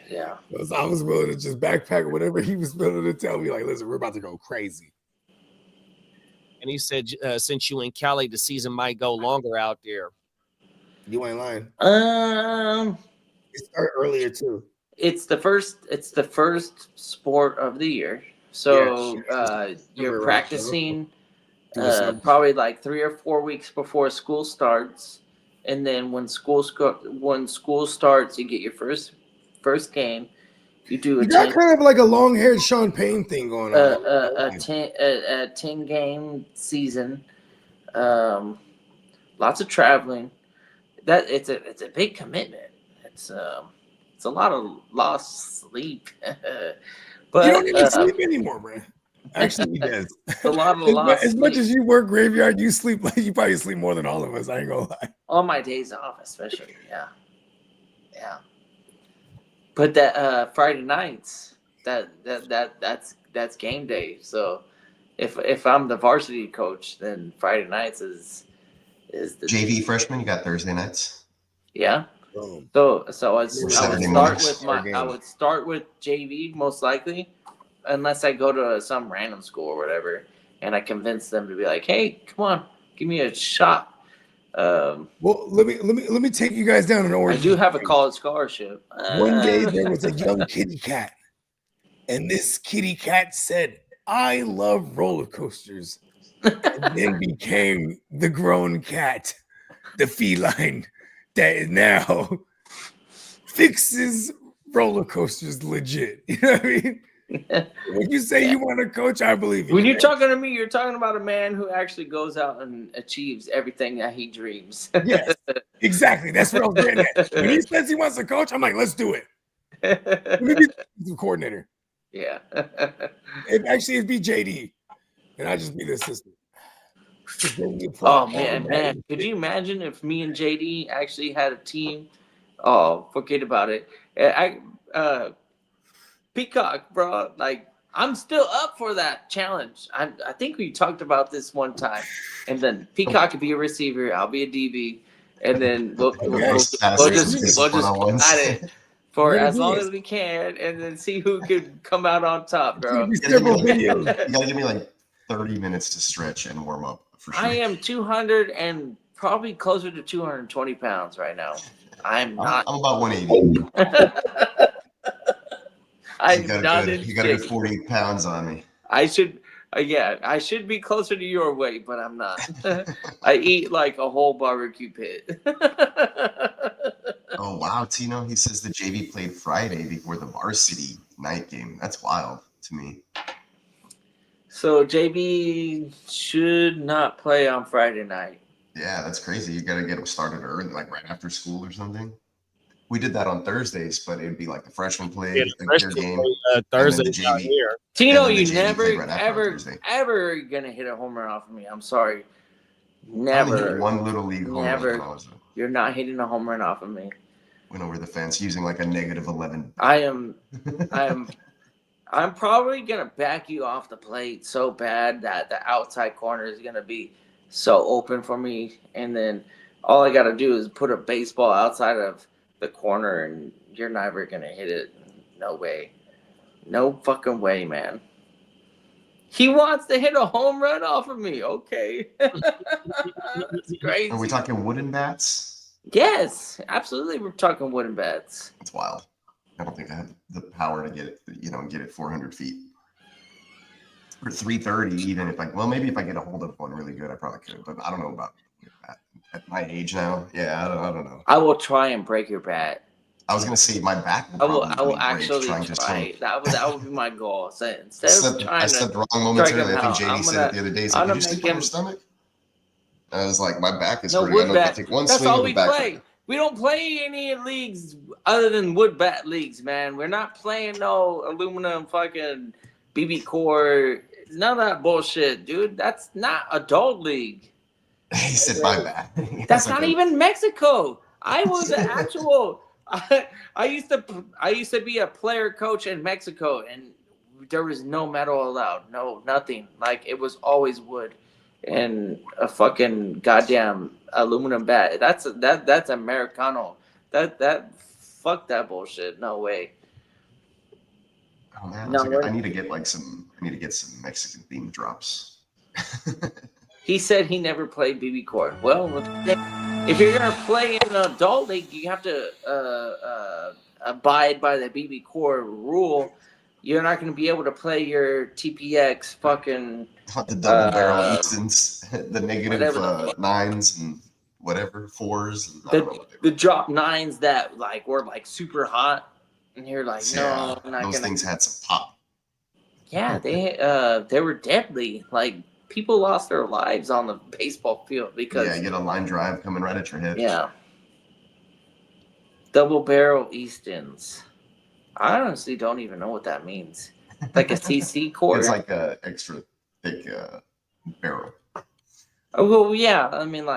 C: Yeah.
D: So I was willing to just backpack whatever he was willing to tell me. Like, listen, we're about to go crazy.
B: And he said, since you in Cali, the season might go longer out there.
D: You ain't lying.
C: It
D: started earlier too.
C: It's the first sport of the year, so you're practicing probably like 3 or 4 weeks before school starts, and then when school starts, you get your first game. You do
D: You got kind of like a long-haired Sean Payne thing going on.
C: a 10-game season. Lots of traveling. That it's a big commitment. It's a lot of lost sleep. But
D: you don't even sleep anymore, man. Actually, he does.
C: A lot of lost
D: as much as you work graveyard, you sleep like you probably sleep more than all of us. I ain't gonna lie.
C: On my days off, especially, yeah. But that Friday nights, that's game day. So if I'm the varsity coach, then Friday nights is the
E: JV freshman. You got Thursday nights.
C: Yeah.
D: Boom.
C: So
E: Saturday
C: I would start with JV most likely, unless I go to some random school or whatever, and I convince them to be like, hey, come on, give me a shot.
D: Well, let me take you guys down an orange.
C: I do have a college scholarship.
D: One day there was a young kitty cat, and this kitty cat said, "I love roller coasters," and then became the grown cat, the feline that now fixes roller coasters legit. You know what I mean? When you say you want to coach, I believe you.
C: When you're talking to me, you're talking about a man who actually goes out and achieves everything that he dreams.
D: Yes, exactly. That's what I was getting at. When he says he wants to coach, I'm like, let's do it. Let me be the coordinator.
C: Yeah.
D: It'd be JD, and I'd just be the assistant.
C: Oh man. Could you imagine if me and JD actually had a team? Oh, forget about it. Peacock, bro. Like, I'm still up for that challenge. I think we talked about this one time. And then Peacock could be a receiver, I'll be a DB, and then we'll just at it for as long as we can, and then see who can come out on top, bro.
E: You gotta give me like 30 minutes to stretch and warm up. For sure.
C: I am 200 and probably closer to 220 pounds right now. I'm not.
E: I'm about 180.
C: I'm
E: you got a good 40 pounds on me.
C: I should be closer to your weight, but I'm not. I eat like a whole barbecue pit.
E: Oh Oh wow, Tino. He says the JV played Friday before the varsity night game. That's wild to me.
C: So JB should not play on Friday night.
E: Yeah, that's crazy. You got to get them started early, like right after school or something. We did that on Thursdays, but it'd be like the freshman played
B: Yeah,
E: their
B: freshman
E: game,
B: play, Thursday
E: and then the JV.
B: here.
C: Tino,
E: And then the
C: you
E: JV
C: never,
E: played right after on
C: ever,
E: Thursday.
C: ever gonna hit a home run off of me. I'm sorry.
E: I only hit
C: Never.
E: one little league home run
C: Never.
E: when I was
C: You're not hitting a home run off of me.
E: went over the fence using like a -11.
C: I'm probably gonna back you off the plate so bad that the outside corner is gonna be so open for me, and then all I gotta do is put a baseball outside of the corner, and you're never gonna hit it. No way, no fucking way, man. He wants to hit a home run off of me. Okay, that's crazy.
E: Are we talking wooden bats?
C: Yes, absolutely. We're talking wooden bats.
E: That's wild. I don't think I have the power to get it, get it 400 feet or 330. Even if maybe if I get a hold of one really good, I probably could. But I don't know about that at my age now. Yeah, I don't know.
C: I will try and break your bat.
E: I was gonna say my back.
C: I will actually try. That would be my goal. So instead of trying
E: I said the wrong momentarily. I think JD said it the other day. He's like, "Did you sleep on your stomach?" I was like, "My back is hurting."
C: Wood bat.
E: I take one
C: That's
E: swing
C: all
E: of
C: we
E: the back.
C: play. We don't play any leagues other than wood bat leagues, man. We're not playing no aluminum fucking BB core. None of that bullshit, dude. That's not a dog league.
E: He said, "My bad."
C: That's not even Mexico. I was an actual. I used to be a player coach in Mexico, and there was no metal allowed. No, nothing. Like it was always wood and a fucking goddamn aluminum bat. That's Americano. That fuck that bullshit. No way.
E: Oh man,
C: No,
E: I need to get some Mexican themed drops.
C: He said he never played BB Core. Well, if you're gonna play in an adult league, you have to abide by the BB Core rule. You're not gonna be able to play your TPX fucking
E: the double barrel Eastons, the negative nines and whatever fours.
C: The drop nines that were super hot, and you're like, no, I'm not
E: those
C: gonna.
E: Things had some pop.
C: Yeah, they were deadly. Like people lost their lives on the baseball field because
E: you get a line drive coming right at your head.
C: Yeah. Double barrel Eastons. I honestly don't even know what that means. Like a CC core.
E: It's like a extra thick barrel.
C: Oh well, yeah. I mean,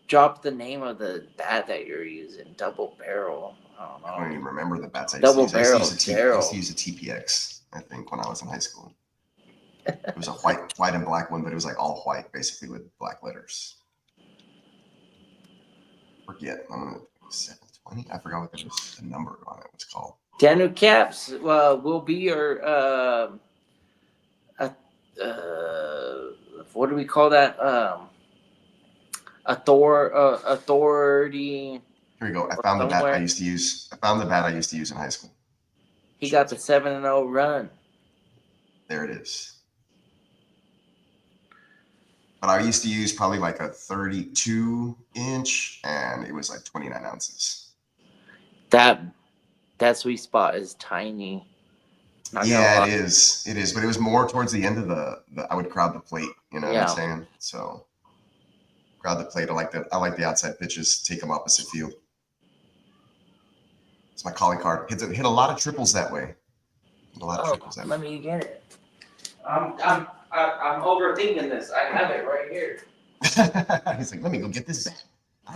C: drop the name of the bat that you're using. Double barrel.
E: I don't even remember the bats I used
C: Double
E: to use.
C: barrel.
E: I used to use a TPX, I think, when I was in high school. It was a white and black one, but it was like all white, basically with black letters. Forget. 720. I forgot what the number on it was called.
C: Danu Caps will be your what do we call that? Authority.
E: Here we go. I found the bat I used to use. I found the bat I used to use in high school.
C: He got the 7-0 run.
E: There it is. But I used to use probably like a 32-inch, and it was like 29 ounces.
C: That sweet spot is tiny.
E: Yeah, it is. It is. But it was more towards the end of the I would crowd the plate. You know what I'm saying? So crowd the plate. I like the outside pitches. Take them opposite field. It's my calling card. Hit a lot of triples that way.
C: Let me get it. I'm overthinking this. I have it right here.
E: He's like, let me go get this bat.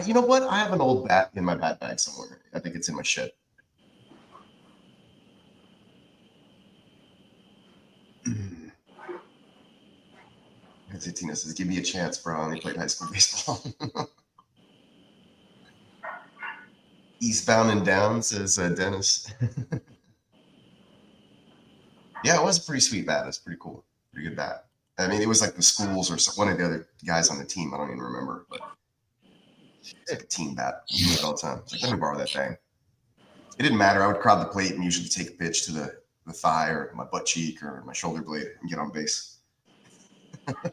E: You know what? I have an old bat in my bat bag somewhere. I think it's in my shed. Tina says, give me a chance, bro. I only played high school baseball. Eastbound and down, says Dennis. Yeah, it was a pretty sweet bat. It's pretty cool. Pretty good bat. I mean, it was like the schools or one of the other guys on the team. I don't even remember, but it's like a team bat. I use it all the time. It's like, let me borrow that thing. It didn't matter. I would crowd the plate and usually take a pitch to the thigh or my butt cheek or my shoulder blade and get on base.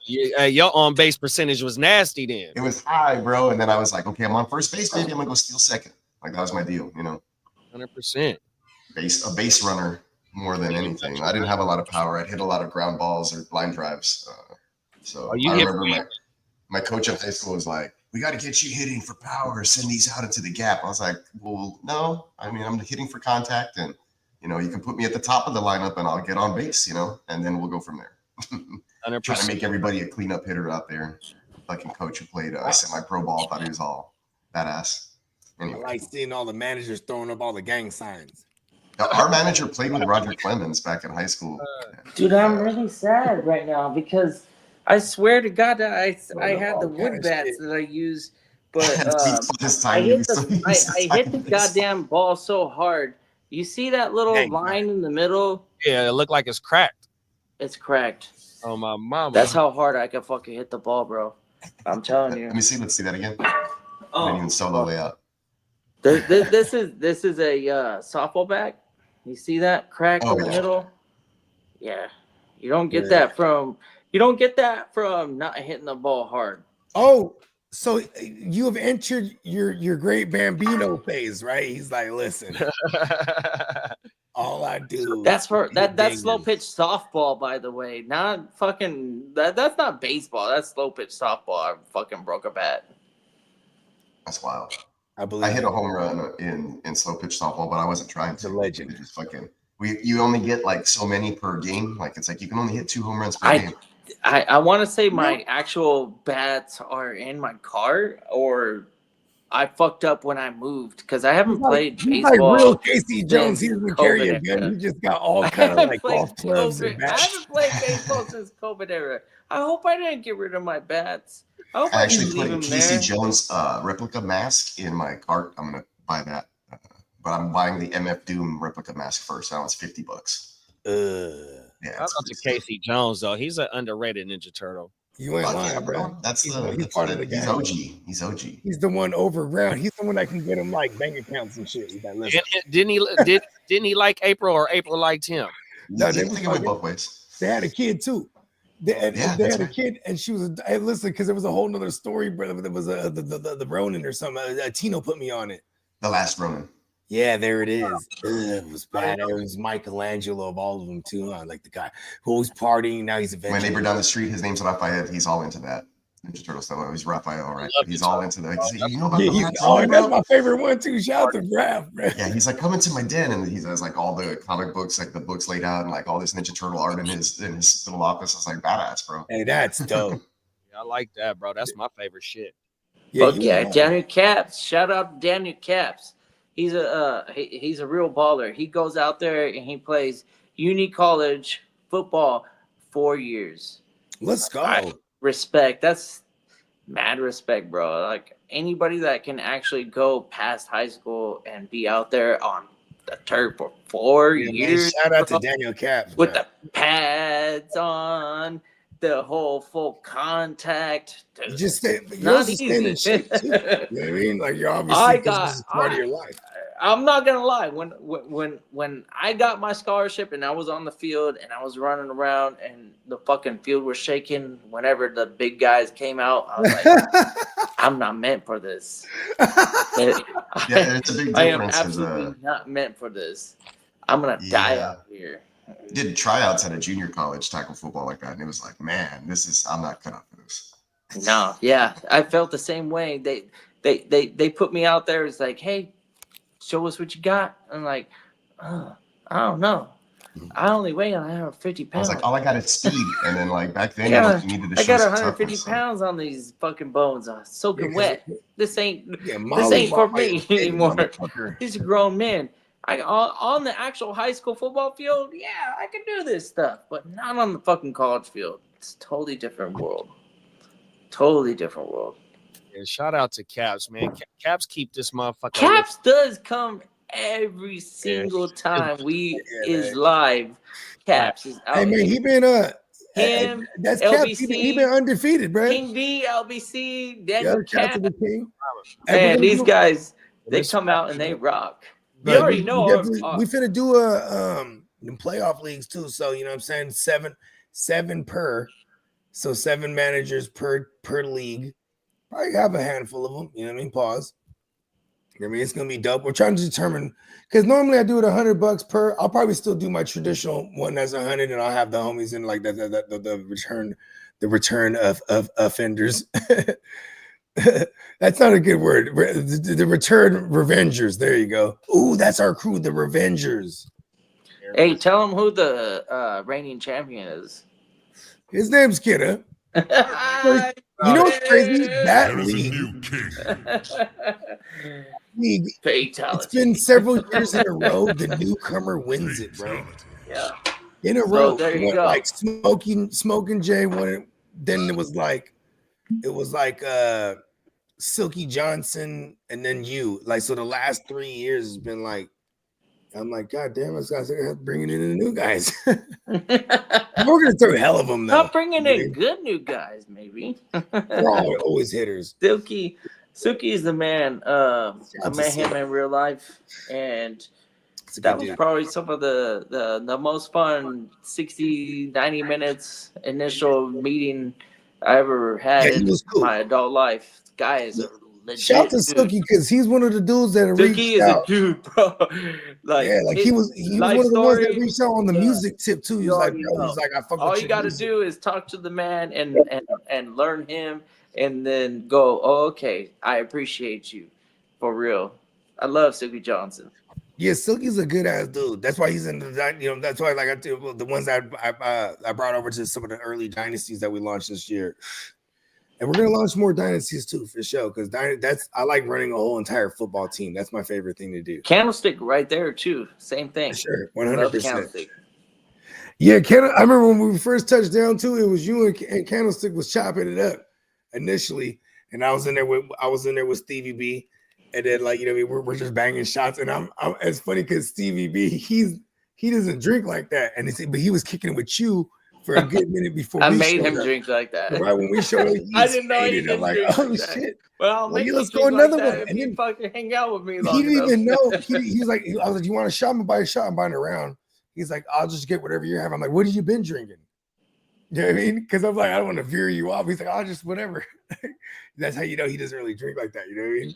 B: Your on base percentage was nasty then.
E: It was high, bro. And then I was like, okay, I'm on first base. Maybe I'm gonna go steal second. Like that was my deal,
B: 100%.
E: A base runner more than anything. I didn't have a lot of power. I'd hit a lot of ground balls or line drives. So I remember my coach in high school was like, we got to get you hitting for power. Send these out into the gap. I was like, well, no. I mean, I'm hitting for contact, and you can put me at the top of the lineup, and I'll get on base. And then we'll go from there.
B: 100%.
E: Trying to make everybody a cleanup hitter out there. Fucking coach who played semi-pro ball thought he was all badass. Anyway.
D: I like seeing all the managers throwing up all the gang signs.
E: Our manager played with Roger Clemens back in high school.
C: Dude, I'm really sad right now because I swear to God that I had the wood bats that I used, but I hit the goddamn ball so hard. You see that little line in the middle?
B: Yeah, it looked like it's cracked.
C: It's cracked.
B: Oh, my mama.
C: That's how hard I can fucking hit the ball, bro. I'm telling you.
E: Let me see. Let's see that again. Didn't even solo layout.
C: This is a softball bat. You see that crack in the middle? Yeah. You don't get that from not hitting the ball hard.
D: Oh, so you have entered your great Bambino phase, right? He's like, listen, all I do.
C: That's slow pitch softball, by the way. Not fucking that's not baseball. That's slow pitch softball. I fucking broke a bat.
E: That's wild.
D: I
E: hit a home run in slow pitch softball, but I wasn't trying to.
D: The legend.
E: Just fucking. You only get like so many per game. Like it's like you can only hit 2 home runs per game.
C: I want to say my actual bats are in my car, or I fucked up when I moved because I haven't played baseball.
D: Like real Casey Jones, he's been carrying gun. He just got all kind of like golf clubs and bats.
C: I haven't played baseball since COVID era. I hope I didn't get rid of my bats. I
E: actually put a Casey Jones replica mask in my cart. I'm gonna buy that, but I'm buying the MF Doom replica mask first. Now it's $50.
B: Yeah, shout out to Casey Jones though. He's an underrated Ninja Turtle.
D: You ain't lying, bro.
E: He's
D: part of the game.
E: He's OG.
D: He's the one overground. He's the one that can get him like bank accounts and shit.
B: Didn't he like April, or April liked him?
E: No, I think it went both ways.
D: They had a kid too. They had a kid, and she was. Hey, listen, because there was a whole nother story, brother. There was the Ronin or something. Tino put me on it.
E: The Last Ronin.
D: Yeah, there it is. It was bad. It was Michelangelo of all of them too. Like the guy who was partying. Now he's a
E: my neighbor down the street. His name's Raphael. He's all into that Ninja Turtle stuff. He's Raphael, right? He's all into that.
D: That's my favorite one too. Shout out to Raph, bro.
E: Yeah, he's like, come into my den, and he has like all the comic books, like the books laid out, and like all this Ninja Turtle art in his little office. I was like, badass, bro.
D: Hey, that's dope.
B: Yeah, I like that, bro. That's my favorite shit.
C: Yeah, Daniel Caps. Shout out to Daniel Caps. He's a real baller. He goes out there and he plays uni college football 4 years.
D: Let's go.
C: Respect. That's mad respect, bro. Like anybody that can actually go past high school and be out there on the turf for 4 years.
D: Shout out to Daniel Caps.
C: With the pads on, the whole full contact.
D: You just stay,
C: not easy.
D: In shape too. You know what I mean? Like you're obviously this is part of your life.
C: I'm not gonna lie. When I got my scholarship and I was on the field and I was running around and the fucking field was shaking whenever the big guys came out, I was like, I'm not meant for this.
E: It's a big difference.
C: I am absolutely not meant for this. I'm gonna die out here.
E: Did tryouts at a junior college tackle football like that, and it was like, man, I'm not cut out for this.
C: No, yeah, I felt the same way. They put me out there. It's like, hey, show us what you got. I'm like, I don't know. I only weigh 150 pounds.
E: I was like, all I got is speed, and then like back then, you needed to show.
C: I got 150 pounds on these fucking bones. I'm soaking wet. This ain't for me anymore. He's a grown man. On the actual high school football field, yeah, I can do this stuff, but not on the fucking college field. It's a totally different world. Totally different world.
B: And shout out to Caps, man. Caps keep this motherfucker.
C: Caps does come every single time is live. Caps is out.
D: Hey man, he been
C: him.
D: That's
C: LBC,
D: Caps. He been undefeated, bro.
C: King V, LBC, Daniel Caps.
D: The King.
C: Man, these guys, they come out and they rock. You already know.
D: We finna do playoff leagues too. So you know what I'm saying, seven per. So 7 managers per league. Probably have a handful of them. You know what I mean? Pause. You know what I mean? It's gonna be dope. We're trying to determine because normally I do it $100 per. I'll probably still do my traditional one that's 100, and I'll have the homies in like the return of offenders. That's not a good word. The return revengers. There you go. Ooh, that's our crew, the Revengers.
C: Hey, tell them who the reigning champion is.
D: His name's Kidda. You know what's crazy? That league,
C: Fatality.
D: it's been several years in a row. The newcomer wins it, bro.
C: Yeah.
D: In a row.
C: there you
D: Went
C: go.
D: Like Smoking Jay won it. Then it was like Silky Johnson, and then you. Like, so the last 3 years has been like, I'm like, God damn, this guy's bringing in the new guys. We're gonna throw hell of them though.
C: Not bringing in good new guys, maybe.
D: They're always hitters.
C: Silky is the man. I met him in real life, and that was probably some of the most fun 60, 90 minutes initial meeting I ever had in my adult life. Guy is a legit
D: shout to Silky because he's one of the dudes that
C: Silky is a dude, bro. Like,
D: yeah, like he was one of the ones that reached out on the music tip too. He was like, I fuck with
C: all you got to do is talk to the man and learn him, and then go, oh, okay, I appreciate you for real. I love Silky Johnson.
D: Yeah, Silky's a good ass dude. That's why he's in the, you know, that's why like I do the ones that I brought over to some of the early dynasties that we launched this year. And we're gonna launch more dynasties too, for sure. Because I like running a whole entire football team. That's my favorite thing to do.
C: Candlestick right there too. Same thing.
D: Sure, 100%. Yeah, I remember when we first touched down too. It was you and Candlestick was chopping it up initially, and I was in there with Stevie B, and then like, you know, we're just banging shots. And I'm it's funny because Stevie B he doesn't drink like that, but he was kicking it with you for a good minute before
C: I made him drink like that.
D: Right when we showed him,
C: I didn't know he didn't
D: like,
C: drink
D: oh
C: like that.
D: shit.
C: Well,
D: let's go another one.
C: And then fucking hang out with me.
D: He didn't even know. He was like, I was like, you want a shot? I'm gonna buy a shot. I'm buying around. He's like, I'll just get whatever you have. I'm like, what have you been drinking? You know what I mean? Because I'm like, I don't want to veer you off. He's like, I'll just whatever. That's how you know he doesn't really drink like that. You know what I mean?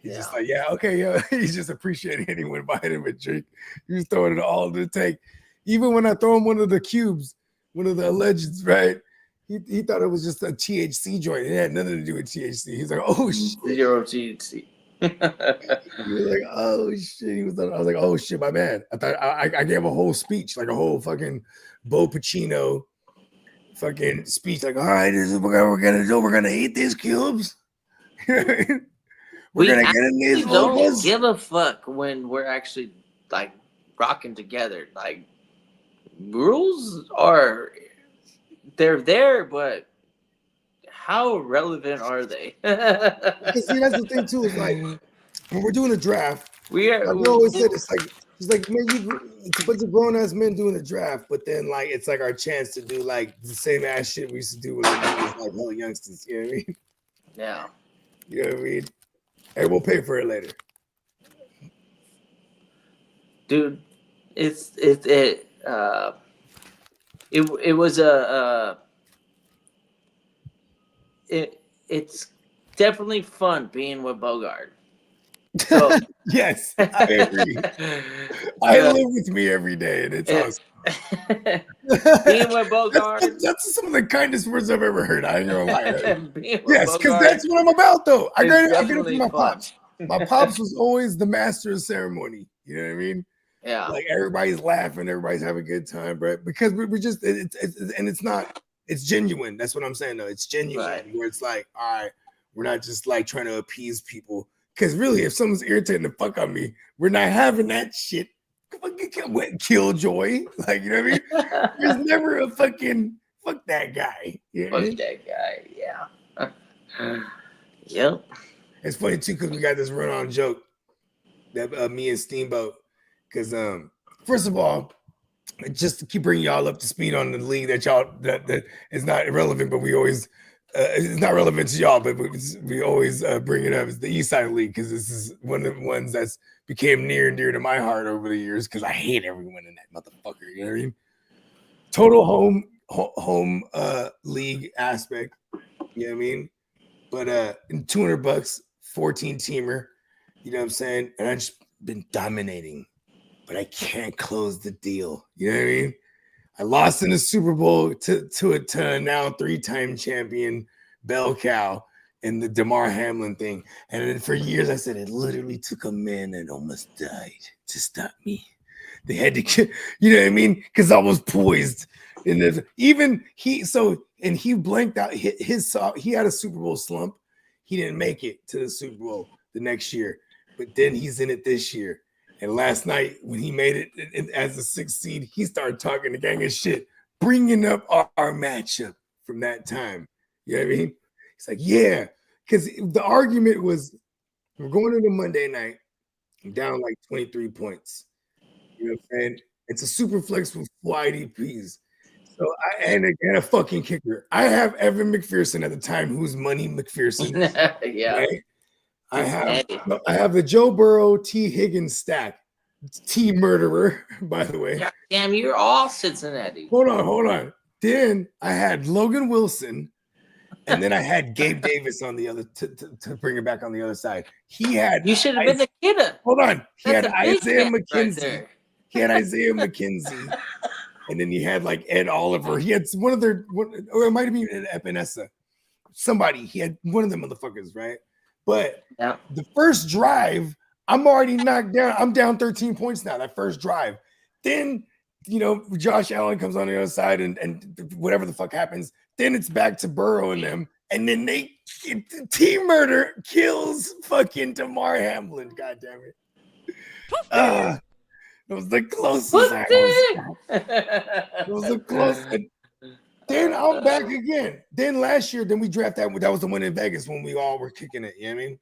D: He's just like, yeah, okay, yeah. He's just appreciating anyone buying him a drink. He's throwing it all in the tank. Even when I throw him one of the cubes, one of the allegeds, right? He thought it was just a THC joint. It had nothing to do with THC. He's like, oh shit.
C: 0 THC.
D: He was like, oh shit. I was like, oh shit, my man. I thought I gave a whole speech, like a whole fucking Bo Pacino fucking speech. Like, all right, this is what we're gonna do. We're gonna eat these cubes.
C: We
D: gonna get in these
C: don't
D: logos.
C: give a fuck when we're actually like rocking together. Like, rules they're there, but how relevant are they?
D: See, that's the thing too. Is like when we're doing a draft,
C: we
D: always said it's like man, it's a bunch of grown ass men doing a draft, but then like it's like our chance to do like the same ass shit we used to do with like little youngsters. You know what I mean?
C: Yeah.
D: You know what I mean? Hey, we'll pay for it later,
C: dude. It was it's definitely fun being with Bogart. So,
D: yes, I agree. I live with me every day, and it's awesome.
C: Being with Bogart.
D: That's some of the kindest words I've ever heard. I ain't gonna lie.
C: Yes,
D: because that's what I'm about, though. I get it from my
C: fun.
D: pops. My pops was always the master of ceremony. You know what I mean?
C: Yeah.
D: Like everybody's laughing, everybody's having a good time, right? Because we're just it's genuine. That's what I'm saying, though. It's genuine, right? Where it's like, all right, we're not just like trying to appease people. Because really, if someone's irritating the fuck on me, we're not having that shit. Killjoy, like, you know what I mean? There's never a fucking fuck that guy. You know
C: fuck that guy, yeah. Yep.
D: It's funny too because we got this run-on joke that me and Steamboat. Because first of all, just to keep bringing y'all up to speed on the league that is not irrelevant, but we always. It's not relevant to y'all, but we always bring it up. It's the East Side League because this is one of the ones that's became near and dear to my heart over the years because I hate everyone in that motherfucker. You know what I mean? Total home home league aspect. You know what I mean? But $200, 14 teamer. You know what I'm saying? And I've just been dominating, but I can't close the deal. You know what I mean? I lost in the Super Bowl to now 3-time champion bell cow in the Damar Hamlin thing. And then for years I said it literally took a man that almost died to stop me. They had to get, you know what I mean? Because I was poised. And even he blanked out he had a Super Bowl slump. He didn't make it to the Super Bowl the next year, but then he's in it this year. And last night, when he made it as a 6th seed, he started talking the gang of shit, bringing up our matchup from that time. You know what I mean? He's like, yeah, because the argument was, we're going into Monday night, I'm down like 23 points. You know what I'm saying? It's a super flex with 4 IDPs. So and a fucking kicker. I have Evan McPherson at the time, who's Money McPherson.
C: Yeah.
D: Right? I have the Joe Burrow T Higgins stack. T murderer, by the way.
C: God damn, you're all Cincinnati.
D: Hold on. Then I had Logan Wilson, and then I had Gabe Davis on the other to bring it back on the other side.
C: You should have been the kidder.
D: Hold on. He
C: That's
D: had
C: a big
D: Isaiah
C: man
D: McKenzie.
C: right
D: He had Isaiah McKenzie. And then he had like Ed Oliver. He had or it might have been Epinesa. Somebody. He had one of them motherfuckers, right? But the first drive, I'm already knocked down. I'm down 13 points now, that first drive. Then, Josh Allen comes on the other side and whatever the fuck happens. Then it's back to Burrow and them. And then team murder kills fucking Damar Hamlin. God damn it. It was the closest. It was the closest. Then I'm back again. Then last year, we drafted that was the one in Vegas when we all were kicking it. You know what I mean?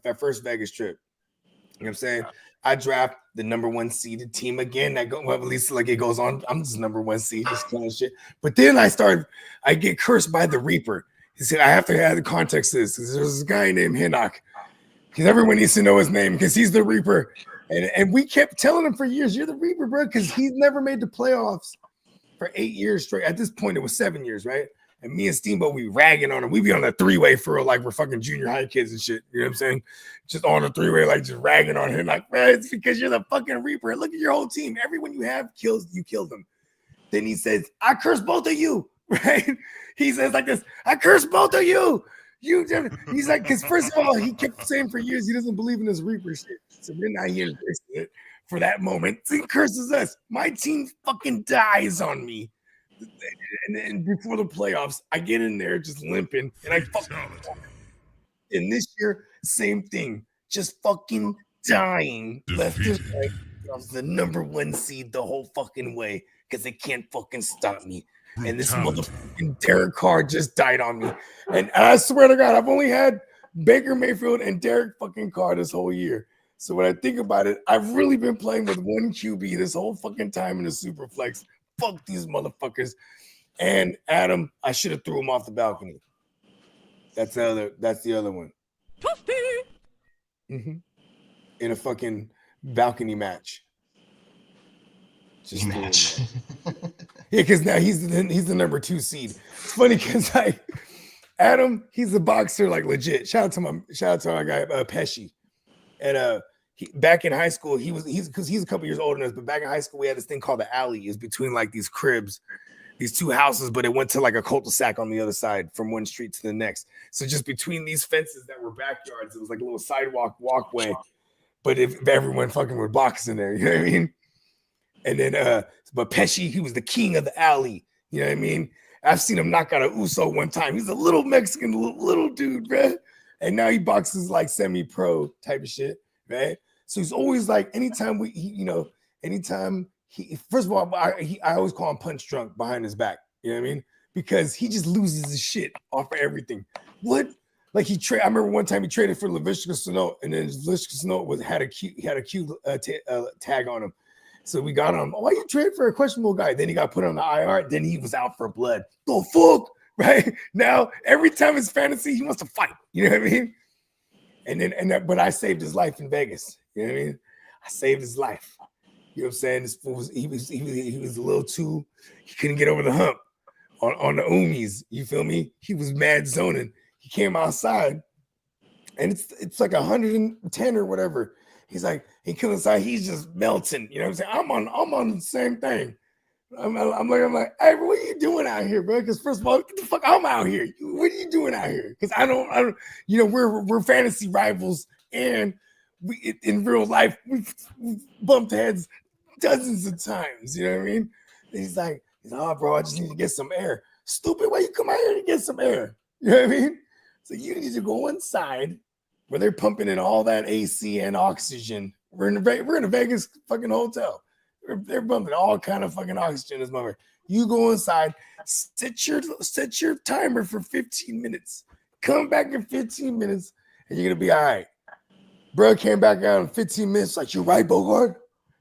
D: That first Vegas trip. You know what I'm saying? I draft the number 1 seeded team again. At least like it goes on. I'm just number 1 seed, this kind of shit. But then I get cursed by the Reaper. He said, I have to have the context of this. There's this guy named Hinnock. Because everyone needs to know his name because he's the Reaper. And we kept telling him for years, you're the Reaper, bro, because he's never made the playoffs for 8 years straight. At this point, it was 7 years, right? And me and Steamboat, we ragging on him. We be on a 3-way for like we're fucking junior high kids and shit. You know what I'm saying? Just on a 3-way, like just ragging on him. Like, man, it's because you're the fucking Reaper. Look at your whole team. Everyone you have you kill them. Then he says, I curse both of you, right? He says like this, I curse both of you. He's like, because first of all, he kept saying for years he doesn't believe in this Reaper shit. So then now he embraced it for that moment. He curses us. My team fucking dies on me. And then before the playoffs, I get in there just limping and I fucking. And this year, same thing. Just fucking dying left and right. I was the number 1 seed the whole fucking way because they can't fucking stop me. And this motherfucking Derek Carr just died on me. And I swear to God, I've only had Baker Mayfield and Derek fucking Carr this whole year. So when I think about it, I've really been playing with 1 QB this whole fucking time in the super flex. Fuck these motherfuckers. And Adam, I should have threw him off the balcony. That's the other one. In a fucking balcony match. Just match. Yeah, because now he's the number 2 seed. It's funny because Adam, he's a boxer, like legit. Shout out to my guy Pesci. And back in high school, he's a couple years older than us, but back in high school, we had this thing called the alley. It's between like these cribs, these 2 houses, but it went to like a cul-de-sac on the other side from one street to the next. So just between these fences that were backyards, it was like a little sidewalk walkway. But if everyone fucking would box in there, you know what I mean? And then, but Pesci, he was the king of the alley. You know what I mean? I've seen him knock out a Uso one time. He's a little Mexican, little dude, man. And now he boxes like semi-pro type of shit, right? So he's always like, anytime first of all, I always call him punch drunk behind his back. You know what I mean? Because he just loses his shit off of everything. What? Like I remember one time he traded for Laviska Shenault, and then Laviska Shenault had a Q tag on him. So we got him. Why you trade for a questionable guy? Then he got put on the IR. Then he was out for blood. The fuck, right? Now every time it's fantasy, he wants to fight. You know what I mean? But I saved his life in Vegas. You know what I mean? I saved his life. You know what I'm saying? This fool he was a little too. He couldn't get over the hump. on the Umis. You feel me? He was mad zoning. He came outside, and it's like 110 or whatever. He's like, he comes inside, he's just melting. You know what I'm saying? I'm on the same thing. I'm like, hey, bro, what are you doing out here, bro? Because first of all, get the fuck, I'm out here. What are you doing out here? Because I don't, you know, we're fantasy rivals, and we in real life we've bumped heads dozens of times. You know what I mean? And he's like, oh, bro, I just need to get some air. Stupid, why you come out here to get some air? You know what I mean? So you need to go inside where they're pumping in all that AC and oxygen. We're in a Vegas fucking hotel. They're bumping all kind of fucking oxygen this moment. You go inside, set your timer for 15 minutes. Come back in 15 minutes, and you're gonna be all right. Bro came back out in 15 minutes, like, you're right, Bogart.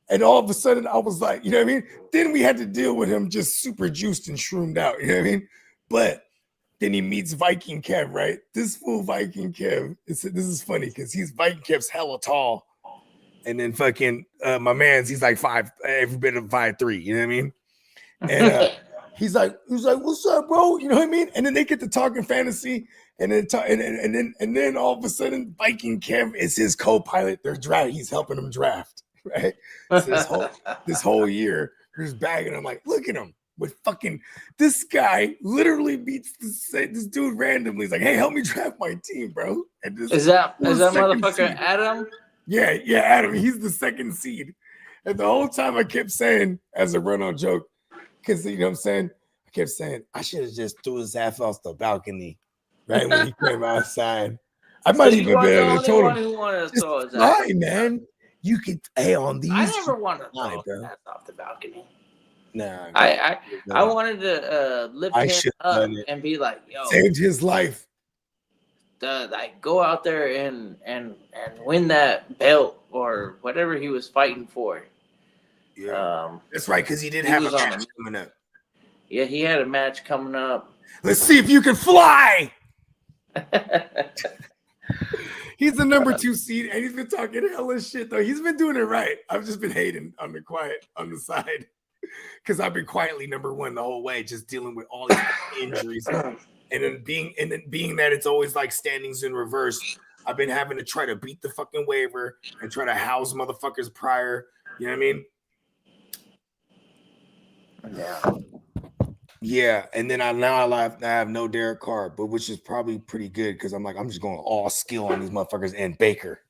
D: And all of a sudden, I was like, you know what I mean? Then we had to deal with him just super juiced and shroomed out, you know what I mean? But then he meets Viking Kev, right? This fool Viking Kev, this is funny because Viking Kev's hella tall. And then fucking my man's, he's like every bit of 5'3", you know what I mean? And he's like, what's up, bro? You know what I mean? And then they get to talking fantasy, and then all of a sudden, Viking Kev is his co-pilot. He's helping him draft, right? So this whole year, he's bagging him like, look at him. With fucking, this guy literally beats this dude randomly. He's like, hey, help me draft my team, bro. And
C: is that motherfucker
D: seed.
C: Adam?
D: Yeah, Adam. He's the second seed. And the whole time I kept saying, as a run-on joke, because you know what I'm saying, I kept saying, I should have just threw his ass off the balcony right when he came outside. I might even be able to told him, just fly, man. You could, hey, on these.
C: I never wanted to throw his ass off the balcony. No, I wanted to lift him up and be like, yo,
D: saved his life.
C: Like, go out there and win that belt or whatever he was fighting for.
D: Yeah, that's right, because he did have a match coming up.
C: Yeah, he had a match coming up.
D: Let's see if you can fly. He's the number 2 seed, and he's been talking hella shit though. He's been doing it right. I've just been hating on the side. Because I've been quietly number 1 the whole way, just dealing with all these injuries, and then being that it's always like standings in reverse. I've been having to try to beat the fucking waiver and try to house motherfuckers prior. You know what I mean? Yeah. And then I have no Derek Carr, but which is probably pretty good because I'm just going all skill on these motherfuckers and Baker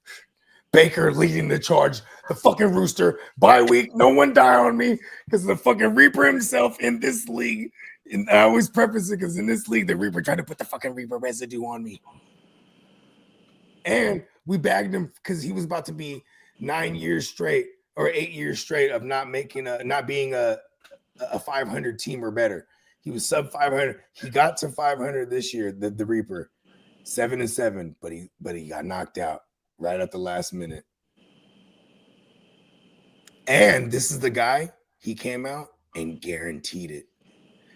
D: leading the charge, the fucking Rooster. Bye week, no one die on me because the fucking Reaper himself in this league. And I always preface it because in this league, the Reaper tried to put the fucking Reaper residue on me. And we bagged him because he was about to be 9 years straight or 8 years straight of not being a 500 team or better. He was sub 500. He got to 500 this year, the Reaper, 7-7, but he got knocked out right at the last minute. And this is the guy, he came out and guaranteed it.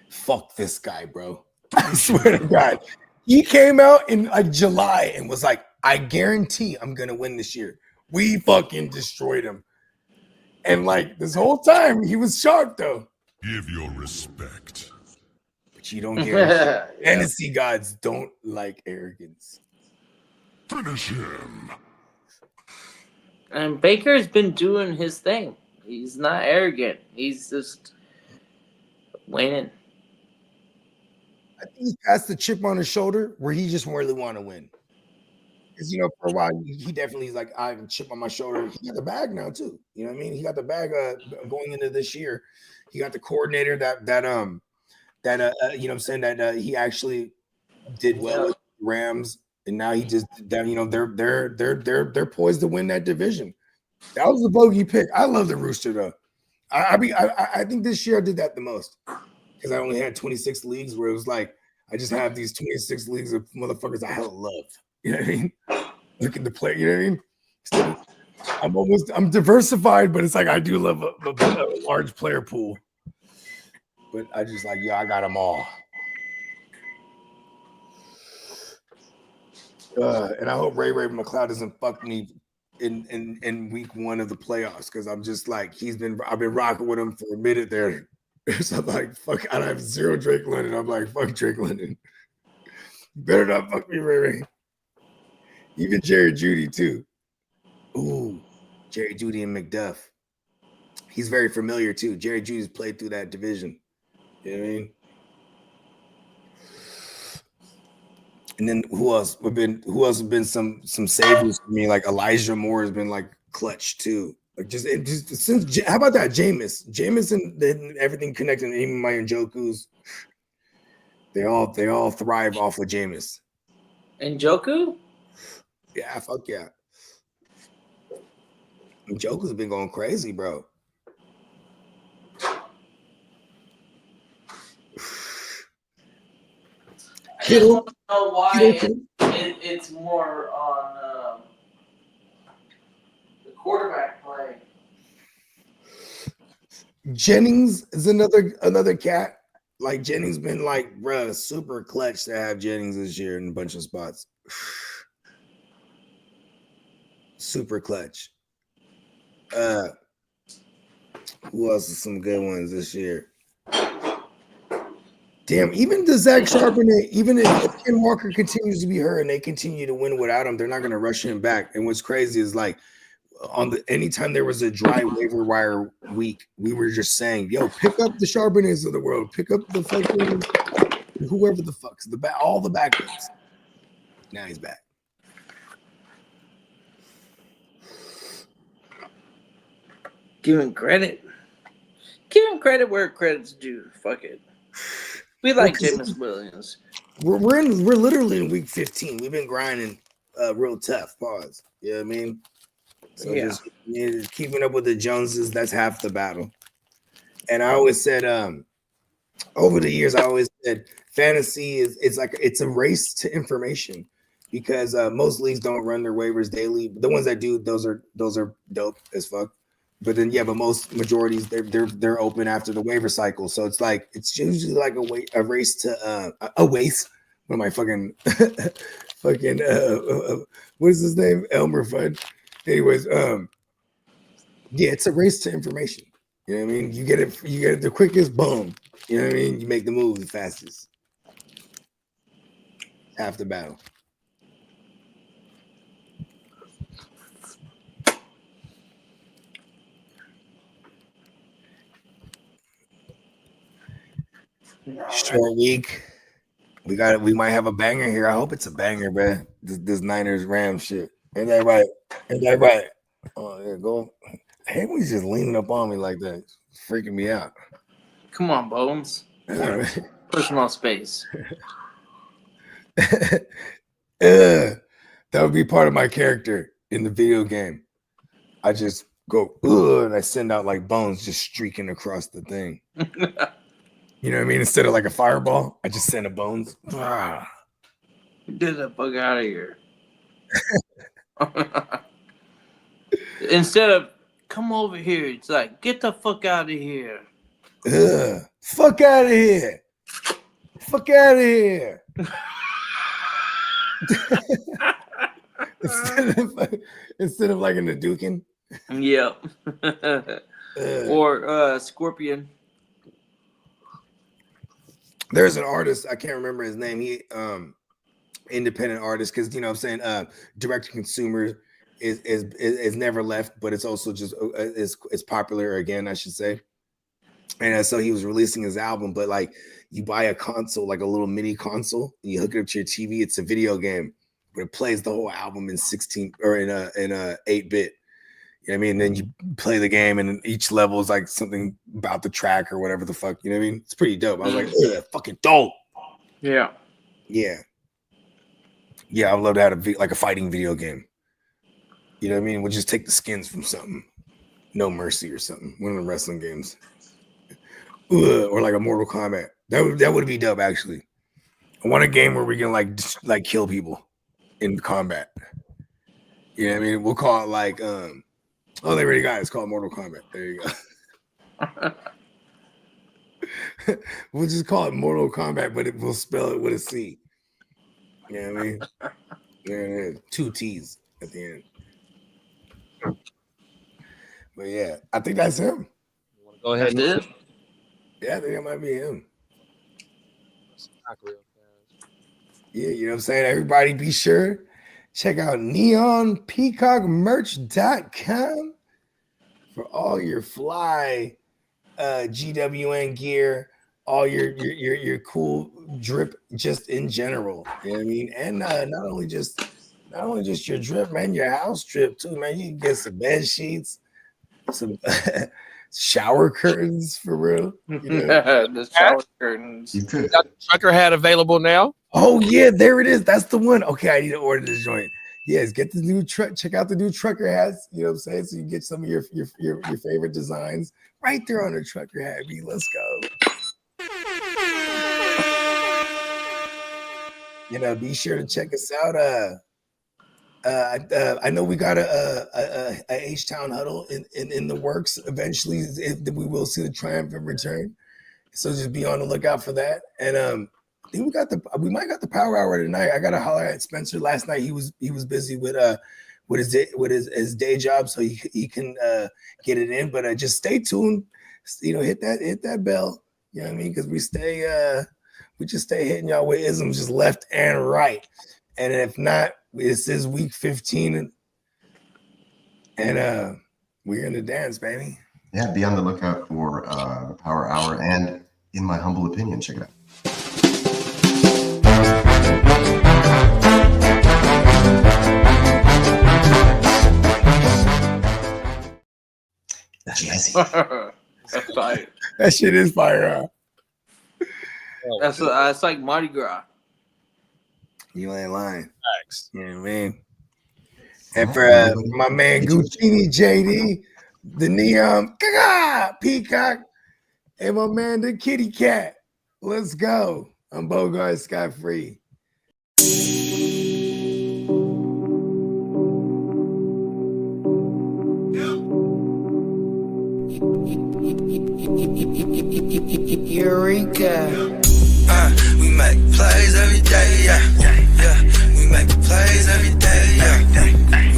D: Fuck this guy, bro. I swear to God. He came out in like July and was like, I guarantee I'm going to win this year. We fucking destroyed him. And like this whole time, he was sharp though.
H: Give your respect.
D: But you don't guarantee. Fantasy gods don't like arrogance.
H: Finish him.
C: And Baker's been doing his thing. He's not arrogant. He's just winning.
D: I think he passed the chip on his shoulder where he just really want to win. Because, for a while, he definitely is like, I have a chip on my shoulder. He got the bag now, too. You know what I mean? He got the bag going into this year. He got the coordinator that he actually did well with Rams. And now he just, they're poised to win that division. That was the bogey pick. I love the Rooster though. I think this year I did that the most because I only had 26 leagues where it was like I just have these 26 leagues of motherfuckers I hella love. You know what I mean? Look at the play. You know what I mean? I'm diversified, but it's like I do love a large player pool. But I just like, I got them all. And I hope Ray McLeod doesn't fuck me in week 1 of the playoffs because I'm just like I've been rocking with him for a minute there. So I'm like, fuck, I have zero Drake London. I'm like, fuck Drake London. You better not fuck me, Ray Ray. Even Jerry Judy, too. Ooh, Jerry Judy and McDuff. He's very familiar, too. Jerry Judy's played through that division. You know what I mean? And then who else has been some saviors for me? Like Elijah Moore has been like clutch, too. Like just since how about that Jameis and everything connected, even my Njoku's, they all thrive off of Jameis.
C: Njoku?
D: Yeah, fuck yeah. Njoku's been going crazy, bro.
C: I just want to know why it's more on the quarterback play.
D: Jennings is another cat. Like Jennings been like, bruh, super clutch to have Jennings this year in a bunch of spots. Super clutch. Who else is some good ones this year? Damn, even the Zach Charbonnet, even if Ken Walker continues to be hurt and they continue to win without him, they're not going to rush him back. And what's crazy is like anytime there was a dry waiver wire week, we were just saying, yo, pick up the Charbonnets of the world, pick up the fucking whoever the fuck's all the backups. Now he's back.
C: Giving credit where credit's due. Fuck it. We like Jameis Williams.
D: We're literally in week 15. We've been grinding real tough. Pause. You know what I mean? So just keeping up with the Joneses, that's half the battle. And I always said, over the years, I always said fantasy it's a race to information because most leagues don't run their waivers daily. The ones that do, those are dope as fuck. But then but most majorities they're open after the waiver cycle. So it's usually like a race to a waste. What am I fucking what is his name? Elmer Fudd. Anyways, it's a race to information. You know what I mean? You get it the quickest, boom. You know what I mean? You make the move the fastest. Half the battle. Short week. We might have a banger here. I hope it's a banger, man. This Niners Rams shit. Ain't that right? Oh, there you go. I hate when he's just leaning up on me like that. It's freaking me out.
C: Come on, Bones. Personal space.
D: That would be part of my character in the video game. I just go, and I send out like Bones just streaking across the thing. You know what I mean? Instead of like a fireball, I just send a Bones.
C: Get the fuck out of here. Instead of come over here, it's like get the fuck out of here.
D: Fuck out of here. Fuck out of here. instead of like in the Dukin.
C: Yep. Or Scorpion.
D: There's an artist, I can't remember his name. He independent artist, because you know what I'm saying, direct to consumer is never left, but it's also just is popular again, I should say. And so he was releasing his album, but like you buy a console, like a little mini console, and you hook it up to your TV. It's a video game, but it plays the whole album in 16 or in a 8-bit. You know what I mean? And then you play the game, and each level is like something about the track or whatever the fuck. You know what I mean? It's pretty dope. I was like, fucking dope.
C: Yeah.
D: Yeah. Yeah, I'd love to have like a fighting video game. You know what I mean? We'll just take the skins from something. No Mercy or something. One of the wrestling games. Or like a Mortal Kombat. That would be dope, actually. I want a game where we can like kill people in combat. You know what I mean? We'll call it like they already got it. It's called Mortal Kombat. There you go. We'll just call it Mortal Kombat, but we'll spell it with a C. You know what I mean? Yeah, 2 T's at the end. But yeah, I think that's him.
B: Go ahead.
D: Yeah, I think that might be him.
B: Not real fast.
D: Yeah, you know what I'm saying? Everybody be sure. Check out neonpeacockmerch.com for all your fly GWN gear, all your cool drip just in general. You know what I mean? And not only just your drip, man, your house drip too, man. You can get some bed sheets, some shower curtains for real. You know?
C: The shower curtains.
E: You could.
B: Got the trucker hat available now.
D: Oh yeah, there it is. That's the one. Okay, I need to order this joint. Yes, get the new truck. Check out the new trucker hats. You know what I'm saying? So you get some of your favorite designs right there on the trucker hat. B, let's go. You know, be sure to check us out. I know we got a H-Town huddle in the works. Eventually, we will see the triumphant return. So just be on the lookout for that. And I think we might got the power hour tonight. I got to holler at Spencer last night. He was busy with his day job, so he can get it in. But just stay tuned. You know, hit that bell. You know what I mean? Because we just stay hitting y'all with isms just left and right. And if not, this is week 15, and we're in the dance, baby.
E: Yeah, be on the lookout for the Power Hour, and in my humble opinion, check it out. Jazzy.
C: That's fire.
D: That shit is fire.
C: That's like Mardi Gras.
D: You ain't lying.
B: Facts.
D: You know what I mean? And for my man Guccini JD, the Neon Peacock, and my man the Kitty Cat. Let's go. I'm Bogart Scott Free.
A: Eureka. We make plays every day, yeah. We make plays every day, yeah.